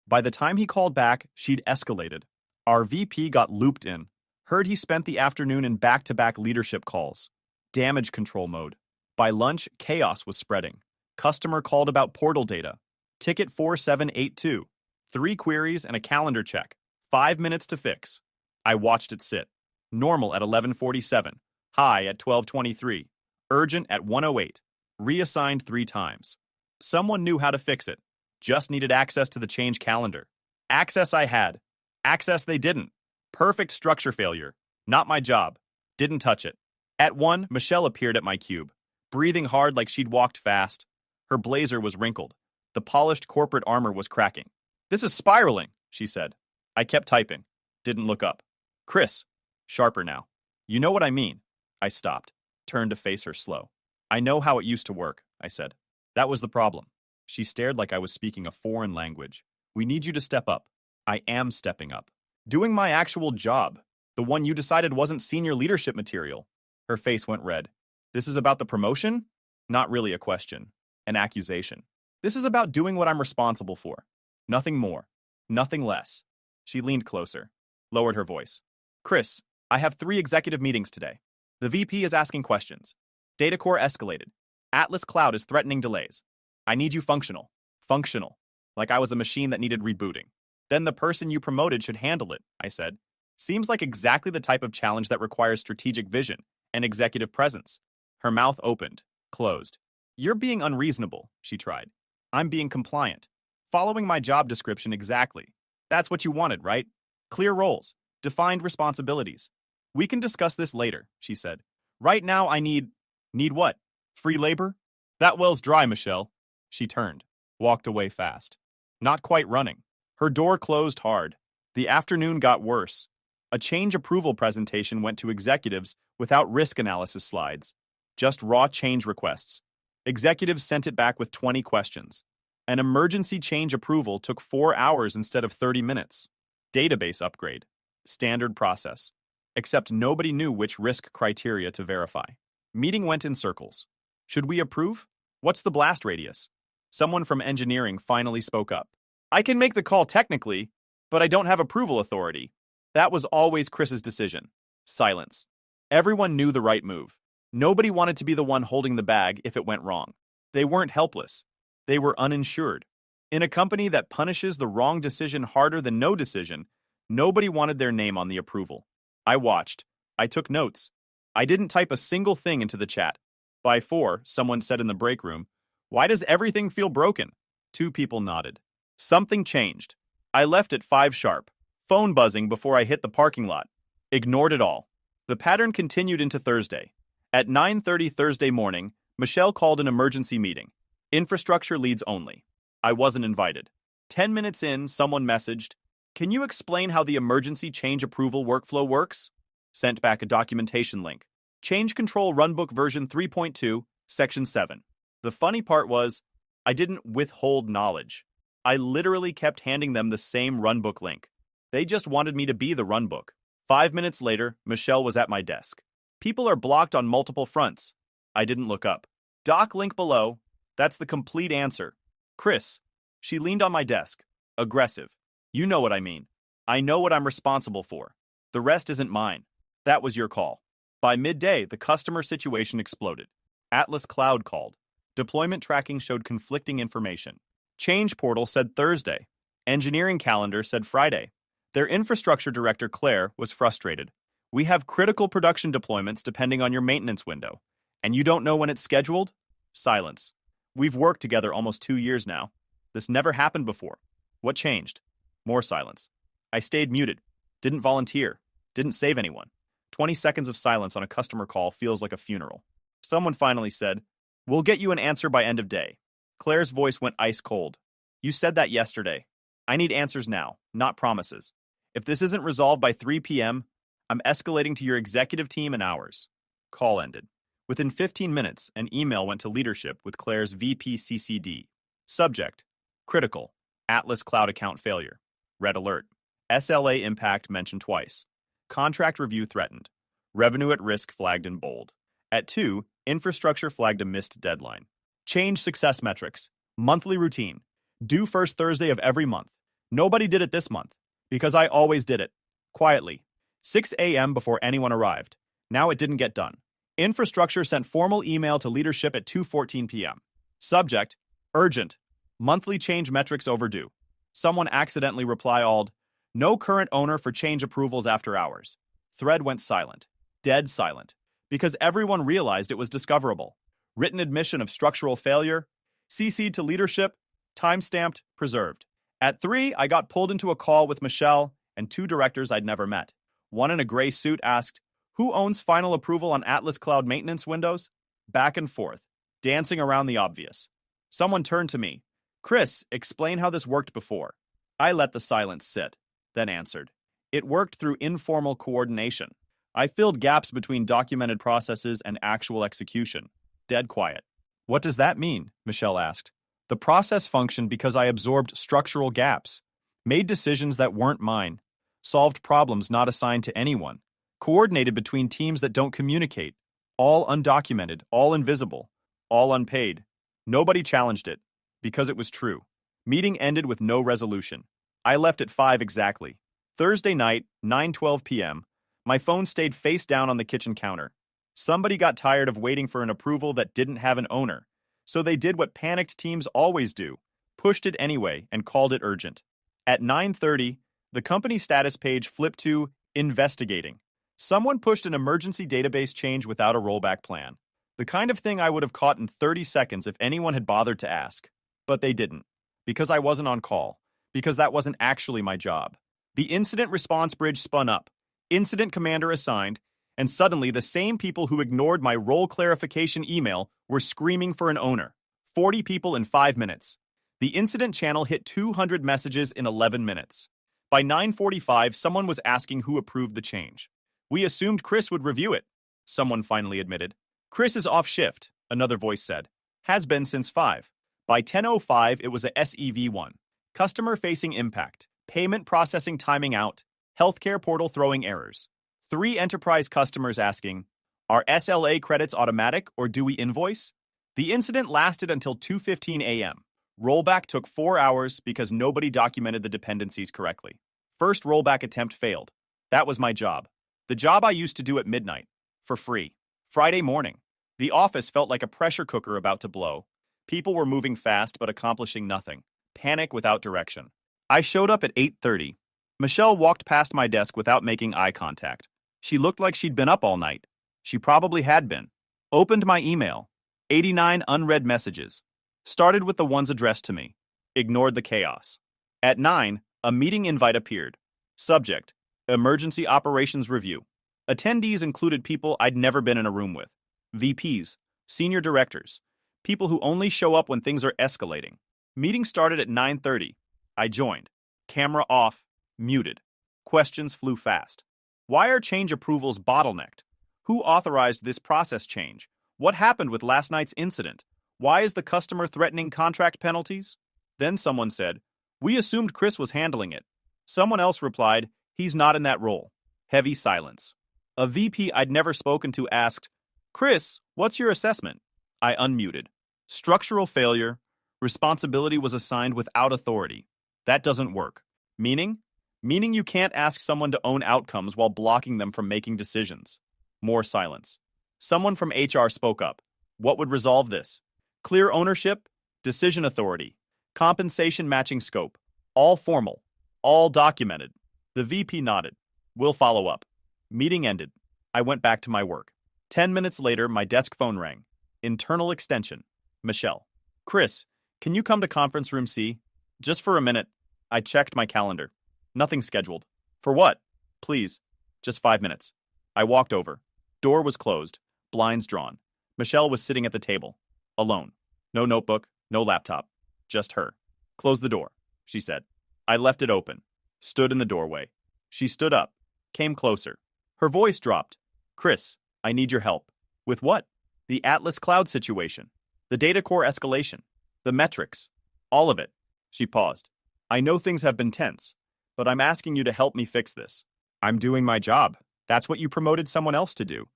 By the time he called back, she'd escalated. Our VP got looped in. Heard he spent the afternoon in back-to-back leadership calls. Damage control mode. By lunch, chaos was spreading. Customer called about portal data. Ticket 4782. 3 queries and a calendar check. 5 minutes to fix. I watched it sit. Normal at 11:47. High at 12:23. Urgent at 1:08. Reassigned 3 times. Someone knew how to fix it. Just needed access to the change calendar. Access I had. Access they didn't. Perfect structure failure. Not my job. Didn't touch it. At 1, Michelle appeared at my cube, breathing hard like she'd walked fast. Her blazer was wrinkled. The polished corporate armor was cracking. This is spiraling, she said. I kept typing. Didn't look up. Chris. Sharper now. You know what I mean. I stopped. Turned to face her slow. I know how it used to work, I said. That was the problem. She stared like I was speaking a foreign language. We need you to step up. I am stepping up. Doing my actual job. The one you decided wasn't senior leadership material. Her face went red. This is about the promotion? Not really a question. An accusation. This is about doing what I'm responsible for. Nothing more. Nothing less. She leaned closer. Lowered her voice. Chris, I have 3 executive meetings today. The VP is asking questions. Data core escalated. Atlas Cloud is threatening delays. I need you functional. Functional. Like I was a machine that needed rebooting. Then the person you promoted should handle it, I said. Seems like exactly the type of challenge that requires strategic vision and executive presence. Her mouth opened, closed. You're being unreasonable, she tried. I'm being compliant. Following my job description exactly. That's what you wanted, right? Clear roles. Defined responsibilities. We can discuss this later, she said. Right now I need what? Free labor? That well's dry, Michelle. She turned, walked away fast. Not quite running. Her door closed hard. The afternoon got worse. A change approval presentation went to executives without risk analysis slides. Just raw change requests. Executives sent it back with 20 questions. An emergency change approval took 4 hours instead of 30 minutes. Database upgrade. Standard process. Except nobody knew which risk criteria to verify. Meeting went in circles. Should we approve? What's the blast radius? Someone from engineering finally spoke up. I can make the call technically, but I don't have approval authority. That was always Chris's decision. Silence. Everyone knew the right move. Nobody wanted to be the one holding the bag if it went wrong. They weren't helpless. They were uninsured. In a company that punishes the wrong decision harder than no decision, nobody wanted their name on the approval. I watched. I took notes. I didn't type a single thing into the chat. By 4, someone said in the break room, "Why does everything feel broken?" 2 people nodded. Something changed. I left at 5 sharp. Phone buzzing before I hit the parking lot. Ignored it all. The pattern continued into Thursday. At 9:30 Thursday morning, Michelle called an emergency meeting. Infrastructure leads only. I wasn't invited. 10 minutes in, someone messaged, "Can you explain how the emergency change approval workflow works?" Sent back a documentation link. Change Control Runbook version 3.2, section 7. The funny part was, I didn't withhold knowledge. I literally kept handing them the same runbook link. They just wanted me to be the runbook. 5 minutes later, Michelle was at my desk. People are blocked on multiple fronts. I didn't look up. Doc link below. That's the complete answer. Chris. She leaned on my desk. Aggressive. You know what I mean. I know what I'm responsible for. The rest isn't mine. That was your call. By midday, the customer situation exploded. Atlas Cloud called. Deployment tracking showed conflicting information. Change portal said Thursday. Engineering calendar said Friday. Their infrastructure director, Claire, was frustrated. "We have critical production deployments depending on your maintenance window. And you don't know when it's scheduled?" Silence. "We've worked together almost 2 years now. This never happened before. What changed?" More silence. I stayed muted. Didn't volunteer. Didn't save anyone. 20 seconds of silence on a customer call feels like a funeral. Someone finally said, "We'll get you an answer by end of day." Claire's voice went ice cold. "You said that yesterday. I need answers now, not promises. If this isn't resolved by 3 p.m., I'm escalating to your executive team in hours." Call ended. Within 15 minutes, an email went to leadership with Claire's VP CCD. Subject: Critical. Atlas Cloud account failure. Red alert. SLA impact mentioned twice. Contract review threatened. Revenue at risk flagged in bold. At 2, infrastructure flagged a missed deadline. Change success metrics. Monthly routine. Due first Thursday of every month. Nobody did it this month, because I always did it. Quietly. 6 a.m. before anyone arrived. Now it didn't get done. Infrastructure sent formal email to leadership at 2:14 p.m. Subject: Urgent. Monthly change metrics overdue. Someone accidentally reply-alled, "No current owner for change approvals after hours." Thread went silent. Dead silent. Because everyone realized it was discoverable. Written admission of structural failure. CC'd to leadership. Timestamped. Preserved. At 3, I got pulled into a call with Michelle and 2 directors I'd never met. One in a gray suit asked, "Who owns final approval on Atlas Cloud maintenance windows?" Back and forth, dancing around the obvious. Someone turned to me. "Chris, explain how this worked before." I let the silence sit, then answered. It worked through informal coordination. I filled gaps between documented processes and actual execution. Dead quiet. "What does that mean?" Michelle asked. "The process functioned because I absorbed structural gaps, made decisions that weren't mine, solved problems not assigned to anyone, coordinated between teams that don't communicate, all undocumented, all invisible, all unpaid. Nobody challenged it, because it was true." Meeting ended with no resolution. I left at 5 exactly. Thursday night, 9:12 p.m., my phone stayed face down on the kitchen counter. Somebody got tired of waiting for an approval that didn't have an owner, so they did what panicked teams always do, pushed it anyway and called it urgent. At 9:30, the company status page flipped to investigating. Someone pushed an emergency database change without a rollback plan. The kind of thing I would have caught in 30 seconds if anyone had bothered to ask. But they didn't. Because I wasn't on call. Because that wasn't actually my job. The incident response bridge spun up. Incident commander assigned, and suddenly the same people who ignored my role clarification email were screaming for an owner. 40 people in 5 minutes. The incident channel hit 200 messages in 11 minutes. By 9:45, someone was asking who approved the change. "We assumed Chris would review it," someone finally admitted. "Chris is off shift," another voice said. "Has been since 5. By 10:05, it was a SEV1. Customer-facing impact. Payment processing timing out. Healthcare portal throwing errors. 3 enterprise customers asking, "Are SLA credits automatic or do we invoice?" The incident lasted until 2:15 a.m. Rollback took 4 hours because nobody documented the dependencies correctly. First rollback attempt failed. That was my job. The job I used to do at midnight. For free. Friday morning. The office felt like a pressure cooker about to blow. People were moving fast but accomplishing nothing. Panic without direction. I showed up at 8:30. Michelle walked past my desk without making eye contact. She looked like she'd been up all night. She probably had been. Opened my email. 89 unread messages. Started with the ones addressed to me. Ignored the chaos. At 9, a meeting invite appeared. Subject: Emergency Operations Review. Attendees included people I'd never been in a room with. VPs, senior directors, people who only show up when things are escalating. Meeting started at 9:30. I joined. Camera off, muted. Questions flew fast. Why are change approvals bottlenecked? Who authorized this process change? What happened with last night's incident? Why is the customer threatening contract penalties? Then someone said, "We assumed Chris was handling it." Someone else replied, "He's not in that role." Heavy silence. A VP I'd never spoken to asked, "Chris, what's your assessment?" I unmuted. Structural failure. Responsibility was assigned without authority. That doesn't work. Meaning? Meaning you can't ask someone to own outcomes while blocking them from making decisions. More silence. Someone from HR spoke up. What would resolve this? Clear ownership, decision authority, compensation matching scope. All formal, all documented. The VP nodded. We'll follow up. Meeting ended. I went back to my work. 10 minutes later, my desk phone rang. Internal extension. Michelle. Chris, can you come to conference room C? Just for a minute. I checked my calendar. Nothing scheduled. For what? Please. Just 5 minutes. I walked over. Door was closed. Blinds drawn. Michelle was sitting at the table. Alone. No notebook, no laptop. Just her. Close the door, she said. I left it open. Stood in the doorway. She stood up. Came closer. Her voice dropped. Chris, I need your help. With what? The Atlas Cloud situation. The data core escalation. The metrics. All of it. She paused. I know things have been tense, but I'm asking you to help me fix this. I'm doing my job. That's what you promoted someone else to do.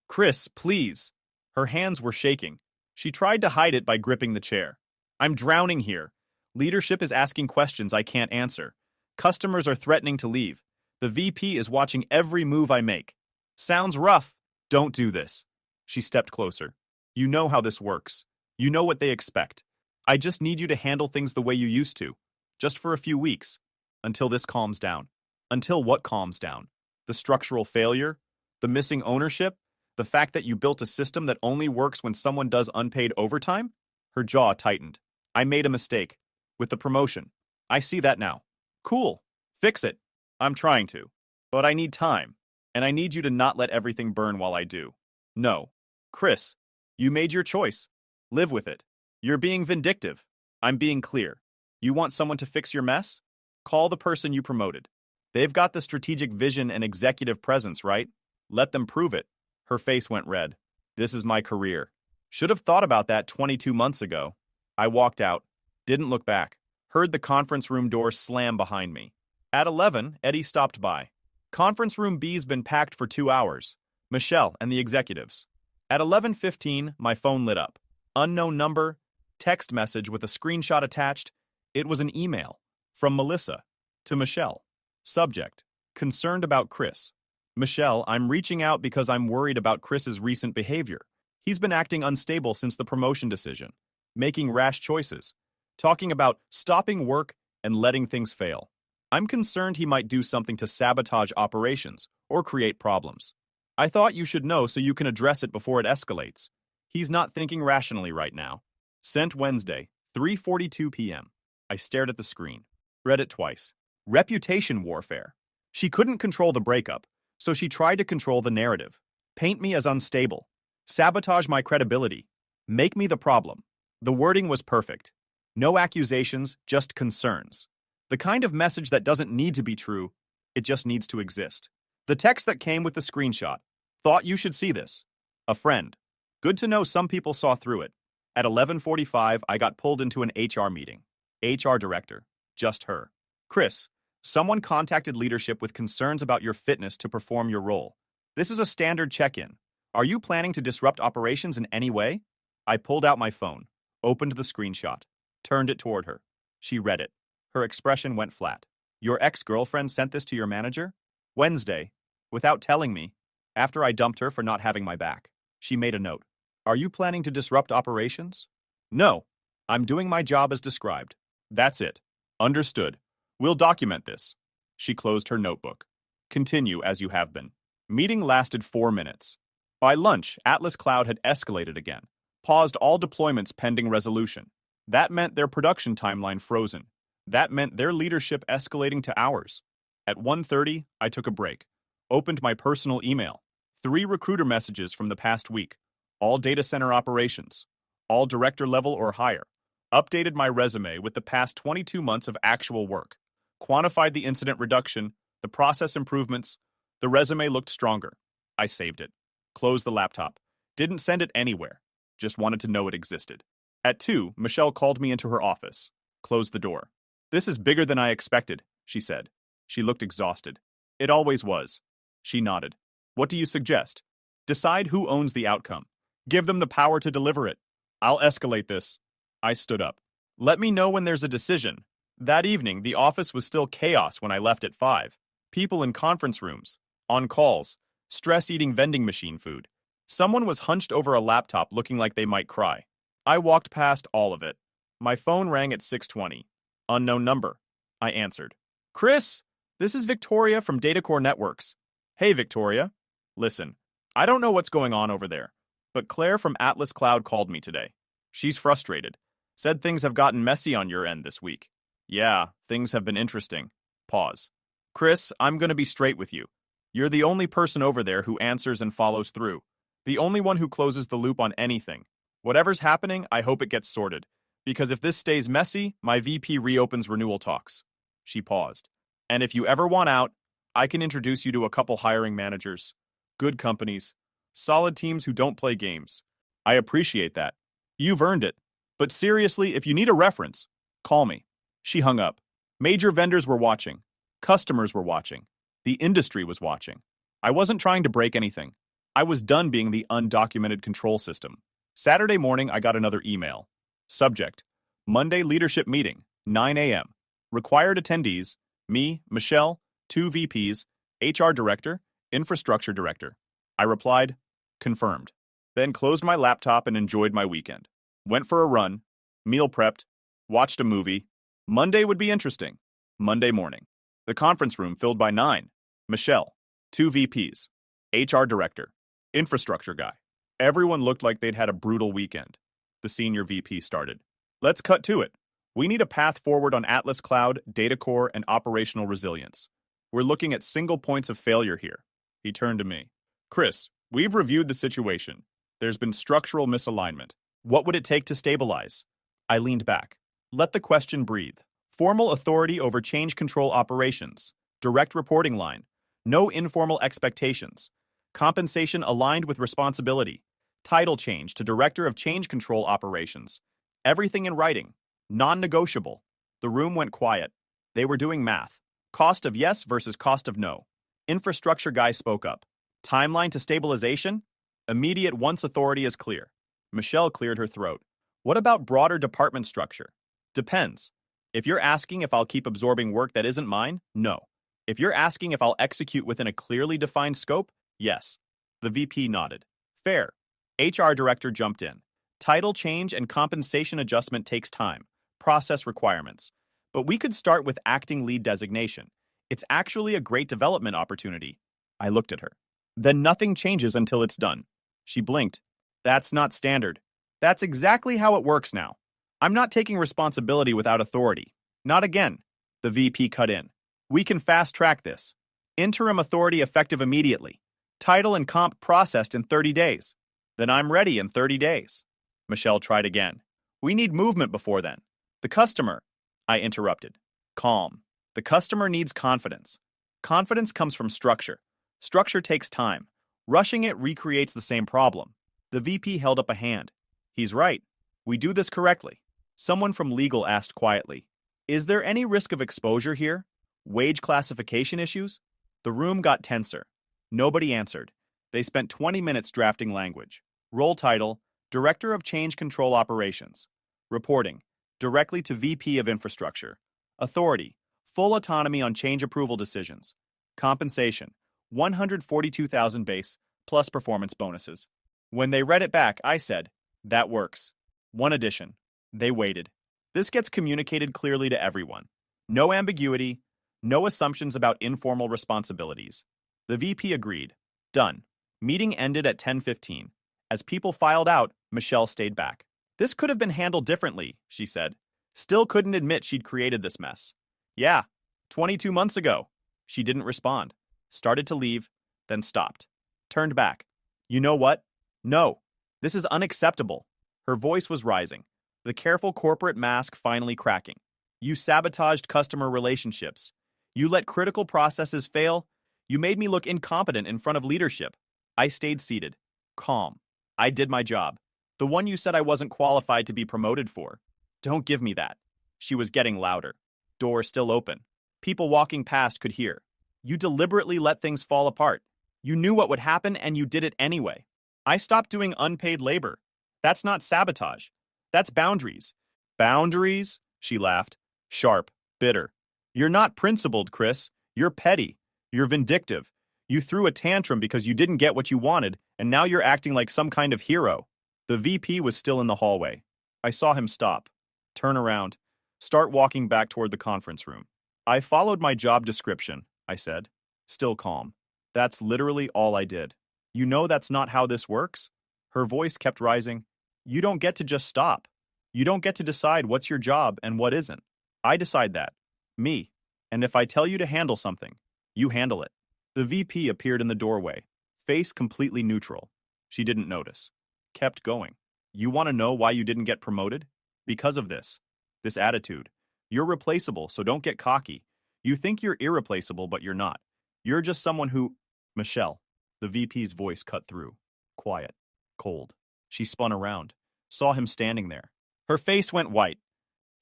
Chris, please. Her hands were shaking. She tried to hide it by gripping the chair. I'm drowning here. Leadership is asking questions I can't answer. Customers are threatening to leave. The VP is watching every move I make. Sounds rough. Don't do this. She stepped closer. You know how this works. You know what they expect. I just need you to handle things the way you used to. Just for a few weeks. Until this calms down. Until what calms down? The structural failure? The missing ownership? The fact that you built a system that only works when someone does unpaid overtime? Her jaw tightened. I made a mistake. With the promotion. I see that now. Cool. Fix it. I'm trying to. But I need time. And I need you to not let everything burn while I do. No. Chris, you made your choice. Live with it. You're being vindictive. I'm being clear. You want someone to fix your mess? Call the person you promoted. They've got the strategic vision and executive presence, right? Let them prove it. Her face went red. This is my career. Should have thought about that 22 months ago. I walked out. Didn't look back. Heard the conference room door slam behind me. At 11, Eddie stopped by. Conference room B's been packed for 2 hours. Michelle and the executives. At 11:15, my phone lit up. Unknown number, text message with a screenshot attached. It was an email. From Melissa. To Michelle. Subject. Concerned about Chris. Michelle, I'm reaching out because I'm worried about Chris's recent behavior. He's been acting unstable since the promotion decision. Making rash choices. Talking about stopping work and letting things fail. I'm concerned he might do something to sabotage operations or create problems. I thought you should know so you can address it before it escalates. He's not thinking rationally right now. Sent Wednesday, 3:42 p.m. I stared at the screen. Read it twice. Reputation warfare. She couldn't control the breakup, so she tried to control the narrative. Paint me as unstable. Sabotage my credibility. Make me the problem. The wording was perfect. No accusations, just concerns. The kind of message that doesn't need to be true, it just needs to exist. The text that came with the screenshot. Thought you should see this. A friend. Good to know some people saw through it. At 11:45, I got pulled into an HR meeting. HR director. Just her. Chris, someone contacted leadership with concerns about your fitness to perform your role. This is a standard check-in. Are you planning to disrupt operations in any way? I pulled out my phone, opened the screenshot, turned it toward her. She read it. Her expression went flat. Your ex-girlfriend sent this to your manager? Wednesday, without telling me, after I dumped her for not having my back. She made a note. Are you planning to disrupt operations? No. I'm doing my job as described. That's it. Understood. We'll document this. She closed her notebook. Continue as you have been. Meeting lasted 4 minutes. By lunch, Atlas Cloud had escalated again. Paused all deployments pending resolution. That meant their production timeline frozen. That meant their leadership escalating to ours. At 1:30, I took a break. Opened my personal email. 3 recruiter messages from the past week. All data center operations. All director level or higher. Updated my resume with the past 22 months of actual work. Quantified the incident reduction, the process improvements. The resume looked stronger. I saved it. Closed the laptop. Didn't send it anywhere. Just wanted to know it existed. At 2, Michelle called me into her office. Closed the door. "This is bigger than I expected," she said. She looked exhausted. "It always was." She nodded. "What do you suggest?" "Decide who owns the outcome. Give them the power to deliver it. I'll escalate this." I stood up. "Let me know when there's a decision." That evening, the office was still chaos when I left at 5. People in conference rooms, on calls, stress-eating vending machine food. Someone was hunched over a laptop looking like they might cry. I walked past all of it. My phone rang at 6:20. Unknown number. I answered. "Chris, this is Victoria from Datacore Networks." "Hey, Victoria. Listen, I don't know what's going on over there, but Claire from Atlas Cloud called me today. She's frustrated. Said things have gotten messy on your end this week." "Yeah, things have been interesting." Pause. "Chris, I'm going to be straight with you. You're the only person over there who answers and follows through. The only one who closes the loop on anything. Whatever's happening, I hope it gets sorted. Because if this stays messy, my VP reopens renewal talks." She paused. "And if you ever want out, I can introduce you to a couple hiring managers. Good companies. Solid teams who don't play games. I appreciate that. You've earned it. But seriously, if you need a reference, call me." She hung up. Major vendors were watching. Customers were watching. The industry was watching. I wasn't trying to break anything. I was done being the undocumented control system. Saturday morning, I got another email. Subject: Monday leadership meeting, 9 a.m. Required attendees: me, Michelle, 2 VPs, HR director, infrastructure director. I replied, "Confirmed." Then closed my laptop and enjoyed my weekend. Went for a run, meal prepped, watched a movie. Monday would be interesting. Monday morning. The conference room filled by 9. Michelle, 2 VPs, HR director, infrastructure guy. Everyone looked like they'd had a brutal weekend. The senior VP started. "Let's cut to it. We need a path forward on Atlas Cloud, Data Core, and operational resilience. We're looking at single points of failure here." He turned to me. "Chris, we've reviewed the situation. There's been structural misalignment. What would it take to stabilize?" I leaned back. Let the question breathe. Formal authority over change control operations. Direct reporting line. No informal expectations. Compensation aligned with responsibility. Title change to Director of Change Control Operations. Everything in writing. Non-negotiable. The room went quiet. They were doing math. Cost of yes versus cost of no. Infrastructure guy spoke up. "Timeline to stabilization? Immediate once authority is clear." Michelle cleared her throat. "What about broader department structure?" "Depends. If you're asking if I'll keep absorbing work that isn't mine, no. If you're asking if I'll execute within a clearly defined scope, yes." The VP nodded. "Fair." HR director jumped in. "Title change and compensation adjustment takes time. Process requirements. But we could start with acting lead designation. It's actually a great development opportunity." I looked at her. "Then nothing changes until it's done." She blinked. "That's not standard." "That's exactly how it works now. I'm not taking responsibility without authority. Not again." The VP cut in. "We can fast-track this. Interim authority effective immediately. Title and comp processed in 30 days. Then I'm ready in 30 days. Michelle tried again. "We need movement before then." "The customer," I interrupted. "Calm. The customer needs confidence. Confidence comes from structure. Structure takes time. Rushing it recreates the same problem." The VP held up a hand. "He's right. We do this correctly." Someone from legal asked quietly, "Is there any risk of exposure here? Wage classification issues?" The room got tenser. Nobody answered. They spent 20 minutes drafting language. Role title: Director of Change Control Operations. Reporting: directly to VP of Infrastructure. Authority: full autonomy on change approval decisions. Compensation: 142,000 base, plus performance bonuses. When they read it back, I said, "That works." One addition. They waited. This gets communicated clearly to everyone. No ambiguity, no assumptions about informal responsibilities. The VP agreed. Done. Meeting ended at 10:15. As people filed out, Michelle stayed back. "This could have been handled differently," she said. Still couldn't admit she'd created this mess. "Yeah, 22 months ago." She didn't respond. Started to leave, then stopped. Turned back. You know what? No. This is unacceptable. Her voice was rising, the careful corporate mask finally cracking. You sabotaged customer relationships. You let critical processes fail. You made me look incompetent in front of leadership. I stayed seated, calm. I did my job. The one you said I wasn't qualified to be promoted for. Don't give me that. She was getting louder. Door still open. People walking past could hear. You deliberately let things fall apart. You knew what would happen and you did it anyway. I stopped doing unpaid labor. That's not sabotage. That's boundaries. Boundaries? She laughed. Sharp, bitter. You're not principled, Chris. You're petty. You're vindictive. You threw a tantrum because you didn't get what you wanted, and now you're acting like some kind of hero. The VP was still in the hallway. I saw him stop, turn around, start walking back toward the conference room. I followed my job description, I said, still calm. That's literally all I did. You know that's not how this works? Her voice kept rising. You don't get to just stop. You don't get to decide what's your job and what isn't. I decide that. Me. And if I tell you to handle something, you handle it. The VP appeared in the doorway, face completely neutral. She didn't notice. Kept going. You want to know why you didn't get promoted? Because of this. This attitude. You're replaceable, so don't get cocky. You think you're irreplaceable, but you're not. You're just someone who... Michelle. The VP's voice cut through. Quiet. Cold. She spun around. Saw him standing there. Her face went white.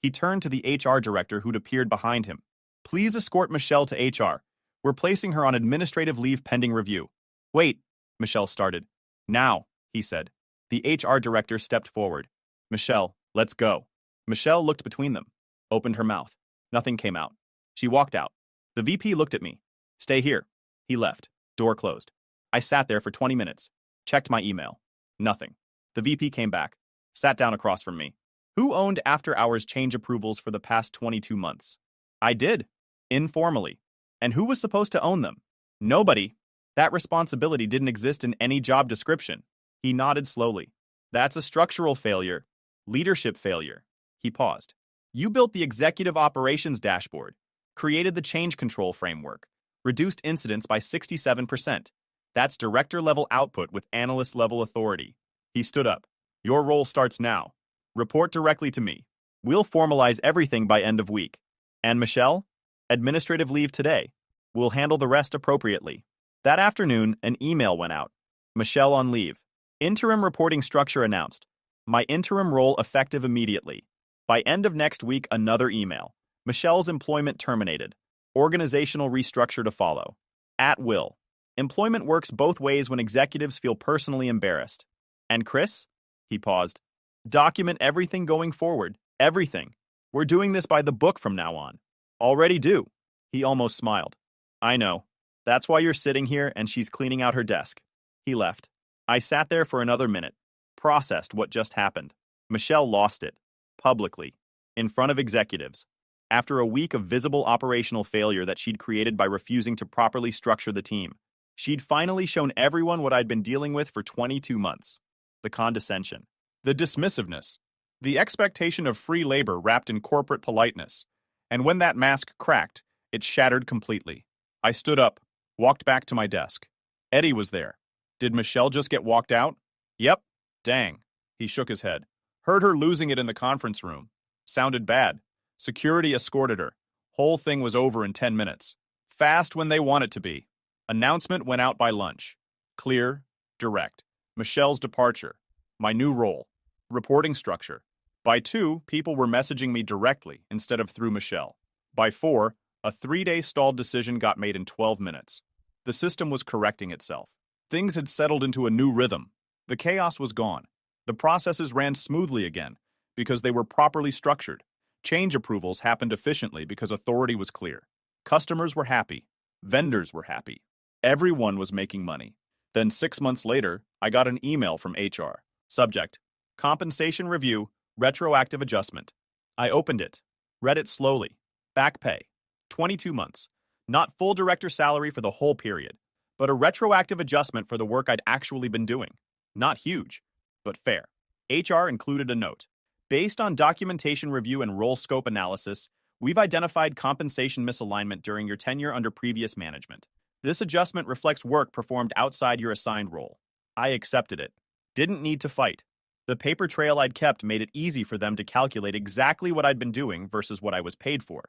He turned to the HR director who'd appeared behind him. Please escort Michelle to HR. We're placing her on administrative leave pending review. Wait, Michelle started. Now, he said. The HR director stepped forward. Michelle, let's go. Michelle looked between them, opened her mouth. Nothing came out. She walked out. The VP looked at me. Stay here. He left. Door closed. I sat there for 20 minutes. Checked my email. Nothing. The VP came back. Sat down across from me. Who owned after-hours change approvals for the past 22 months? I did. Informally. And who was supposed to own them? Nobody. That responsibility didn't exist in any job description. He nodded slowly. That's a structural failure. Leadership failure. He paused. You built the executive operations dashboard, created the change control framework, reduced incidents by 67%. That's director-level output with analyst-level authority. He stood up. Your role starts now. Report directly to me. We'll formalize everything by end of week. And Michelle? Administrative leave today. We'll handle the rest appropriately. That afternoon, an email went out. Michelle on leave. Interim reporting structure announced. My interim role effective immediately. By end of next week, another email. Michelle's employment terminated. Organizational restructure to follow. At will. Employment works both ways when executives feel personally embarrassed. And Chris? He paused. Document everything going forward. Everything. We're doing this by the book from now on. Already do. He almost smiled. I know. That's why you're sitting here and she's cleaning out her desk. He left. I sat there for another minute. Processed what just happened. Michelle lost it. Publicly. In front of executives. After a week of visible operational failure that she'd created by refusing to properly structure the team. She'd finally shown everyone what I'd been dealing with for 22 months. The condescension. The dismissiveness. The expectation of free labor wrapped in corporate politeness. And when that mask cracked, it shattered completely. I stood up, walked back to my desk. Eddie was there. Did Michelle just get walked out? Yep. Dang. He shook his head. Heard her losing it in the conference room. Sounded bad. Security escorted her. Whole thing was over in 10 minutes. Fast when they want it to be. Announcement went out by lunch. Clear, direct. Michelle's departure. My new role. Reporting structure. By 2, people were messaging me directly instead of through Michelle. By 4, a 3-day stalled decision got made in 12 minutes. The system was correcting itself. Things had settled into a new rhythm. The chaos was gone. The processes ran smoothly again because they were properly structured. Change approvals happened efficiently because authority was clear. Customers were happy. Vendors were happy. Everyone was making money. Then 6 months later, I got an email from HR. Subject: Compensation review, retroactive adjustment. I opened it. Read it slowly. Back pay. 22 months. Not full director salary for the whole period, but a retroactive adjustment for the work I'd actually been doing. Not huge, but fair. HR included a note. Based on documentation review and role scope analysis, We've identified compensation misalignment during your tenure under previous management. This adjustment reflects work performed outside your assigned role. I accepted it. Didn't need to fight. The paper trail I'd kept made it easy for them to calculate exactly what I'd been doing versus what I was paid for.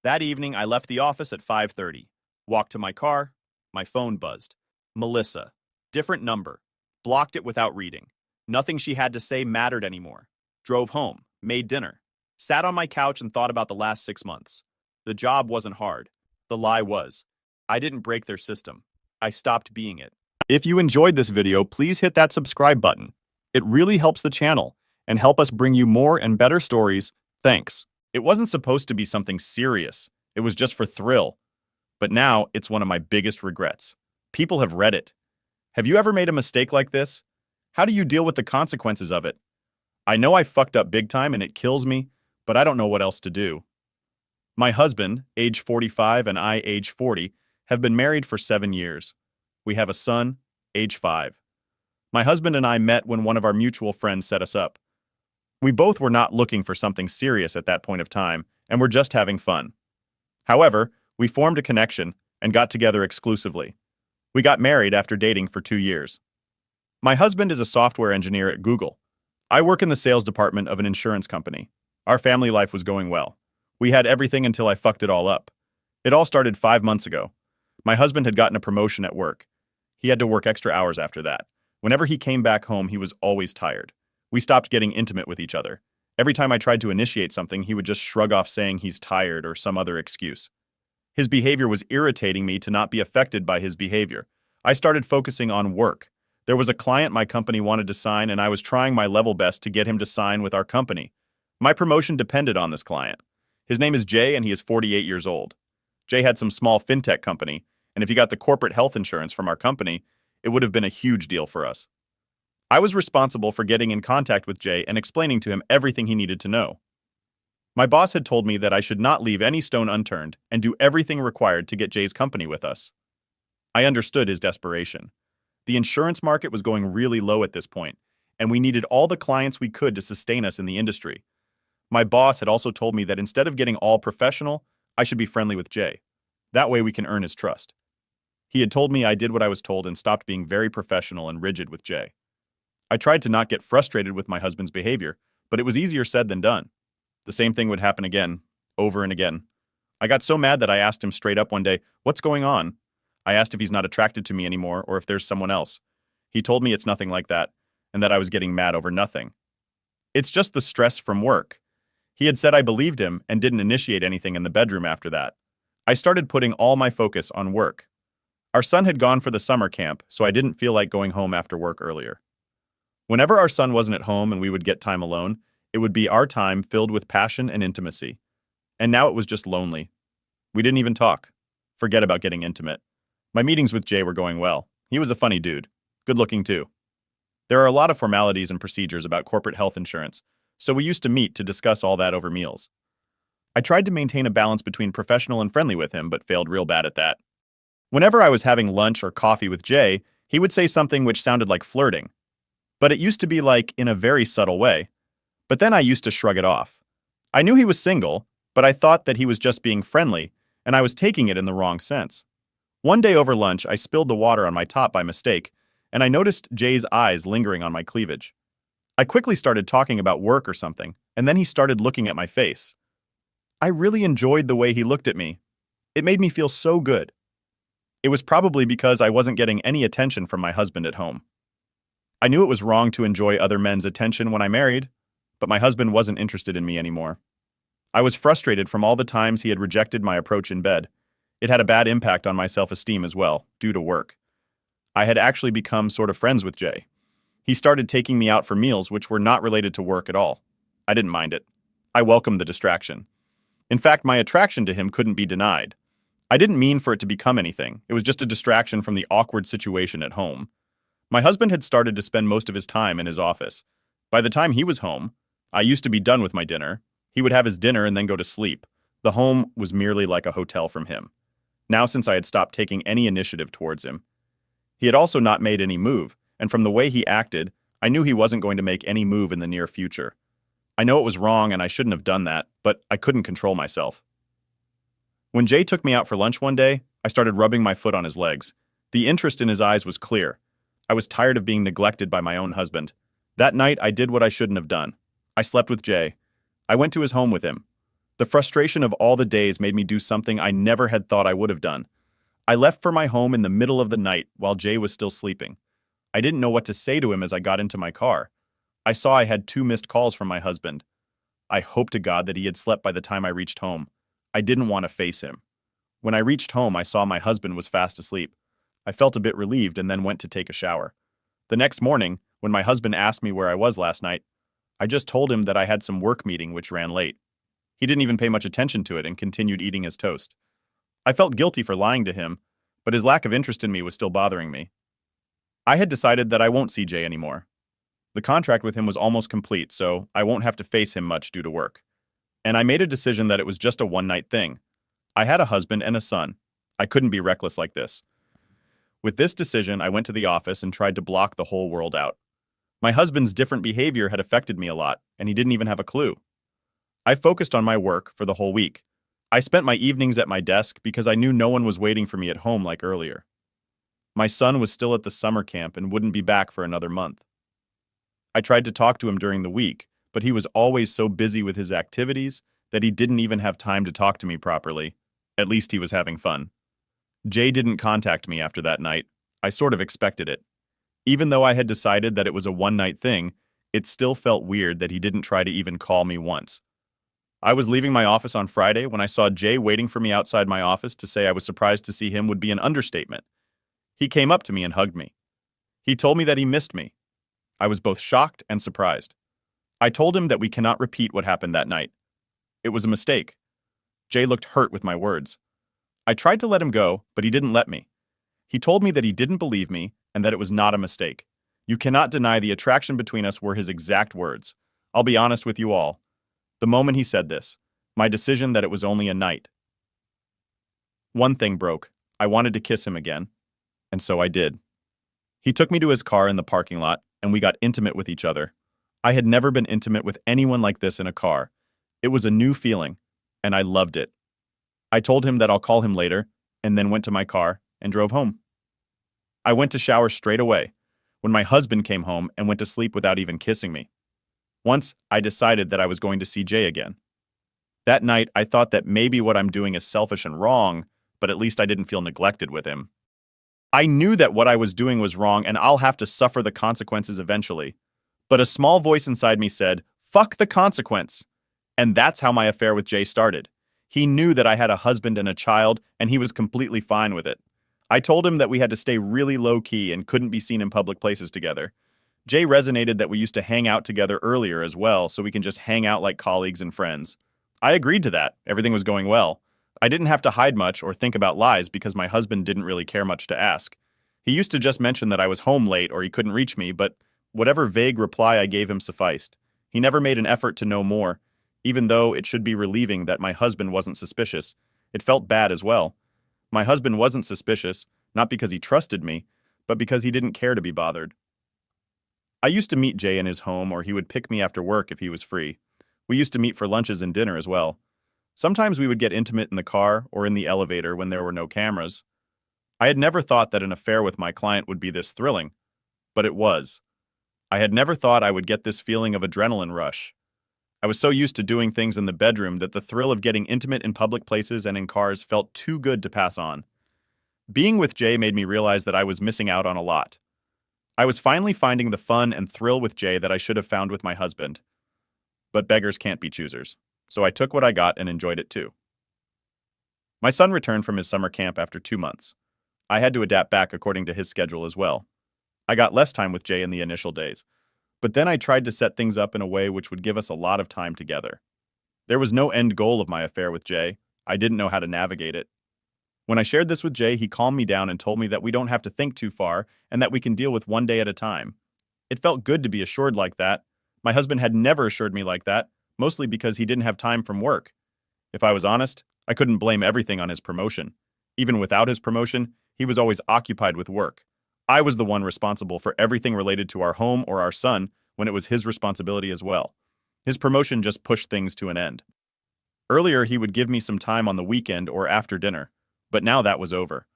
That evening, I left the office at 5:30. Walked to my car. My phone buzzed. Melissa. Different number. Blocked it without reading. Nothing she had to say mattered anymore. Drove home. Made dinner. Sat on my couch and thought about the last 6 months. The job wasn't hard. The lie was. I didn't break their system. I stopped being it. If you enjoyed this video, please hit that subscribe button. It really helps the channel and help us bring you more and better stories. Thanks. It wasn't supposed to be something serious. It was just for thrill. But now it's one of my biggest regrets. People have read it. Have you ever made a mistake like this? How do you deal with the consequences of it? I know I fucked up big time and it kills me, but I don't know what else to do. My husband, age 45, and I, age 40, have been married for 7 years. We have a son, age 5. My husband and I met when one of our mutual friends set us up. We both were not looking for something serious at that point of time, and were just having fun. However, we formed a connection and got together exclusively. We got married after dating for 2 years. My husband is a software engineer at Google. I work in the sales department of an insurance company. Our family life was going well. We had everything until I fucked it all up. It all started 5 months ago. My husband had gotten a promotion at work. He had to work extra hours after that. Whenever he came back home, he was always tired. We stopped getting intimate with each other. Every time I tried to initiate something, he would just shrug off saying he's tired or some other excuse. His behavior was irritating me to not be affected by his behavior. I started focusing on work. There was a client my company wanted to sign, and I was trying my level best to get him to sign with our company. My promotion depended on this client. His name is Jay, and he is 48 years old. Jay had some small fintech company, and if he got the corporate health insurance from our company, it would have been a huge deal for us. I was responsible for getting in contact with Jay and explaining to him everything he needed to know. My boss had told me that I should not leave any stone unturned and do everything required to get Jay's company with us. I understood his desperation. The insurance market was going really low at this point, and we needed all the clients we could to sustain us in the industry. My boss had also told me that instead of getting all professional, I should be friendly with Jay. That way we can earn his trust. He had told me I did what I was told and stopped being very professional and rigid with Jay. I tried to not get frustrated with my husband's behavior, but it was easier said than done. The same thing would happen again, over and again. I got so mad that I asked him straight up one day, "What's going on?" I asked if he's not attracted to me anymore or if there's someone else. He told me it's nothing like that, and that I was getting mad over nothing. It's just the stress from work. He had said I believed him and didn't initiate anything in the bedroom after that. I started putting all my focus on work. Our son had gone for the summer camp, so I didn't feel like going home after work earlier. Whenever our son wasn't at home and we would get time alone, it would be our time filled with passion and intimacy. And now it was just lonely. We didn't even talk. Forget about getting intimate. My meetings with Jay were going well. He was a funny dude. Good looking too. There are a lot of formalities and procedures about corporate health insurance, so we used to meet to discuss all that over meals. I tried to maintain a balance between professional and friendly with him, but failed real bad at that. Whenever I was having lunch or coffee with Jay, he would say something which sounded like flirting. But it used to be like in a very subtle way. But then I used to shrug it off. I knew he was single, but I thought that he was just being friendly, and I was taking it in the wrong sense. One day over lunch, I spilled the water on my top by mistake, and I noticed Jay's eyes lingering on my cleavage. I quickly started talking about work or something, and then he started looking at my face. I really enjoyed the way he looked at me. It made me feel so good. It was probably because I wasn't getting any attention from my husband at home. I knew it was wrong to enjoy other men's attention when I married, but my husband wasn't interested in me anymore. I was frustrated from all the times he had rejected my approach in bed. It had a bad impact on my self-esteem as well, due to work. I had actually become sort of friends with Jay. He started taking me out for meals which were not related to work at all. I didn't mind it. I welcomed the distraction. In fact, my attraction to him couldn't be denied. I didn't mean for it to become anything. It was just a distraction from the awkward situation at home. My husband had started to spend most of his time in his office. By the time he was home, I used to be done with my dinner. He would have his dinner and then go to sleep. The home was merely like a hotel from him. Now, since I had stopped taking any initiative towards him, he had also not made any move, and from the way he acted, I knew he wasn't going to make any move in the near future. I know it was wrong and I shouldn't have done that, but I couldn't control myself. When Jay took me out for lunch one day, I started rubbing my foot on his legs. The interest in his eyes was clear. I was tired of being neglected by my own husband. That night, I did what I shouldn't have done. I slept with Jay. I went to his home with him. The frustration of all the days made me do something I never had thought I would have done. I left for my home in the middle of the night while Jay was still sleeping. I didn't know what to say to him as I got into my car. I saw I had 2 missed calls from my husband. I hoped to God that he had slept by the time I reached home. I didn't want to face him. When I reached home, I saw my husband was fast asleep. I felt a bit relieved and then went to take a shower. The next morning, when my husband asked me where I was last night, I just told him that I had some work meeting which ran late. He didn't even pay much attention to it and continued eating his toast. I felt guilty for lying to him, but his lack of interest in me was still bothering me. I had decided that I won't see Jay anymore. The contract with him was almost complete, so I won't have to face him much due to work. And I made a decision that it was just a one-night thing. I had a husband and a son. I couldn't be reckless like this. With this decision, I went to the office and tried to block the whole world out. My husband's different behavior had affected me a lot, and he didn't even have a clue. I focused on my work for the whole week. I spent my evenings at my desk because I knew no one was waiting for me at home like earlier. My son was still at the summer camp and wouldn't be back for another month. I tried to talk to him during the week, but he was always so busy with his activities that he didn't even have time to talk to me properly. At least he was having fun. Jay didn't contact me after that night. I sort of expected it. Even though I had decided that it was a one-night thing, it still felt weird that he didn't try to even call me once. I was leaving my office on Friday when I saw Jay waiting for me outside my office. To say I was surprised to see him would be an understatement. He came up to me and hugged me. He told me that he missed me. I was both shocked and surprised. I told him that we cannot repeat what happened that night. It was a mistake. Jay looked hurt with my words. I tried to let him go, but he didn't let me. He told me that he didn't believe me and that it was not a mistake. You cannot deny the attraction between us were his exact words. I'll be honest with you all. The moment he said this, my decision that it was only a night. One thing broke. I wanted to kiss him again, and so I did. He took me to his car in the parking lot, and we got intimate with each other. I had never been intimate with anyone like this in a car. It was a new feeling, and I loved it. I told him that I'll call him later, and then went to my car and drove home. I went to shower straight away, when my husband came home and went to sleep without even kissing me. Once, I decided that I was going to see Jay again. That night, I thought that maybe what I'm doing is selfish and wrong, but at least I didn't feel neglected with him. I knew that what I was doing was wrong and I'll have to suffer the consequences eventually. But a small voice inside me said, "Fuck the consequence." And that's how my affair with Jay started. He knew that I had a husband and a child, and he was completely fine with it. I told him that we had to stay really low-key and couldn't be seen in public places together. Jay resonated that we used to hang out together earlier as well, so we can just hang out like colleagues and friends. I agreed to that. Everything was going well. I didn't have to hide much or think about lies because my husband didn't really care much to ask. He used to just mention that I was home late or he couldn't reach me, but whatever vague reply I gave him sufficed. He never made an effort to know more. Even though it should be relieving that my husband wasn't suspicious, it felt bad as well. My husband wasn't suspicious, not because he trusted me, but because he didn't care to be bothered. I used to meet Jay in his home, or he would pick me after work if he was free. We used to meet for lunches and dinner as well. Sometimes we would get intimate in the car or in the elevator when there were no cameras. I had never thought that an affair with my client would be this thrilling, but it was. I had never thought I would get this feeling of adrenaline rush. I was so used to doing things in the bedroom that the thrill of getting intimate in public places and in cars felt too good to pass on. Being with Jay made me realize that I was missing out on a lot. I was finally finding the fun and thrill with Jay that I should have found with my husband. But beggars can't be choosers, so I took what I got and enjoyed it too. My son returned from his summer camp after 2 months. I had to adapt back according to his schedule as well. I got less time with Jay in the initial days. But then I tried to set things up in a way which would give us a lot of time together. There was no end goal of my affair with Jay. I didn't know how to navigate it. When I shared this with Jay, he calmed me down and told me that we don't have to think too far and that we can deal with one day at a time. It felt good to be assured like that. My husband had never assured me like that, mostly because he didn't have time from work. If I was honest, I couldn't blame everything on his promotion. Even without his promotion, he was always occupied with work. I was the one responsible for everything related to our home or our son when it was his responsibility as well. His promotion just pushed things to an end. Earlier, he would give me some time on the weekend or after dinner, but now that was over.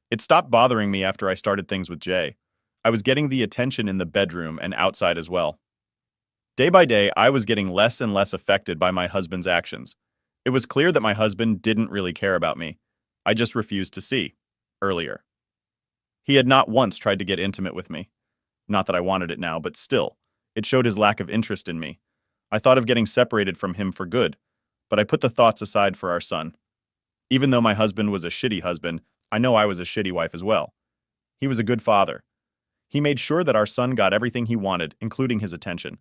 It stopped bothering me after I started things with Jay. I was getting the attention in the bedroom and outside as well. Day by day, I was getting less and less affected by my husband's actions. It was clear that my husband didn't really care about me. I just refused to see. Earlier. He had not once tried to get intimate with me. Not that I wanted it now, but still, it showed his lack of interest in me. I thought of getting separated from him for good, but I put the thoughts aside for our son. Even though my husband was a shitty husband, I know I was a shitty wife as well. He was a good father. He made sure that our son got everything he wanted, including his attention.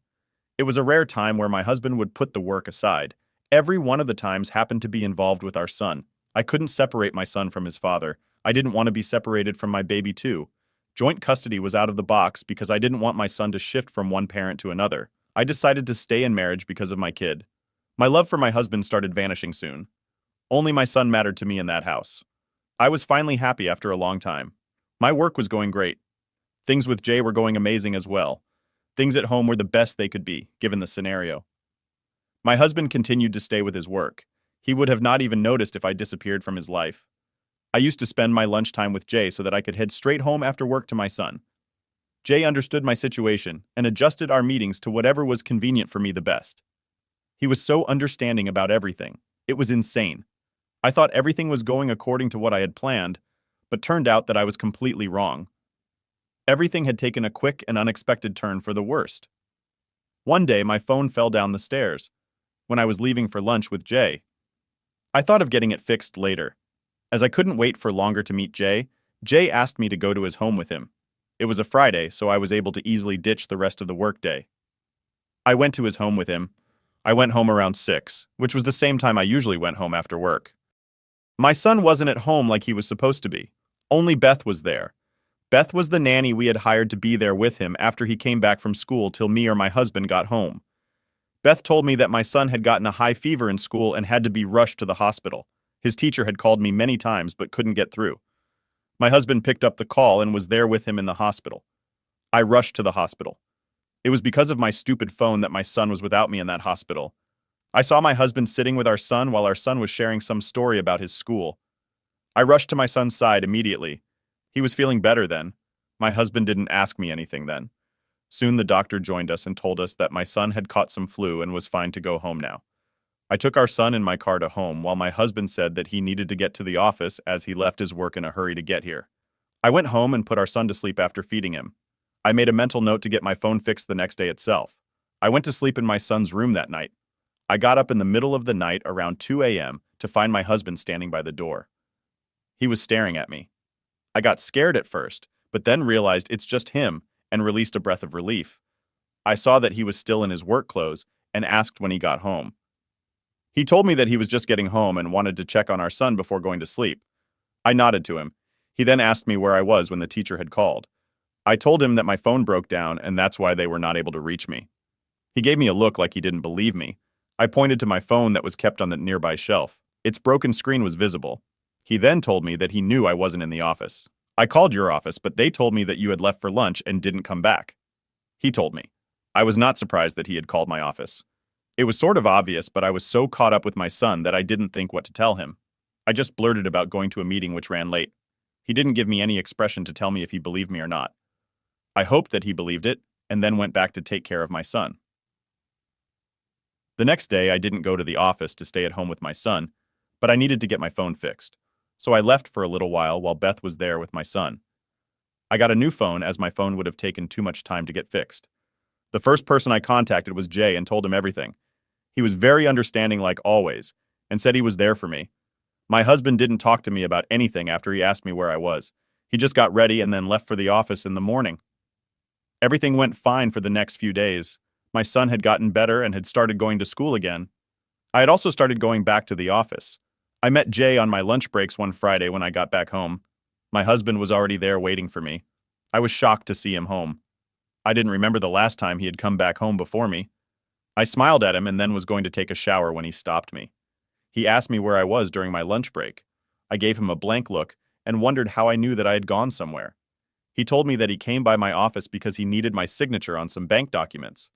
It was a rare time where my husband would put the work aside. Every one of the times happened to be involved with our son. I couldn't separate my son from his father. I didn't want to be separated from my baby too. Joint custody was out of the box because I didn't want my son to shift from one parent to another. I decided to stay in marriage because of my kid. My love for my husband started vanishing soon. Only my son mattered to me in that house. I was finally happy after a long time. My work was going great. Things with Jay were going amazing as well. Things at home were the best they could be, given the scenario. My husband continued to stay with his work. He would have not even noticed if I disappeared from his life. I used to spend my lunchtime with Jay so that I could head straight home after work to my son. Jay understood my situation and adjusted our meetings to whatever was convenient for me the best. He was so understanding about everything. It was insane. I thought everything was going according to what I had planned, but turned out that I was completely wrong. Everything had taken a quick and unexpected turn for the worst. One day, my phone fell down the stairs when I was leaving for lunch with Jay. I thought of getting it fixed later. As I couldn't wait for longer to meet Jay, Jay asked me to go to his home with him. It was a Friday, so I was able to easily ditch the rest of the workday. I went to his home with him. I went home around 6, which was the same time I usually went home after work. My son wasn't at home like he was supposed to be. Only Beth was there. Beth was the nanny we had hired to be there with him after he came back from school till me or my husband got home. Beth told me that my son had gotten a high fever in school and had to be rushed to the hospital. His teacher had called me many times but couldn't get through. My husband picked up the call and was there with him in the hospital. I rushed to the hospital. It was because of my stupid phone that my son was without me in that hospital. I saw my husband sitting with our son while our son was sharing some story about his school. I rushed to my son's side immediately. He was feeling better then. My husband didn't ask me anything then. Soon the doctor joined us and told us that my son had caught some flu and was fine to go home now. I took our son in my car to home while my husband said that he needed to get to the office as he left his work in a hurry to get here. I went home and put our son to sleep after feeding him. I made a mental note to get my phone fixed the next day itself. I went to sleep in my son's room that night. I got up in the middle of the night around 2 a.m. to find my husband standing by the door. He was staring at me. I got scared at first, but then realized it's just him and released a breath of relief. I saw that he was still in his work clothes and asked when he got home. He told me that he was just getting home and wanted to check on our son before going to sleep. I nodded to him. He then asked me where I was when the teacher had called. I told him that my phone broke down and that's why they were not able to reach me. He gave me a look like he didn't believe me. I pointed to my phone that was kept on the nearby shelf. Its broken screen was visible. He then told me that he knew I wasn't in the office. I called your office, but they told me that you had left for lunch and didn't come back. He told me. I was not surprised that he had called my office. It was sort of obvious, but I was so caught up with my son that I didn't think what to tell him. I just blurted about going to a meeting which ran late. He didn't give me any expression to tell me if he believed me or not. I hoped that he believed it, and then went back to take care of my son. The next day, I didn't go to the office to stay at home with my son, but I needed to get my phone fixed. So I left for a little while Beth was there with my son. I got a new phone as my phone would have taken too much time to get fixed. The first person I contacted was Jay and told him everything. He was very understanding like always, and said he was there for me. My husband didn't talk to me about anything after he asked me where I was. He just got ready and then left for the office in the morning. Everything went fine for the next few days. My son had gotten better and had started going to school again. I had also started going back to the office. I met Jay on my lunch breaks one Friday when I got back home. My husband was already there waiting for me. I was shocked to see him home. I didn't remember the last time he had come back home before me. I smiled at him and then was going to take a shower when he stopped me. He asked me where I was during my lunch break. I gave him a blank look and wondered how I knew that I had gone somewhere. He told me that he came by my office because he needed my signature on some bank documents.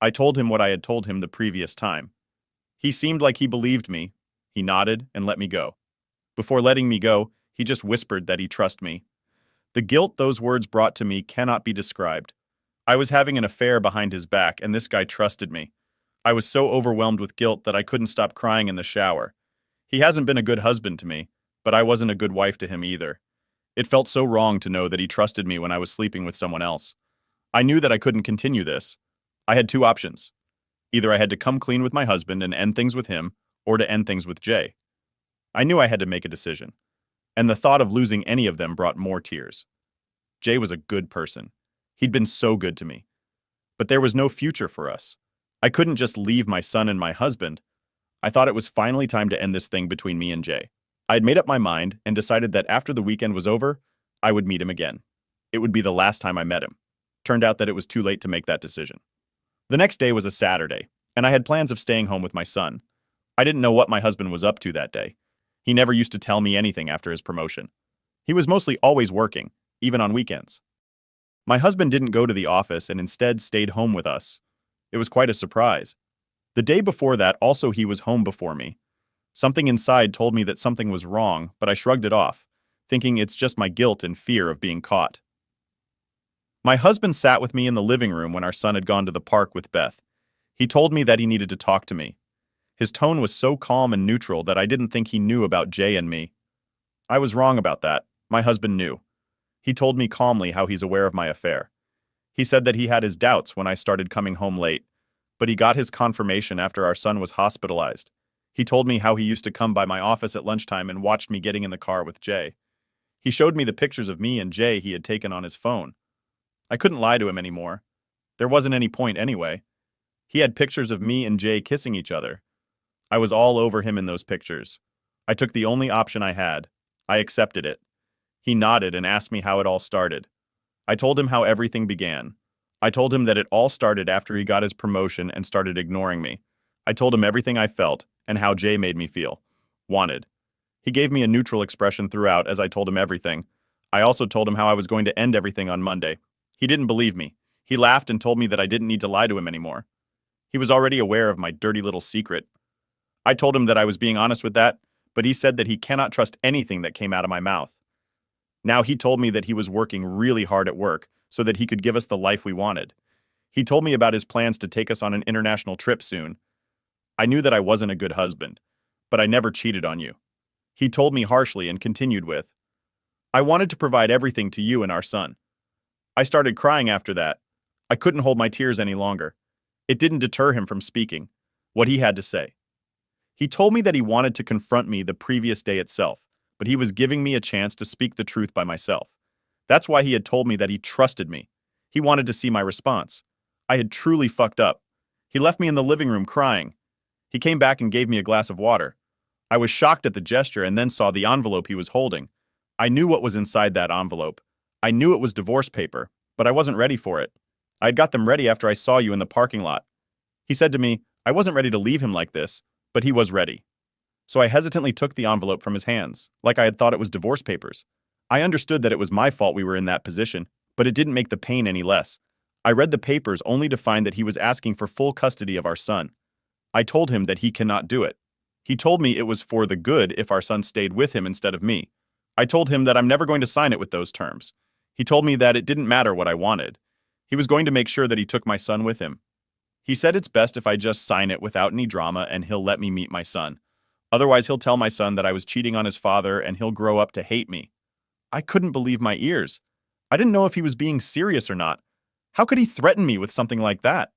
I told him what I had told him the previous time. He seemed like he believed me, He nodded and let me go. Before letting me go, he just whispered that he trusted me. The guilt those words brought to me cannot be described. I was having an affair behind his back, and this guy trusted me. I was so overwhelmed with guilt that I couldn't stop crying in the shower. He hasn't been a good husband to me, but I wasn't a good wife to him either. It felt so wrong to know that he trusted me when I was sleeping with someone else. I knew that I couldn't continue this. I had two options. Either I had to come clean with my husband and end things with him, or to end things with Jay. I knew I had to make a decision, and the thought of losing any of them brought more tears. Jay was a good person. He'd been so good to me. But there was no future for us. I couldn't just leave my son and my husband. I thought it was finally time to end this thing between me and Jay. I had made up my mind and decided that after the weekend was over, I would meet him again. It would be the last time I met him. Turned out that it was too late to make that decision. The next day was a Saturday, and I had plans of staying home with my son. I didn't know what my husband was up to that day. He never used to tell me anything after his promotion. He was mostly always working, even on weekends. My husband didn't go to the office and instead stayed home with us. It was quite a surprise. The day before that, also he was home before me. Something inside told me that something was wrong, but I shrugged it off, thinking it's just my guilt and fear of being caught. My husband sat with me in the living room when our son had gone to the park with Beth. He told me that he needed to talk to me. His tone was so calm and neutral that I didn't think he knew about Jay and me. I was wrong about that. My husband knew. He told me calmly how he's aware of my affair. He said that he had his doubts when I started coming home late, but he got his confirmation after our son was hospitalized. He told me how he used to come by my office at lunchtime and watched me getting in the car with Jay. He showed me the pictures of me and Jay he had taken on his phone. I couldn't lie to him anymore. There wasn't any point anyway. He had pictures of me and Jay kissing each other. I was all over him in those pictures. I took the only option I had. I accepted it. He nodded and asked me how it all started. I told him how everything began. I told him that it all started after he got his promotion and started ignoring me. I told him everything I felt and how Jay made me feel. Wanted. He gave me a neutral expression throughout as I told him everything. I also told him how I was going to end everything on Monday. He didn't believe me. He laughed and told me that I didn't need to lie to him anymore. He was already aware of my dirty little secret. I told him that I was being honest with that, but he said that he cannot trust anything that came out of my mouth. Now he told me that he was working really hard at work so that he could give us the life we wanted. He told me about his plans to take us on an international trip soon. I knew that I wasn't a good husband, but I never cheated on you. He told me harshly and continued with, I wanted to provide everything to you and our son. I started crying after that. I couldn't hold my tears any longer. It didn't deter him from speaking what he had to say. He told me that he wanted to confront me the previous day itself, but he was giving me a chance to speak the truth by myself. That's why he had told me that he trusted me. He wanted to see my response. I had truly fucked up. He left me in the living room crying. He came back and gave me a glass of water. I was shocked at the gesture and then saw the envelope he was holding. I knew what was inside that envelope. I knew it was divorce paper, but I wasn't ready for it. I had got them ready after I saw you in the parking lot. He said to me, I wasn't ready to leave him like this, but he was ready. So I hesitantly took the envelope from his hands, like I had thought it was divorce papers. I understood that it was my fault we were in that position, but it didn't make the pain any less. I read the papers only to find that he was asking for full custody of our son. I told him that he cannot do it. He told me it was for the good if our son stayed with him instead of me. I told him that I'm never going to sign it with those terms. He told me that it didn't matter what I wanted. He was going to make sure that he took my son with him. He said it's best if I just sign it without any drama and he'll let me meet my son. Otherwise, he'll tell my son that I was cheating on his father and he'll grow up to hate me. I couldn't believe my ears. I didn't know if he was being serious or not. How could he threaten me with something like that?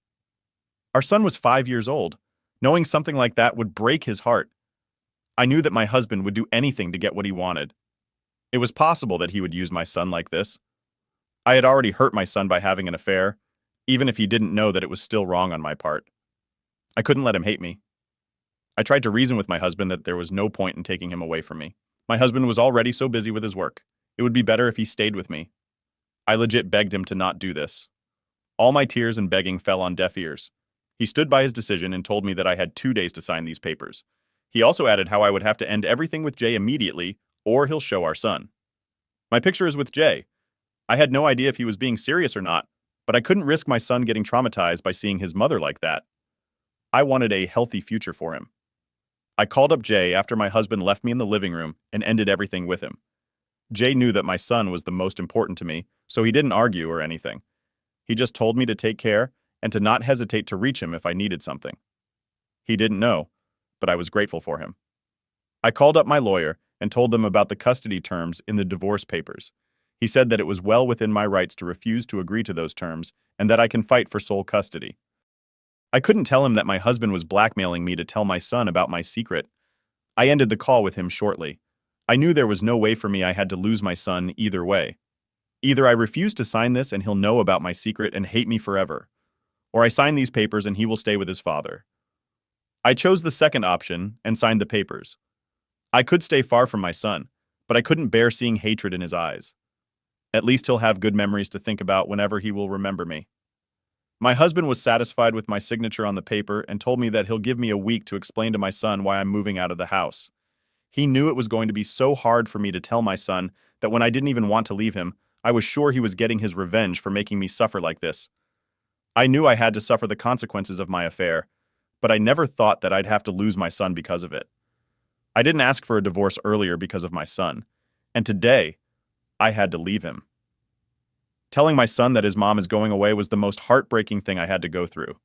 Our son was 5 years old. Knowing something like that would break his heart. I knew that my husband would do anything to get what he wanted. It was possible that he would use my son like this. I had already hurt my son by having an affair, even if he didn't know that it was still wrong on my part. I couldn't let him hate me. I tried to reason with my husband that there was no point in taking him away from me. My husband was already so busy with his work. It would be better if he stayed with me. I legit begged him to not do this. All my tears and begging fell on deaf ears. He stood by his decision and told me that I had 2 days to sign these papers. He also added how I would have to end everything with Jay immediately, or he'll show our son. My picture is with Jay. I had no idea if he was being serious or not, but I couldn't risk my son getting traumatized by seeing his mother like that. I wanted a healthy future for him. I called up Jay after my husband left me in the living room and ended everything with him. Jay knew that my son was the most important to me, so he didn't argue or anything. He just told me to take care and to not hesitate to reach him if I needed something. He didn't know, but I was grateful for him. I called up my lawyer and told them about the custody terms in the divorce papers. He said that it was well within my rights to refuse to agree to those terms and that I can fight for sole custody. I couldn't tell him that my husband was blackmailing me to tell my son about my secret. I ended the call with him shortly. I knew there was no way for me I had to lose my son either way. Either I refuse to sign this and he'll know about my secret and hate me forever, or I sign these papers and he will stay with his father. I chose the second option and signed the papers. I could stay far from my son, but I couldn't bear seeing hatred in his eyes. At least he'll have good memories to think about whenever he will remember me. My husband was satisfied with my signature on the paper and told me that he'll give me a week to explain to my son why I'm moving out of the house. He knew it was going to be so hard for me to tell my son that when I didn't even want to leave him, I was sure he was getting his revenge for making me suffer like this. I knew I had to suffer the consequences of my affair, but I never thought that I'd have to lose my son because of it. I didn't ask for a divorce earlier because of my son, and today, I had to leave him. Telling my son that his mom is going away was the most heartbreaking thing I had to go through.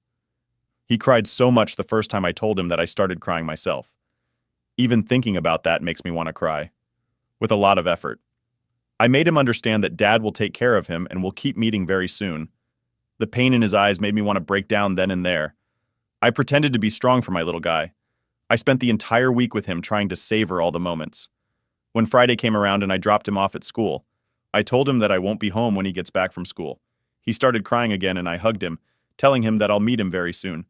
He cried so much the first time I told him that I started crying myself. Even thinking about that makes me want to cry. With a lot of effort. I made him understand that Dad will take care of him and will keep meeting very soon. The pain in his eyes made me want to break down then and there. I pretended to be strong for my little guy. I spent the entire week with him trying to savor all the moments. When Friday came around and I dropped him off at school, I told him that I won't be home when he gets back from school. He started crying again and I hugged him, telling him that I'll meet him very soon.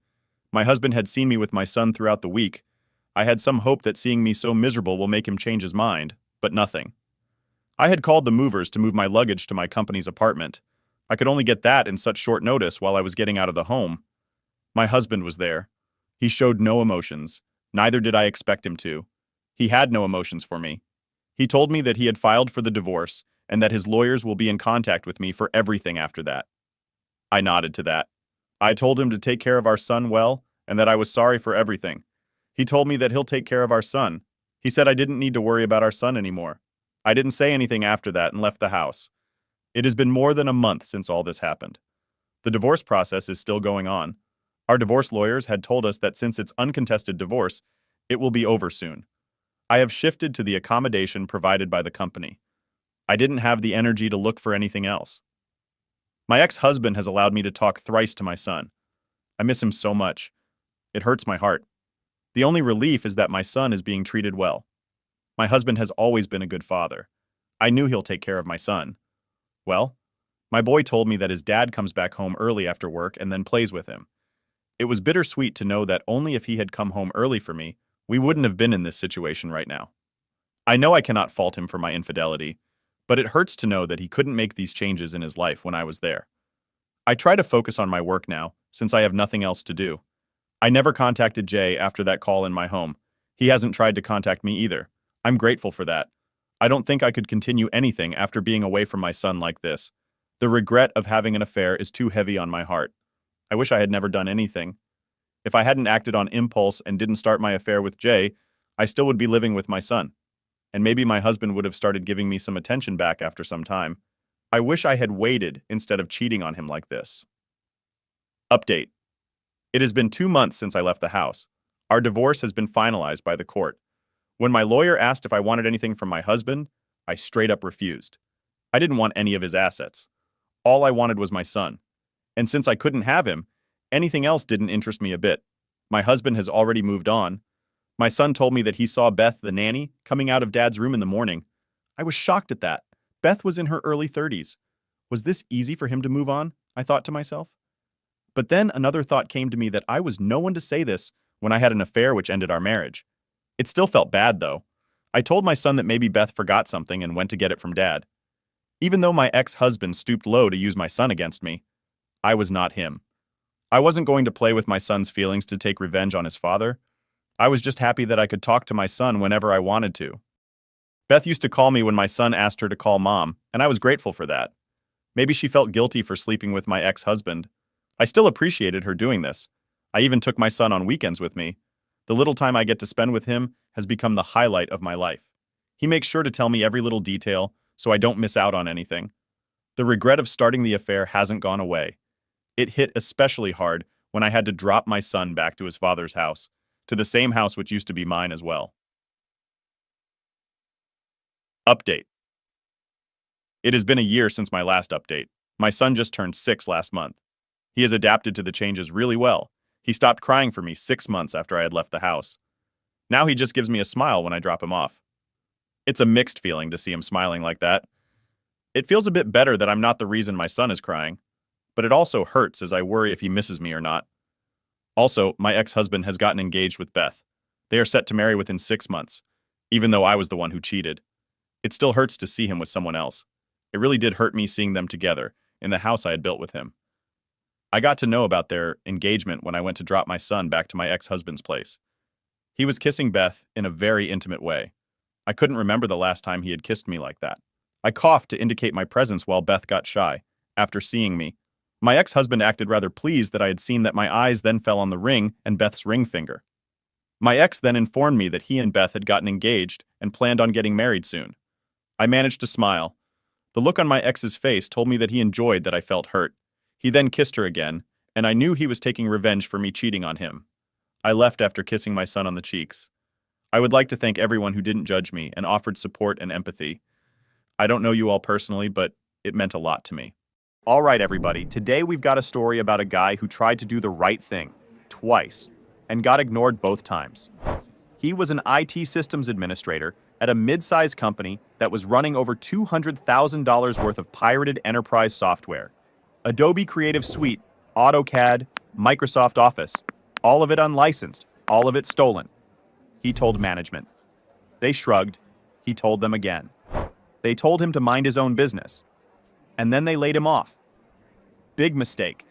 My husband had seen me with my son throughout the week. I had some hope that seeing me so miserable will make him change his mind, but nothing. I had called the movers to move my luggage to my company's apartment. I could only get that in such short notice while I was getting out of the home. My husband was there. He showed no emotions. Neither did I expect him to. He had no emotions for me. He told me that he had filed for the divorce and that his lawyers will be in contact with me for everything after that. I nodded to that. I told him to take care of our son well and that I was sorry for everything. He told me that he'll take care of our son. He said I didn't need to worry about our son anymore. I didn't say anything after that and left the house. It has been more than a month since all this happened. The divorce process is still going on. Our divorce lawyers had told us that since it's uncontested divorce, it will be over soon. I have shifted to the accommodation provided by the company. I didn't have the energy to look for anything else. My ex-husband has allowed me to talk thrice to my son. I miss him so much. It hurts my heart. The only relief is that my son is being treated well. My husband has always been a good father. I knew he'll take care of my son. Well, my boy told me that his dad comes back home early after work and then plays with him. It was bittersweet to know that only if he had come home early for me, we wouldn't have been in this situation right now. I know I cannot fault him for my infidelity, but it hurts to know that he couldn't make these changes in his life when I was there. I try to focus on my work now, since I have nothing else to do. I never contacted Jay after that call in my home. He hasn't tried to contact me either. I'm grateful for that. I don't think I could continue anything after being away from my son like this. The regret of having an affair is too heavy on my heart. I wish I had never done anything. If I hadn't acted on impulse and didn't start my affair with Jay, I still would be living with my son. And maybe my husband would have started giving me some attention back after some time. I wish I had waited instead of cheating on him like this. Update. It has been 2 months since I left the house. Our divorce has been finalized by the court. When my lawyer asked if I wanted anything from my husband, I straight up refused. I didn't want any of his assets. All I wanted was my son. And since I couldn't have him, anything else didn't interest me a bit. My husband has already moved on. My son told me that he saw Beth, the nanny, coming out of Dad's room in the morning. I was shocked at that. Beth was in her early 30s. Was this easy for him to move on? I thought to myself. But then another thought came to me that I was no one to say this when I had an affair which ended our marriage. It still felt bad, though. I told my son that maybe Beth forgot something and went to get it from Dad. Even though my ex-husband stooped low to use my son against me, I was not him. I wasn't going to play with my son's feelings to take revenge on his father. I was just happy that I could talk to my son whenever I wanted to. Beth used to call me when my son asked her to call Mom, and I was grateful for that. Maybe she felt guilty for sleeping with my ex-husband. I still appreciated her doing this. I even took my son on weekends with me. The little time I get to spend with him has become the highlight of my life. He makes sure to tell me every little detail so I don't miss out on anything. The regret of starting the affair hasn't gone away. It hit especially hard when I had to drop my son back to his father's house, to the same house which used to be mine as well. Update. It has been a year since my last update. My son just turned 6 last month. He has adapted to the changes really well. He stopped crying for me 6 months after I had left the house. Now he just gives me a smile when I drop him off. It's a mixed feeling to see him smiling like that. It feels a bit better that I'm not the reason my son is crying, but it also hurts as I worry if he misses me or not. Also, my ex-husband has gotten engaged with Beth. They are set to marry within 6 months, even though I was the one who cheated. It still hurts to see him with someone else. It really did hurt me seeing them together in the house I had built with him. I got to know about their engagement when I went to drop my son back to my ex-husband's place. He was kissing Beth in a very intimate way. I couldn't remember the last time he had kissed me like that. I coughed to indicate my presence while Beth got shy. After seeing me, my ex-husband acted rather pleased that I had seen that my eyes then fell on the ring and Beth's ring finger. My ex then informed me that he and Beth had gotten engaged and planned on getting married soon. I managed to smile. The look on my ex's face told me that he enjoyed that I felt hurt. He then kissed her again, and I knew he was taking revenge for me cheating on him. I left after kissing my son on the cheeks. I would like to thank everyone who didn't judge me and offered support and empathy. I don't know you all personally, but it meant a lot to me. All right, everybody, today we've got a story about a guy who tried to do the right thing, twice, and got ignored both times. He was an IT systems administrator at a mid-sized company that was running over $200,000 worth of pirated enterprise software. Adobe Creative Suite, AutoCAD, Microsoft Office, all of it unlicensed, all of it stolen. He told management. They shrugged. He told them again. They told him to mind his own business. And then they laid him off. Big mistake.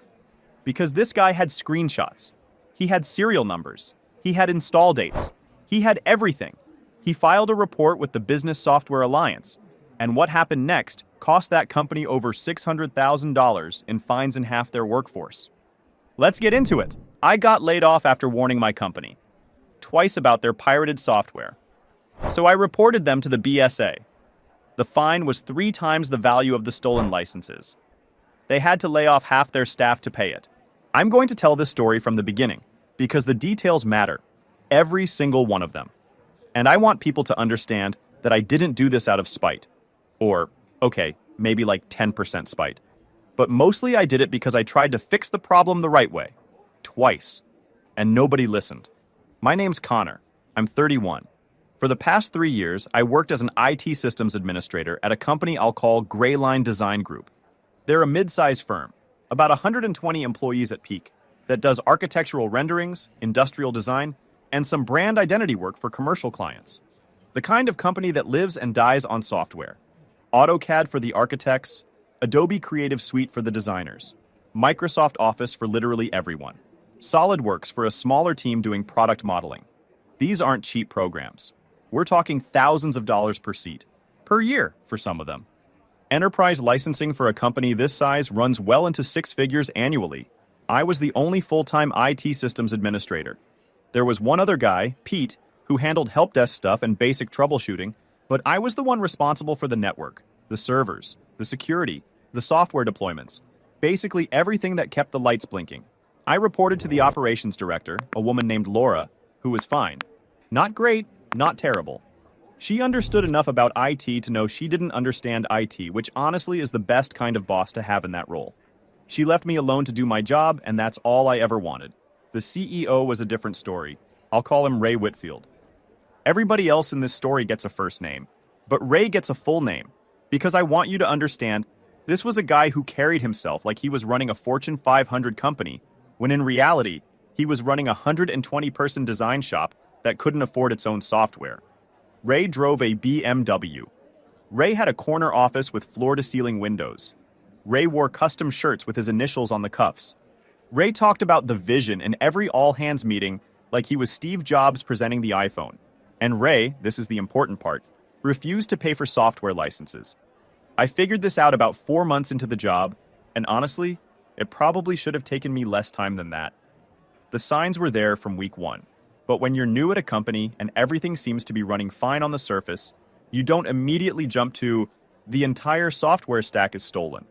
Because this guy had screenshots. He had serial numbers. He had install dates. He had everything. He filed a report with the Business Software Alliance, and what happened next cost that company over $600,000 in fines and half their workforce. Let's get into it. I got laid off after warning my company twice about their pirated software. So I reported them to the BSA. The fine was 3 times the value of the stolen licenses. They had to lay off half their staff to pay it. I'm going to tell this story from the beginning because the details matter, every single one of them. And I want people to understand that I didn't do this out of spite. Or, okay, maybe like 10% spite. But mostly I did it because I tried to fix the problem the right way. Twice. And nobody listened. My name's Connor. I'm 31. For the past 3 years, I worked as an IT systems administrator at a company I'll call Gray Line Design Group. They're a mid-sized firm, about 120 employees at peak, that does architectural renderings, industrial design, and some brand identity work for commercial clients. The kind of company that lives and dies on software. AutoCAD for the architects, Adobe Creative Suite for the designers, Microsoft Office for literally everyone, SolidWorks for a smaller team doing product modeling. These aren't cheap programs. We're talking thousands of dollars per seat, per year for some of them. Enterprise licensing for a company this size runs well into 6 figures annually. I was the only full-time IT systems administrator. There was one other guy, Pete, who handled help desk stuff and basic troubleshooting, but I was the one responsible for the network, the servers, the security, the software deployments, basically everything that kept the lights blinking. I reported to the operations director, a woman named Laura, who was fine. Not great, not terrible. She understood enough about IT to know she didn't understand IT, which honestly is the best kind of boss to have in that role. She left me alone to do my job, and that's all I ever wanted. The CEO was a different story. I'll call him Ray Whitfield. Everybody else in this story gets a first name, but Ray gets a full name, because I want you to understand this was a guy who carried himself like he was running a Fortune 500 company, when in reality, he was running a 120-person design shop that couldn't afford its own software. Ray drove a BMW. Ray had a corner office with floor-to-ceiling windows. Ray wore custom shirts with his initials on the cuffs. Ray talked about the vision in every all-hands meeting like he was Steve Jobs presenting the iPhone. And Ray, this is the important part, refused to pay for software licenses. I figured this out about 4 months into the job, and honestly, it probably should have taken me less time than that. The signs were there from week 1. But when you're new at a company and everything seems to be running fine on the surface, you don't immediately jump to, the entire software stack is stolen.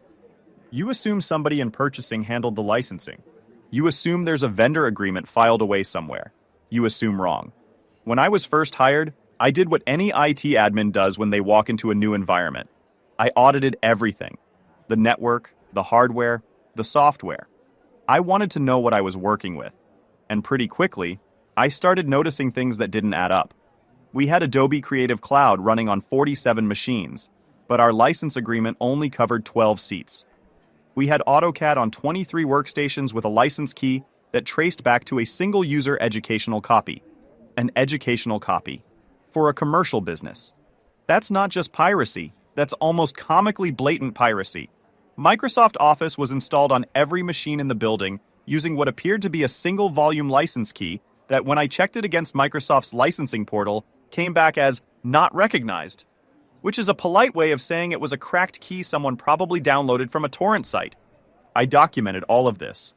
You assume somebody in purchasing handled the licensing. You assume there's a vendor agreement filed away somewhere. You assume wrong. When I was first hired, I did what any IT admin does when they walk into a new environment. I audited everything. The network, the hardware, the software. I wanted to know what I was working with. And pretty quickly, I started noticing things that didn't add up. We had Adobe Creative Cloud running on 47 machines, but our license agreement only covered 12 seats. We had AutoCAD on 23 workstations with a license key that traced back to a single user educational copy. An educational copy. For a commercial business. That's not just piracy, that's almost comically blatant piracy. Microsoft Office was installed on every machine in the building using what appeared to be a single volume license key that, when I checked it against Microsoft's licensing portal, came back as not recognized, which is a polite way of saying it was a cracked key someone probably downloaded from a torrent site. I documented all of this.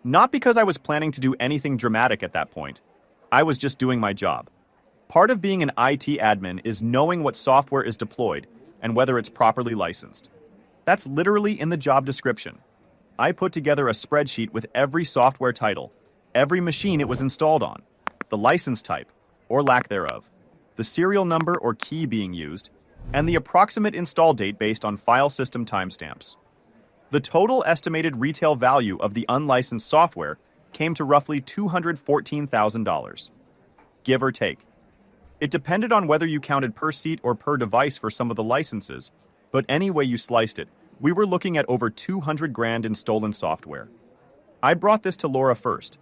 Not because I was planning to do anything dramatic at that point. I was just doing my job. Part of being an IT admin is knowing what software is deployed and whether it's properly licensed. That's literally in the job description. I put together a spreadsheet with every software title, every machine it was installed on, the license type, or lack thereof, the serial number or key being used, and the approximate install date based on file system timestamps. The total estimated retail value of the unlicensed software came to roughly $214,000, give or take. It depended on whether you counted per seat or per device for some of the licenses, but any way you sliced it, we were looking at over 200 grand in stolen software. I brought this to Laura first.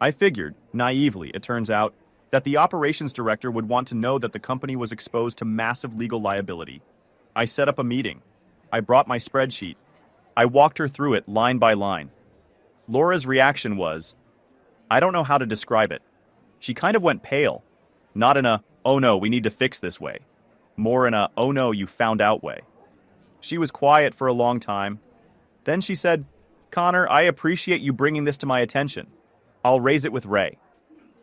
I figured, naively, it turns out, that the operations director would want to know that the company was exposed to massive legal liability. I set up a meeting. I brought my spreadsheet. I walked her through it line by line. Laura's reaction was, I don't know how to describe it. She kind of went pale, not in a, oh no, we need to fix this way, more in a, oh no, you found out way. She was quiet for a long time. Then she said, Connor, I appreciate you bringing this to my attention. I'll raise it with Ray.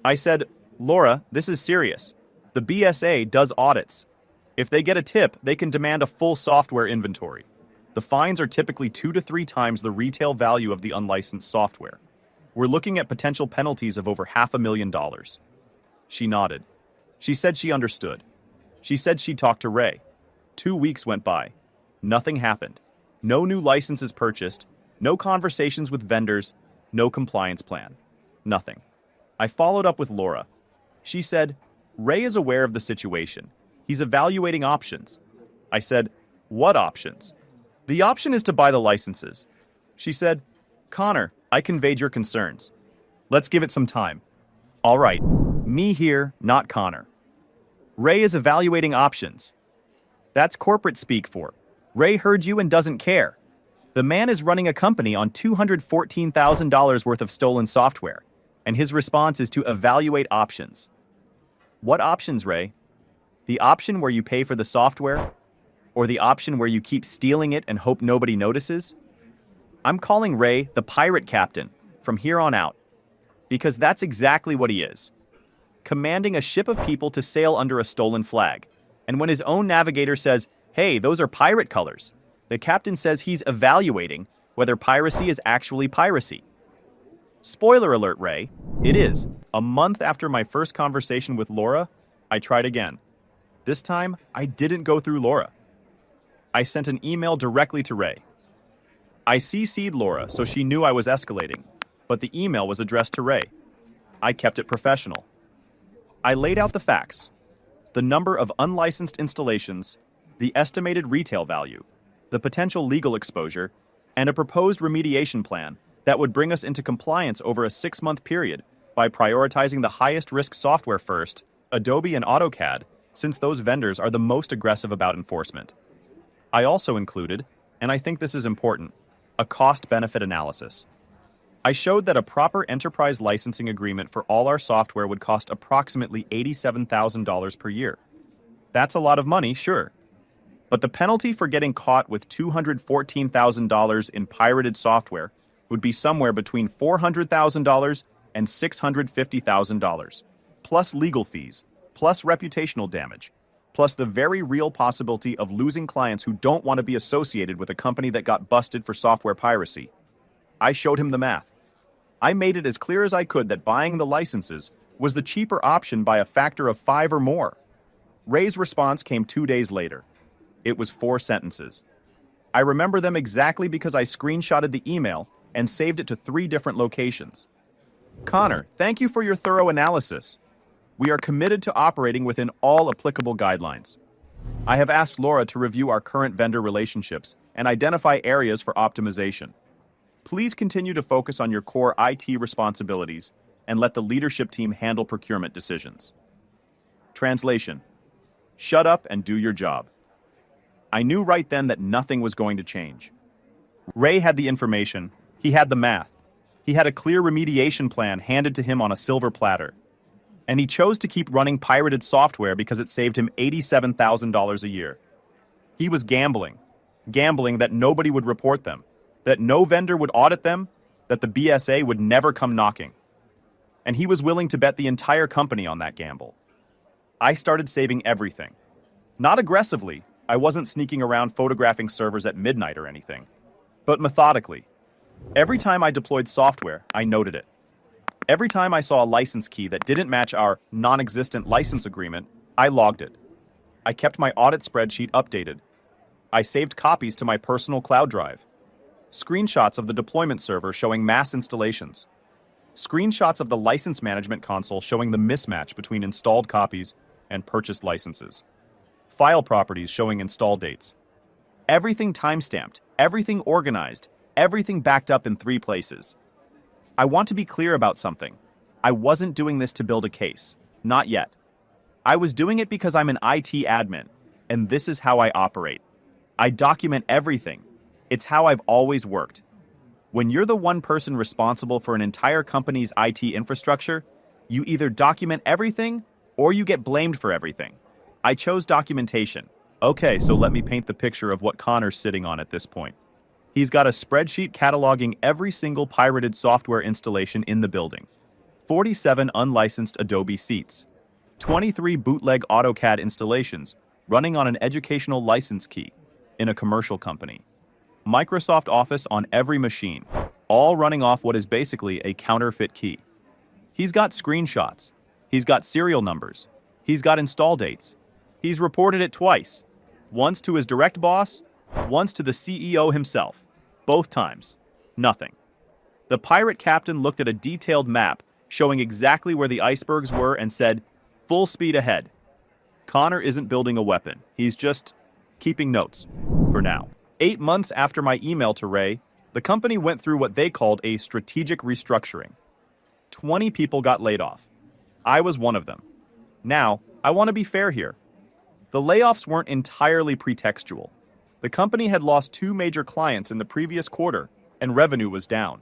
I said, Laura, this is serious. The BSA does audits. If they get a tip, they can demand a full software inventory. The fines are typically 2 to 3 times the retail value of the unlicensed software. We're looking at potential penalties of over $500,000. She nodded. She said she understood. She said she'd talk to Ray. 2 weeks went by. Nothing happened. No new licenses purchased, no conversations with vendors, no compliance plan. Nothing. I followed up with Laura. She said, Ray is aware of the situation. He's evaluating options. I said, what options? The option is to buy the licenses. She said, Connor, I conveyed your concerns. Let's give it some time. All right, me here, not Connor. Ray is evaluating options. That's corporate speak for, Ray heard you and doesn't care. The man is running a company on $214,000 worth of stolen software, and his response is to evaluate options. What options, Ray? The option where you pay for the software? Or the option where you keep stealing it and hope nobody notices? I'm calling Ray the pirate captain from here on out, because that's exactly what he is. Commanding a ship of people to sail under a stolen flag. And when his own navigator says, hey, those are pirate colors, the captain says he's evaluating whether piracy is actually piracy. Spoiler alert, Ray, it is. A month after my first conversation with Laura, I tried again. This time, I didn't go through Laura. I sent an email directly to Ray. I CC'd Laura so she knew I was escalating, but the email was addressed to Ray. I kept it professional. I laid out the facts, the number of unlicensed installations, the estimated retail value, the potential legal exposure, and a proposed remediation plan that would bring us into compliance over a 6-month period by prioritizing the highest risk software first, Adobe and AutoCAD, since those vendors are the most aggressive about enforcement. I also included, and I think this is important, a cost-benefit analysis. I showed that a proper enterprise licensing agreement for all our software would cost approximately $87,000 per year. That's a lot of money, sure. But the penalty for getting caught with $214,000 in pirated software would be somewhere between $400,000 and $650,000. plus legal fees, plus reputational damage, plus the very real possibility of losing clients who don't want to be associated with a company that got busted for software piracy. I showed him the math. I made it as clear as I could that buying the licenses was the cheaper option by a factor of 5 or more. Ray's response came 2 days later. It was 4 sentences. I remember them exactly because I screenshotted the email and saved it to 3 different locations. Connor, thank you for your thorough analysis. We are committed to operating within all applicable guidelines. I have asked Laura to review our current vendor relationships and identify areas for optimization. Please continue to focus on your core IT responsibilities and let the leadership team handle procurement decisions. Translation: shut up and do your job. I knew right then that nothing was going to change. Ray had the information, he had the math, he had a clear remediation plan handed to him on a silver platter. And he chose to keep running pirated software because it saved him $87,000 a year. He was gambling that nobody would report them, that no vendor would audit them, that the BSA would never come knocking. And he was willing to bet the entire company on that gamble. I started saving everything. Not aggressively, I wasn't sneaking around photographing servers at midnight or anything, but methodically. Every time I deployed software, I noted it. Every time I saw a license key that didn't match our non-existent license agreement, I logged it. I kept my audit spreadsheet updated. I saved copies to my personal cloud drive. Screenshots of the deployment server showing mass installations. Screenshots of the license management console showing the mismatch between installed copies and purchased licenses. File properties showing install dates. Everything timestamped, everything organized, everything backed up in 3 places. I want to be clear about something. I wasn't doing this to build a case. Not yet. I was doing it because I'm an IT admin, and this is how I operate. I document everything. It's how I've always worked. When you're the one person responsible for an entire company's IT infrastructure, you either document everything or you get blamed for everything. I chose documentation. Okay, so let me paint the picture of what Connor's sitting on at this point. He's got a spreadsheet cataloging every single pirated software installation in the building. 47 unlicensed Adobe seats. 23 bootleg AutoCAD installations running on an educational license key in a commercial company. Microsoft Office on every machine, all running off what is basically a counterfeit key. He's got screenshots. He's got serial numbers. He's got install dates. He's reported it twice. Once to his direct boss, once to the CEO himself. Both times. Nothing. The pirate captain looked at a detailed map showing exactly where the icebergs were and said, "Full speed ahead." Connor isn't building a weapon. He's just keeping notes. For now. 8 months after my email to Ray, the company went through what they called a strategic restructuring. 20 people got laid off. I was one of them. Now, I want to be fair here. The layoffs weren't entirely pretextual. The company had lost 2 major clients in the previous quarter, and revenue was down.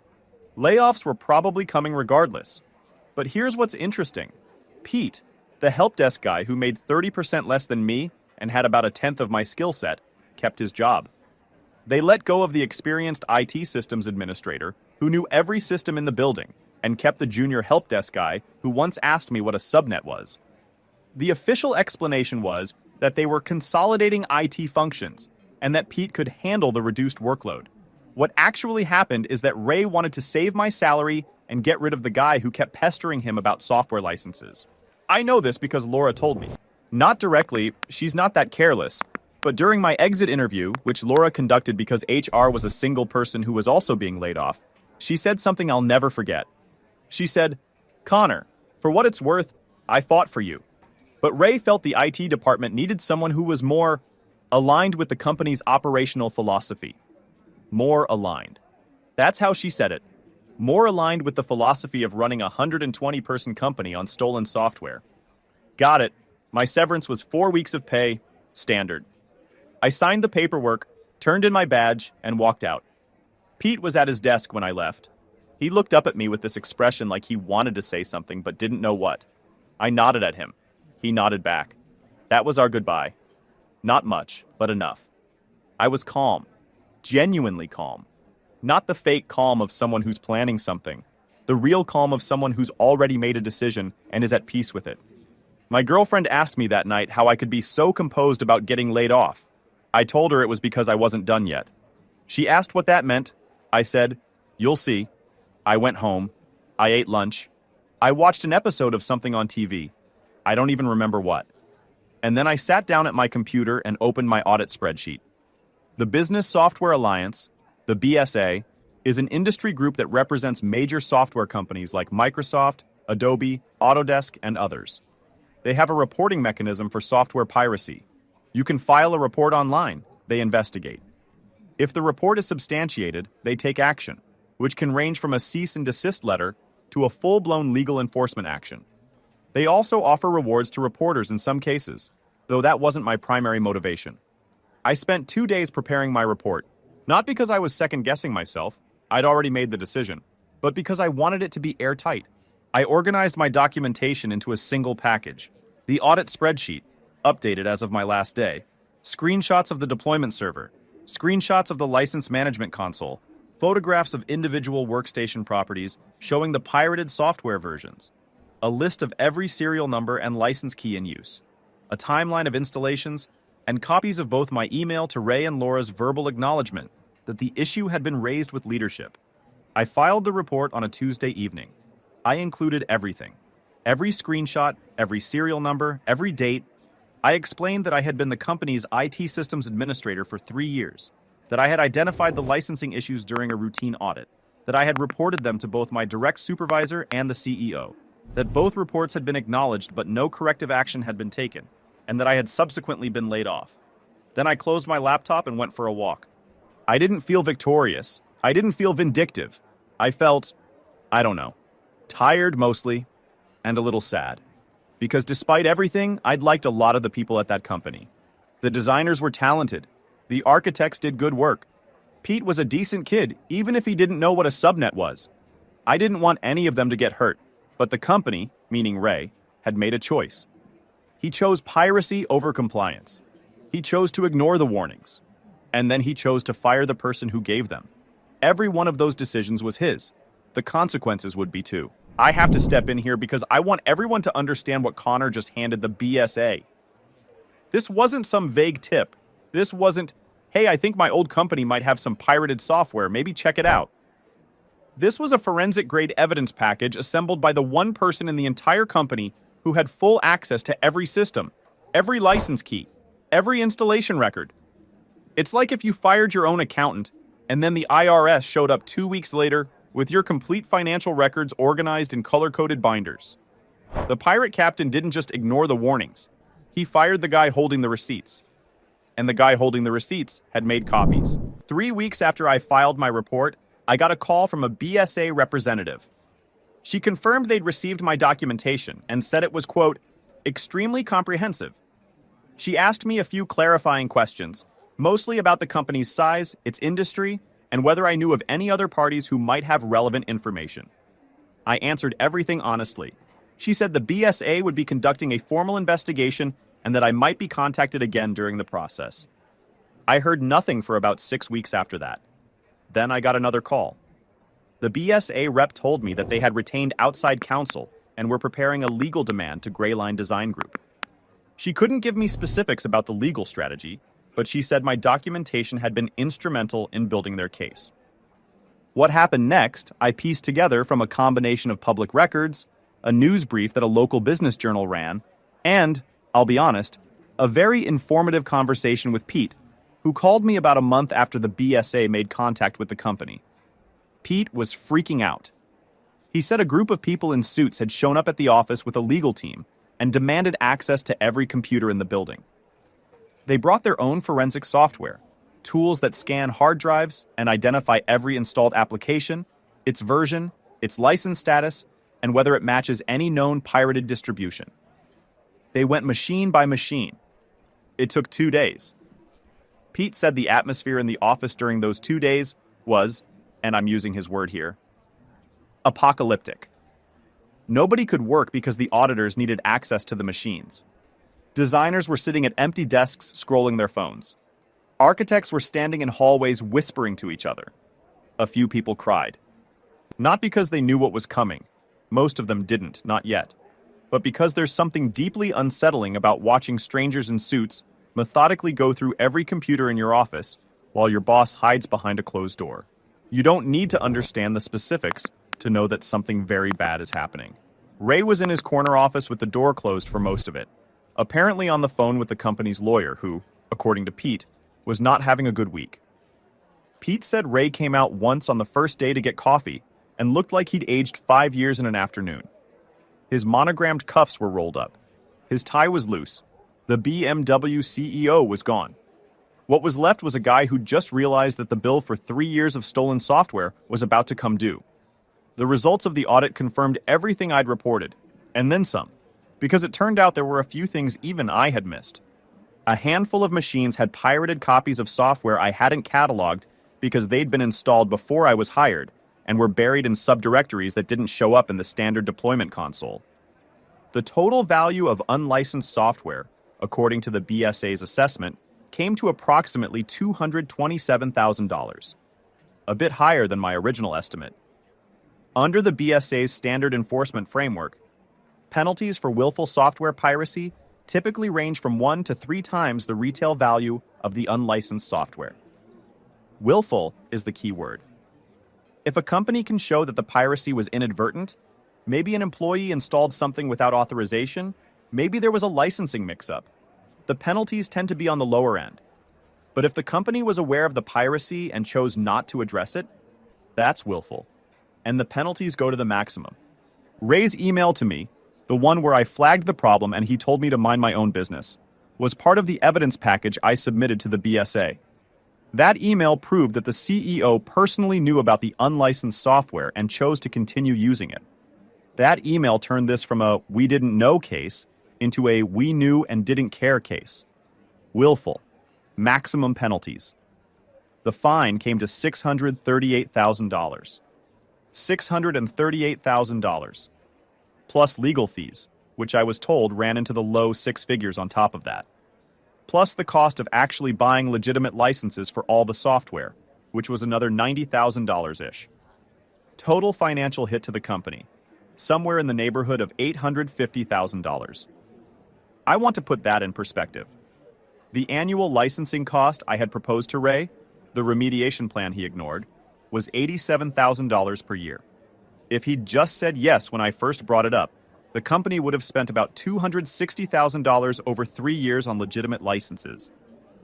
Layoffs were probably coming regardless. But here's what's interesting. Pete, the help desk guy who made 30% less than me and had about 1/10 of my skill set, kept his job. They let go of the experienced IT systems administrator who knew every system in the building and kept the junior help desk guy who once asked me what a subnet was. The official explanation was that they were consolidating IT functions and that Pete could handle the reduced workload. What actually happened is that Ray wanted to save my salary and get rid of the guy who kept pestering him about software licenses. I know this because Laura told me. Not directly, she's not that careless, but during my exit interview, which Laura conducted because HR was a single person who was also being laid off, she said something I'll never forget. She said, "Connor, for what it's worth, I fought for you. But Ray felt the IT department needed someone who was more aligned with the company's operational philosophy." More aligned. That's how she said it. More aligned with the philosophy of running a 120-person company on stolen software. Got it. My severance was 4 weeks of pay, standard. I signed the paperwork, turned in my badge, and walked out. Pete was at his desk when I left. He looked up at me with this expression like he wanted to say something but didn't know what. I nodded at him. He nodded back. That was our goodbye. Not much, but enough. I was calm. Genuinely calm. Not the fake calm of someone who's planning something. The real calm of someone who's already made a decision and is at peace with it. My girlfriend asked me that night how I could be so composed about getting laid off. I told her it was because I wasn't done yet. She asked what that meant. I said, "You'll see." I went home. I ate lunch. I watched an episode of something on TV. I don't even remember what. And then I sat down at my computer and opened my audit spreadsheet. The Business Software Alliance, the BSA, is an industry group that represents major software companies like Microsoft, Adobe, Autodesk, and others. They have a reporting mechanism for software piracy. You can file a report online. They investigate. If the report is substantiated, they take action, which can range from a cease and desist letter to a full-blown legal enforcement action. They also offer rewards to reporters in some cases, though that wasn't my primary motivation. I spent 2 days preparing my report, not because I was second-guessing myself, I'd already made the decision, but because I wanted it to be airtight. I organized my documentation into a single package. The audit spreadsheet, updated as of my last day, screenshots of the deployment server, screenshots of the license management console, photographs of individual workstation properties showing the pirated software versions, a list of every serial number and license key in use, a timeline of installations, and copies of both my email to Ray and Laura's verbal acknowledgement that the issue had been raised with leadership. I filed the report on a Tuesday evening. I included everything. Every screenshot, every serial number, every date. I explained that I had been the company's IT systems administrator for 3 years, that I had identified the licensing issues during a routine audit, that I had reported them to both my direct supervisor and the CEO, that both reports had been acknowledged but no corrective action had been taken, and that I had subsequently been laid off. Then I closed my laptop and went for a walk. I didn't feel victorious. I didn't feel vindictive. I felt, I don't know, tired mostly, and a little sad. Because despite everything, I'd liked a lot of the people at that company. The designers were talented. The architects did good work. Pete was a decent kid, even if he didn't know what a subnet was. I didn't want any of them to get hurt, but the company, meaning Ray, had made a choice. He chose piracy over compliance. He chose to ignore the warnings. And then he chose to fire the person who gave them. Every one of those decisions was his. The consequences would be too. I have to step in here because I want everyone to understand what Connor just handed the BSA. This wasn't some vague tip. This wasn't, "Hey, I think my old company might have some pirated software, maybe check it out." This was a forensic-grade evidence package assembled by the one person in the entire company who had full access to every system, every license key, every installation record. It's like if you fired your own accountant, and then the IRS showed up 2 weeks later with your complete financial records organized in color-coded binders. The pirate captain didn't just ignore the warnings. He fired the guy holding the receipts. And the guy holding the receipts had made copies. 3 weeks after I filed my report, I got a call from a BSA representative. She confirmed they'd received my documentation and said it was, quote, "extremely comprehensive." She asked me a few clarifying questions, mostly about the company's size, its industry, and whether I knew of any other parties who might have relevant information. I answered everything honestly. She said the BSA would be conducting a formal investigation and that I might be contacted again during the process. I heard nothing for about 6 weeks after that. Then I got another call. The BSA rep told me that they had retained outside counsel and were preparing a legal demand to Greyline Design Group. She couldn't give me specifics about the legal strategy, but she said my documentation had been instrumental in building their case. What happened next, I pieced together from a combination of public records, a news brief that a local business journal ran, and, I'll be honest, a very informative conversation with Pete, who called me about a month after the BSA made contact with the company. Pete was freaking out. He said a group of people in suits had shown up at the office with a legal team and demanded access to every computer in the building. They brought their own forensic software, tools that scan hard drives and identify every installed application, its version, its license status, and whether it matches any known pirated distribution. They went machine by machine. It took 2 days. Pete said the atmosphere in the office during those 2 days was, and I'm using his word here, apocalyptic. Nobody could work because the auditors needed access to the machines. Designers were sitting at empty desks scrolling their phones. Architects were standing in hallways whispering to each other. A few people cried. Not because they knew what was coming. Most of them didn't, not yet. But because there's something deeply unsettling about watching strangers in suits methodically go through every computer in your office while your boss hides behind a closed door. You don't need to understand the specifics to know that something very bad is happening. Ray was in his corner office with the door closed for most of it, apparently on the phone with the company's lawyer who, according to Pete, was not having a good week. Pete said Ray came out once on the first day to get coffee and looked like he'd aged 5 years in an afternoon. His monogrammed cuffs were rolled up. His tie was loose. The BMW CEO was gone. What was left was a guy who just realized that the bill for 3 years of stolen software was about to come due. The results of the audit confirmed everything I'd reported, and then some, because it turned out there were a few things even I had missed. A handful of machines had pirated copies of software I hadn't cataloged because they'd been installed before I was hired and were buried in subdirectories that didn't show up in the standard deployment console. The total value of unlicensed software, according to the BSA's assessment, came to approximately $227,000, a bit higher than my original estimate. Under the BSA's standard enforcement framework, penalties for willful software piracy typically range from 1 to 3 times the retail value of the unlicensed software. Willful is the key word. If a company can show that the piracy was inadvertent, maybe an employee installed something without authorization, maybe there was a licensing mix-up, the penalties tend to be on the lower end. But if the company was aware of the piracy and chose not to address it, that's willful, and the penalties go to the maximum. Ray's email to me, the one where I flagged the problem and he told me to mind my own business, was part of the evidence package I submitted to the BSA. That email proved that the CEO personally knew about the unlicensed software and chose to continue using it. That email turned this from a "we didn't know" case into a "we knew and didn't care" case. Willful. Maximum penalties. The fine came to $638,000. $638,000. Plus legal fees, which I was told ran into the low 6 figures on top of that. Plus the cost of actually buying legitimate licenses for all the software, which was another $90,000-ish. Total financial hit to the company, somewhere in the neighborhood of $850,000. I want to put that in perspective. The annual licensing cost I had proposed to Ray, the remediation plan he ignored, was $87,000 per year. If he'd just said yes when I first brought it up, the company would have spent about $260,000 over 3 years on legitimate licenses.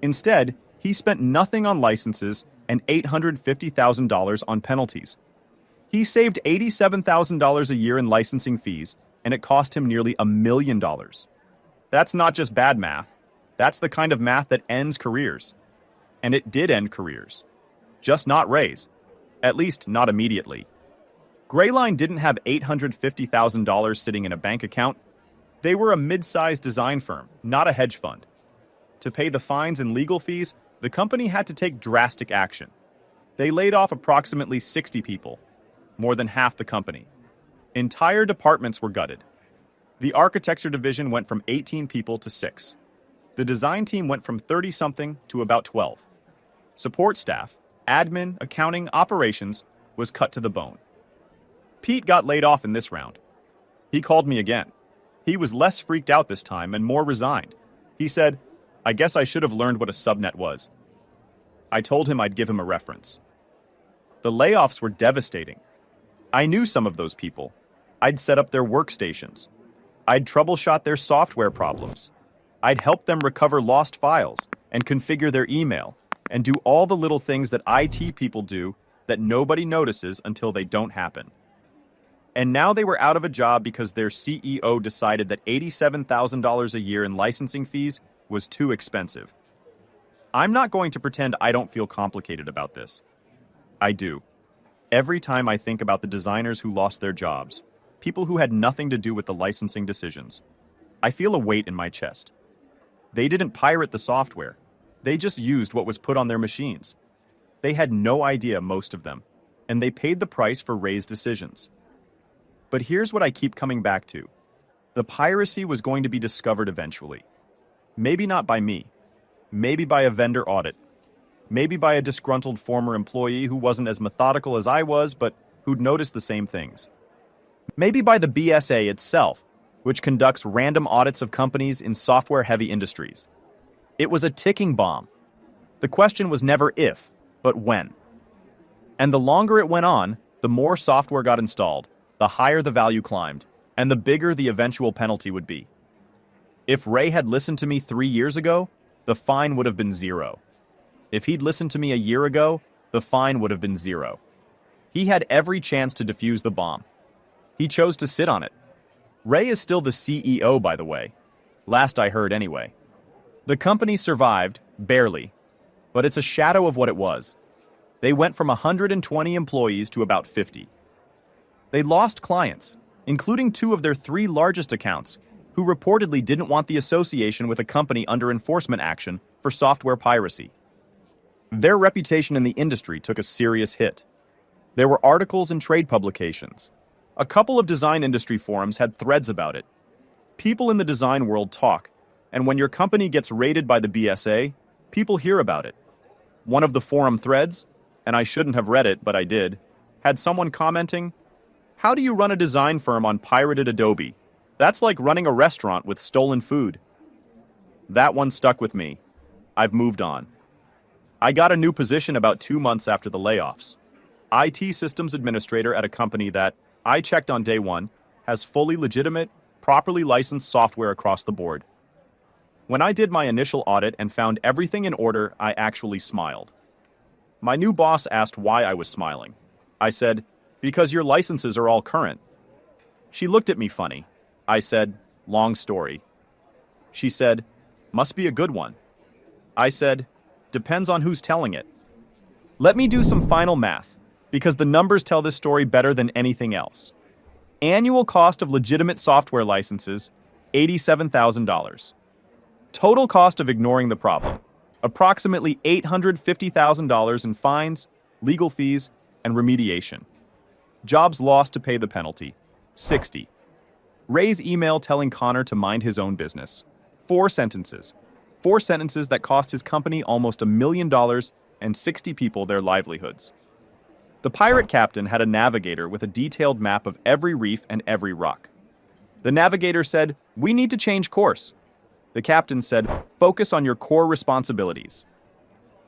Instead, he spent nothing on licenses and $850,000 on penalties. He saved $87,000 a year in licensing fees, and it cost him nearly $1 million. That's not just bad math. That's the kind of math that ends careers. And it did end careers. Just not Ray's. At least not immediately. Grayline didn't have $850,000 sitting in a bank account. They were a mid-sized design firm, not a hedge fund. To pay the fines and legal fees, the company had to take drastic action. They laid off approximately 60 people, more than half the company. Entire departments were gutted. The architecture division went from 18 people to 6. The design team went from 30-something to about 12. Support staff, admin, accounting, operations, was cut to the bone. Pete got laid off in this round. He called me again. He was less freaked out this time and more resigned. He said, "I guess I should have learned what a subnet was." I told him I'd give him a reference. The layoffs were devastating. I knew some of those people. I'd set up their workstations. I'd troubleshot their software problems. I'd help them recover lost files and configure their email and do all the little things that IT people do that nobody notices until they don't happen. And now they were out of a job because their CEO decided that $87,000 a year in licensing fees was too expensive. I'm not going to pretend I don't feel complicated about this. I do. Every time I think about the designers who lost their jobs, people who had nothing to do with the licensing decisions, I feel a weight in my chest. They didn't pirate the software. They just used what was put on their machines. They had no idea, most of them, and they paid the price for Ray's decisions. But here's what I keep coming back to. The piracy was going to be discovered eventually. Maybe not by me. Maybe by a vendor audit. Maybe by a disgruntled former employee who wasn't as methodical as I was, but who'd noticed the same things. Maybe by the BSA itself, which conducts random audits of companies in software-heavy industries. It was a ticking bomb. The question was never if, but when. And the longer it went on, the more software got installed, the higher the value climbed, and the bigger the eventual penalty would be. If Ray had listened to me 3 years ago, the fine would have been 0. If he'd listened to me a year ago, the fine would have been 0. He had every chance to defuse the bomb. He chose to sit on it. Ray is still the CEO, by the way. Last I heard anyway. The company survived, barely, but it's a shadow of what it was. They went from 120 employees to about 50. They lost clients, including 2 of their 3 largest accounts, who reportedly didn't want the association with a company under enforcement action for software piracy. Their reputation in the industry took a serious hit. There were articles in trade publications. A couple of design industry forums had threads about it. People in the design world talk, and when your company gets raided by the BSA, people hear about it. One of the forum threads, and I shouldn't have read it, but I did, had someone commenting, "How do you run a design firm on pirated Adobe? That's like running a restaurant with stolen food." That one stuck with me. I've moved on. I got a new position about 2 months after the layoffs. IT systems administrator at a company that, I checked on day 1, has fully legitimate, properly licensed software across the board. When I did my initial audit and found everything in order, I actually smiled. My new boss asked why I was smiling. I said, "Because your licenses are all current." She looked at me funny. I said, "Long story." She said, "Must be a good one." I said, "Depends on who's telling it." Let me do some final math, because the numbers tell this story better than anything else. Annual cost of legitimate software licenses, $87,000. Total cost of ignoring the problem, approximately $850,000 in fines, legal fees, and remediation. Jobs lost to pay the penalty, 60. Ray's email telling Connor to mind his own business. 4 sentences. 4 sentences that cost his company almost $1 million and 60 people their livelihoods. The pirate captain had a navigator with a detailed map of every reef and every rock. The navigator said, "We need to change course." The captain said, "Focus on your core responsibilities."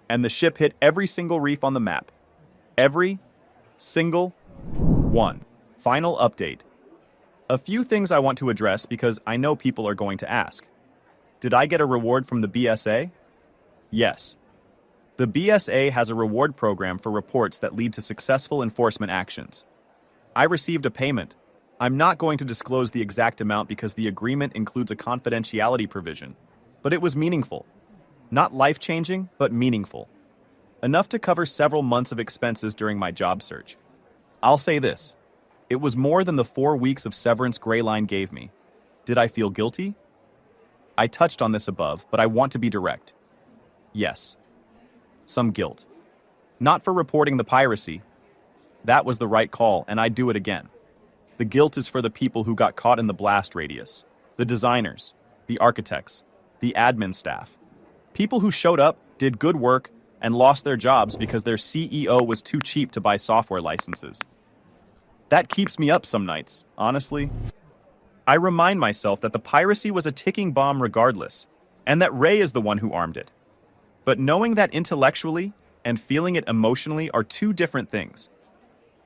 And the ship hit every single reef on the map. Every single one. Final update. A few things I want to address because I know people are going to ask. Did I get a reward from the BSA? Yes. The BSA has a reward program for reports that lead to successful enforcement actions. I received a payment. I'm not going to disclose the exact amount because the agreement includes a confidentiality provision, but it was meaningful. Not life-changing, but meaningful. Enough to cover several months of expenses during my job search. I'll say this. It was more than the 4 weeks of severance Grayline gave me. Did I feel guilty? I touched on this above, but I want to be direct. Yes. Some guilt. Not for reporting the piracy. That was the right call, and I'd do it again. The guilt is for the people who got caught in the blast radius. The designers, the architects, the admin staff. People who showed up, did good work, and lost their jobs because their CEO was too cheap to buy software licenses. That keeps me up some nights, honestly. I remind myself that the piracy was a ticking bomb regardless, and that Ray is the one who armed it. But knowing that intellectually and feeling it emotionally are 2 different things.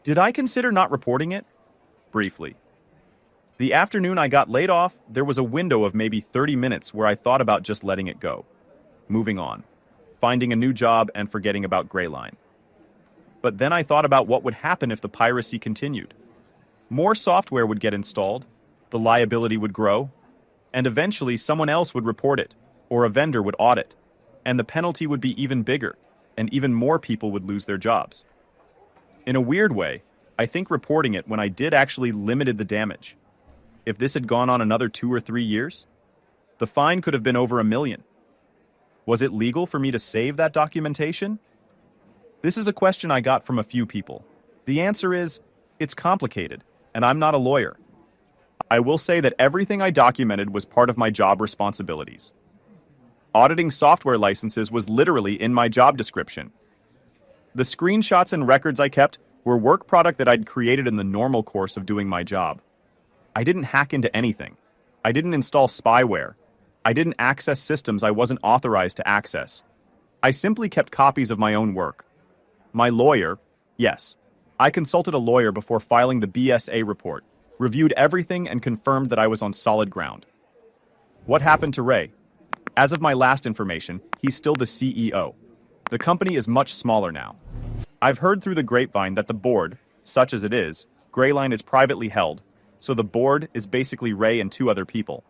Did I consider not reporting it? Briefly. The afternoon I got laid off, there was a window of maybe 30 minutes where I thought about just letting it go. Moving on. Finding a new job and forgetting about Grayline. But then I thought about what would happen if the piracy continued. More software would get installed, the liability would grow, and eventually someone else would report it, or a vendor would audit, and the penalty would be even bigger, and even more people would lose their jobs. In a weird way, I think reporting it when I did actually limited the damage. If this had gone on another 2 or 3 years, the fine could have been over $1 million. Was it legal for me to save that documentation? This is a question I got from a few people. The answer is, it's complicated, and I'm not a lawyer. I will say that everything I documented was part of my job responsibilities. Auditing software licenses was literally in my job description. The screenshots and records I kept were work product that I'd created in the normal course of doing my job. I didn't hack into anything. I didn't install spyware. I didn't access systems I wasn't authorized to access. I simply kept copies of my own work. My lawyer, yes, I consulted a lawyer before filing the BSA report, reviewed everything and confirmed that I was on solid ground. What happened to Ray? As of my last information, he's still the CEO. The company is much smaller now. I've heard through the grapevine that the board, such as it is, Greyline is privately held, so the board is basically Ray and two other people.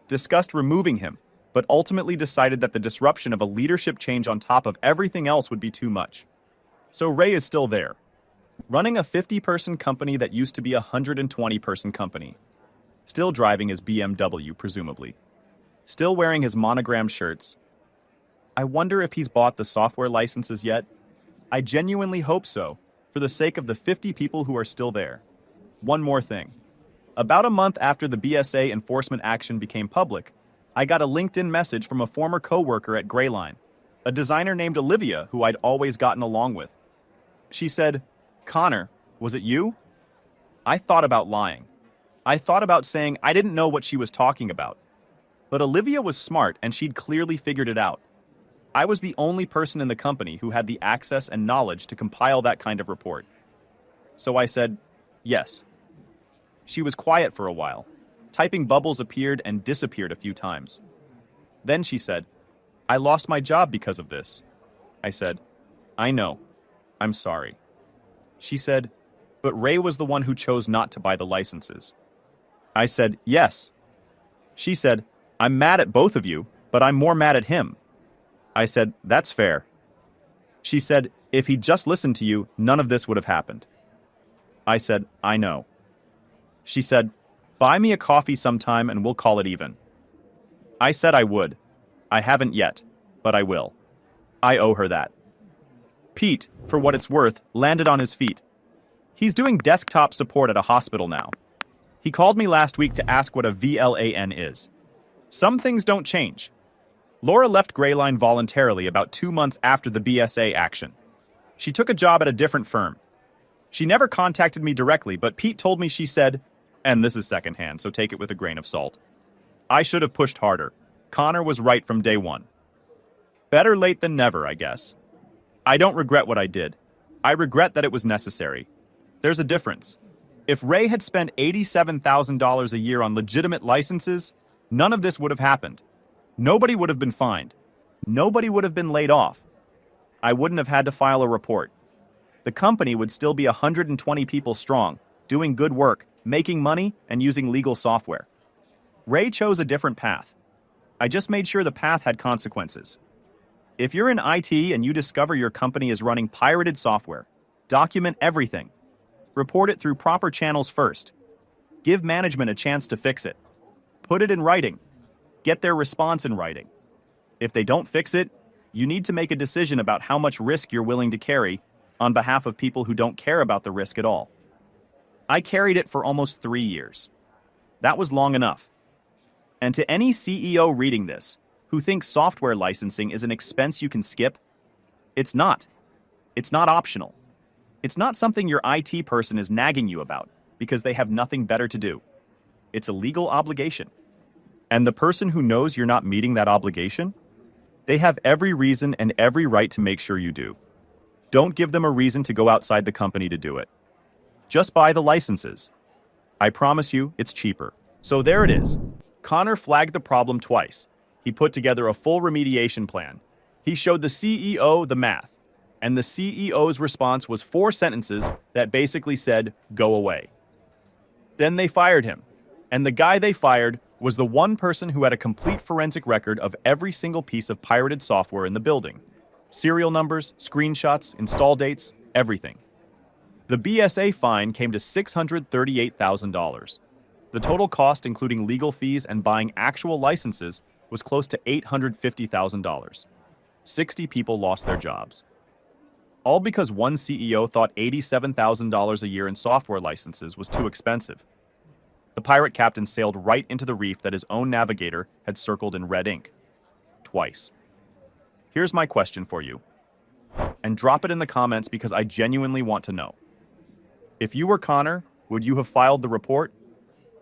Discussed removing him, but ultimately decided that the disruption of a leadership change on top of everything else would be too much. So Ray is still there, running a 50-person company that used to be a 120-person company. Still driving his BMW, presumably. Still wearing his monogram shirts. I wonder if he's bought the software licenses yet? I genuinely hope so, for the sake of the 50 people who are still there. One more thing. About a month after the BSA enforcement action became public, I got a LinkedIn message from a former coworker at Greyline, a designer named Olivia who I'd always gotten along with. She said, "Connor, was it you?" I thought about lying. I thought about saying I didn't know what she was talking about. But Olivia was smart and she'd clearly figured it out. I was the only person in the company who had the access and knowledge to compile that kind of report. So I said, yes. She was quiet for a while. Typing bubbles appeared and disappeared a few times. Then she said, "I lost my job because of this." I said, "I know. I'm sorry." She said, "But Ray was the one who chose not to buy the licenses." I said, "Yes." She said, "I'm mad at both of you, but I'm more mad at him." I said, "That's fair." She said, "If he'd just listened to you, none of this would have happened." I said, "I know." She said, "Buy me a coffee sometime and we'll call it even." I said I would. I haven't yet, but I will. I owe her that. Pete, for what it's worth, landed on his feet. He's doing desktop support at a hospital now. He called me last week to ask what a VLAN is. Some things don't change. Laura left Greyline voluntarily about 2 months after the BSA action. She took a job at a different firm. She never contacted me directly, but Pete told me she said, and this is secondhand, so take it with a grain of salt, "I should have pushed harder. Connor was right from day one." Better late than never, I guess. I don't regret what I did. I regret that it was necessary. There's a difference. If Ray had spent $87,000 a year on legitimate licenses, none of this would have happened. Nobody would have been fined. Nobody would have been laid off. I wouldn't have had to file a report. The company would still be 120 people strong, doing good work, making money, and using legal software. Ray chose a different path. I just made sure the path had consequences. If you're in IT and you discover your company is running pirated software, document everything. Report it through proper channels first. Give management a chance to fix it. Put it in writing. Get their response in writing. If they don't fix it, you need to make a decision about how much risk you're willing to carry on behalf of people who don't care about the risk at all. I carried it for almost 3 years. That was long enough. And to any CEO reading this, who thinks software licensing is an expense you can skip, it's not. It's not optional. It's not something your IT person is nagging you about because they have nothing better to do. It's a legal obligation. And the person who knows you're not meeting that obligation, they have every reason and every right to make sure you do. Don't give them a reason to go outside the company to do it. Just buy the licenses. I promise you, it's cheaper. So there it is. Connor flagged the problem twice. He put together a full remediation plan. He showed the CEO the math. And the CEO's response was 4 sentences that basically said, "Go away." Then they fired him. And the guy they fired was the one person who had a complete forensic record of every single piece of pirated software in the building. Serial numbers, screenshots, install dates, everything. The BSA fine came to $638,000. The total cost, including legal fees and buying actual licenses, was close to $850,000. 60 people lost their jobs. All because one CEO thought $87,000 a year in software licenses was too expensive. The pirate captain sailed right into the reef that his own navigator had circled in red ink. Twice. Here's my question for you. And drop it in the comments because I genuinely want to know. If you were Connor, would you have filed the report?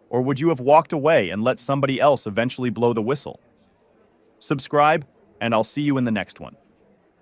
Or would you have walked away and let somebody else eventually blow the whistle? Subscribe, and I'll see you in the next one.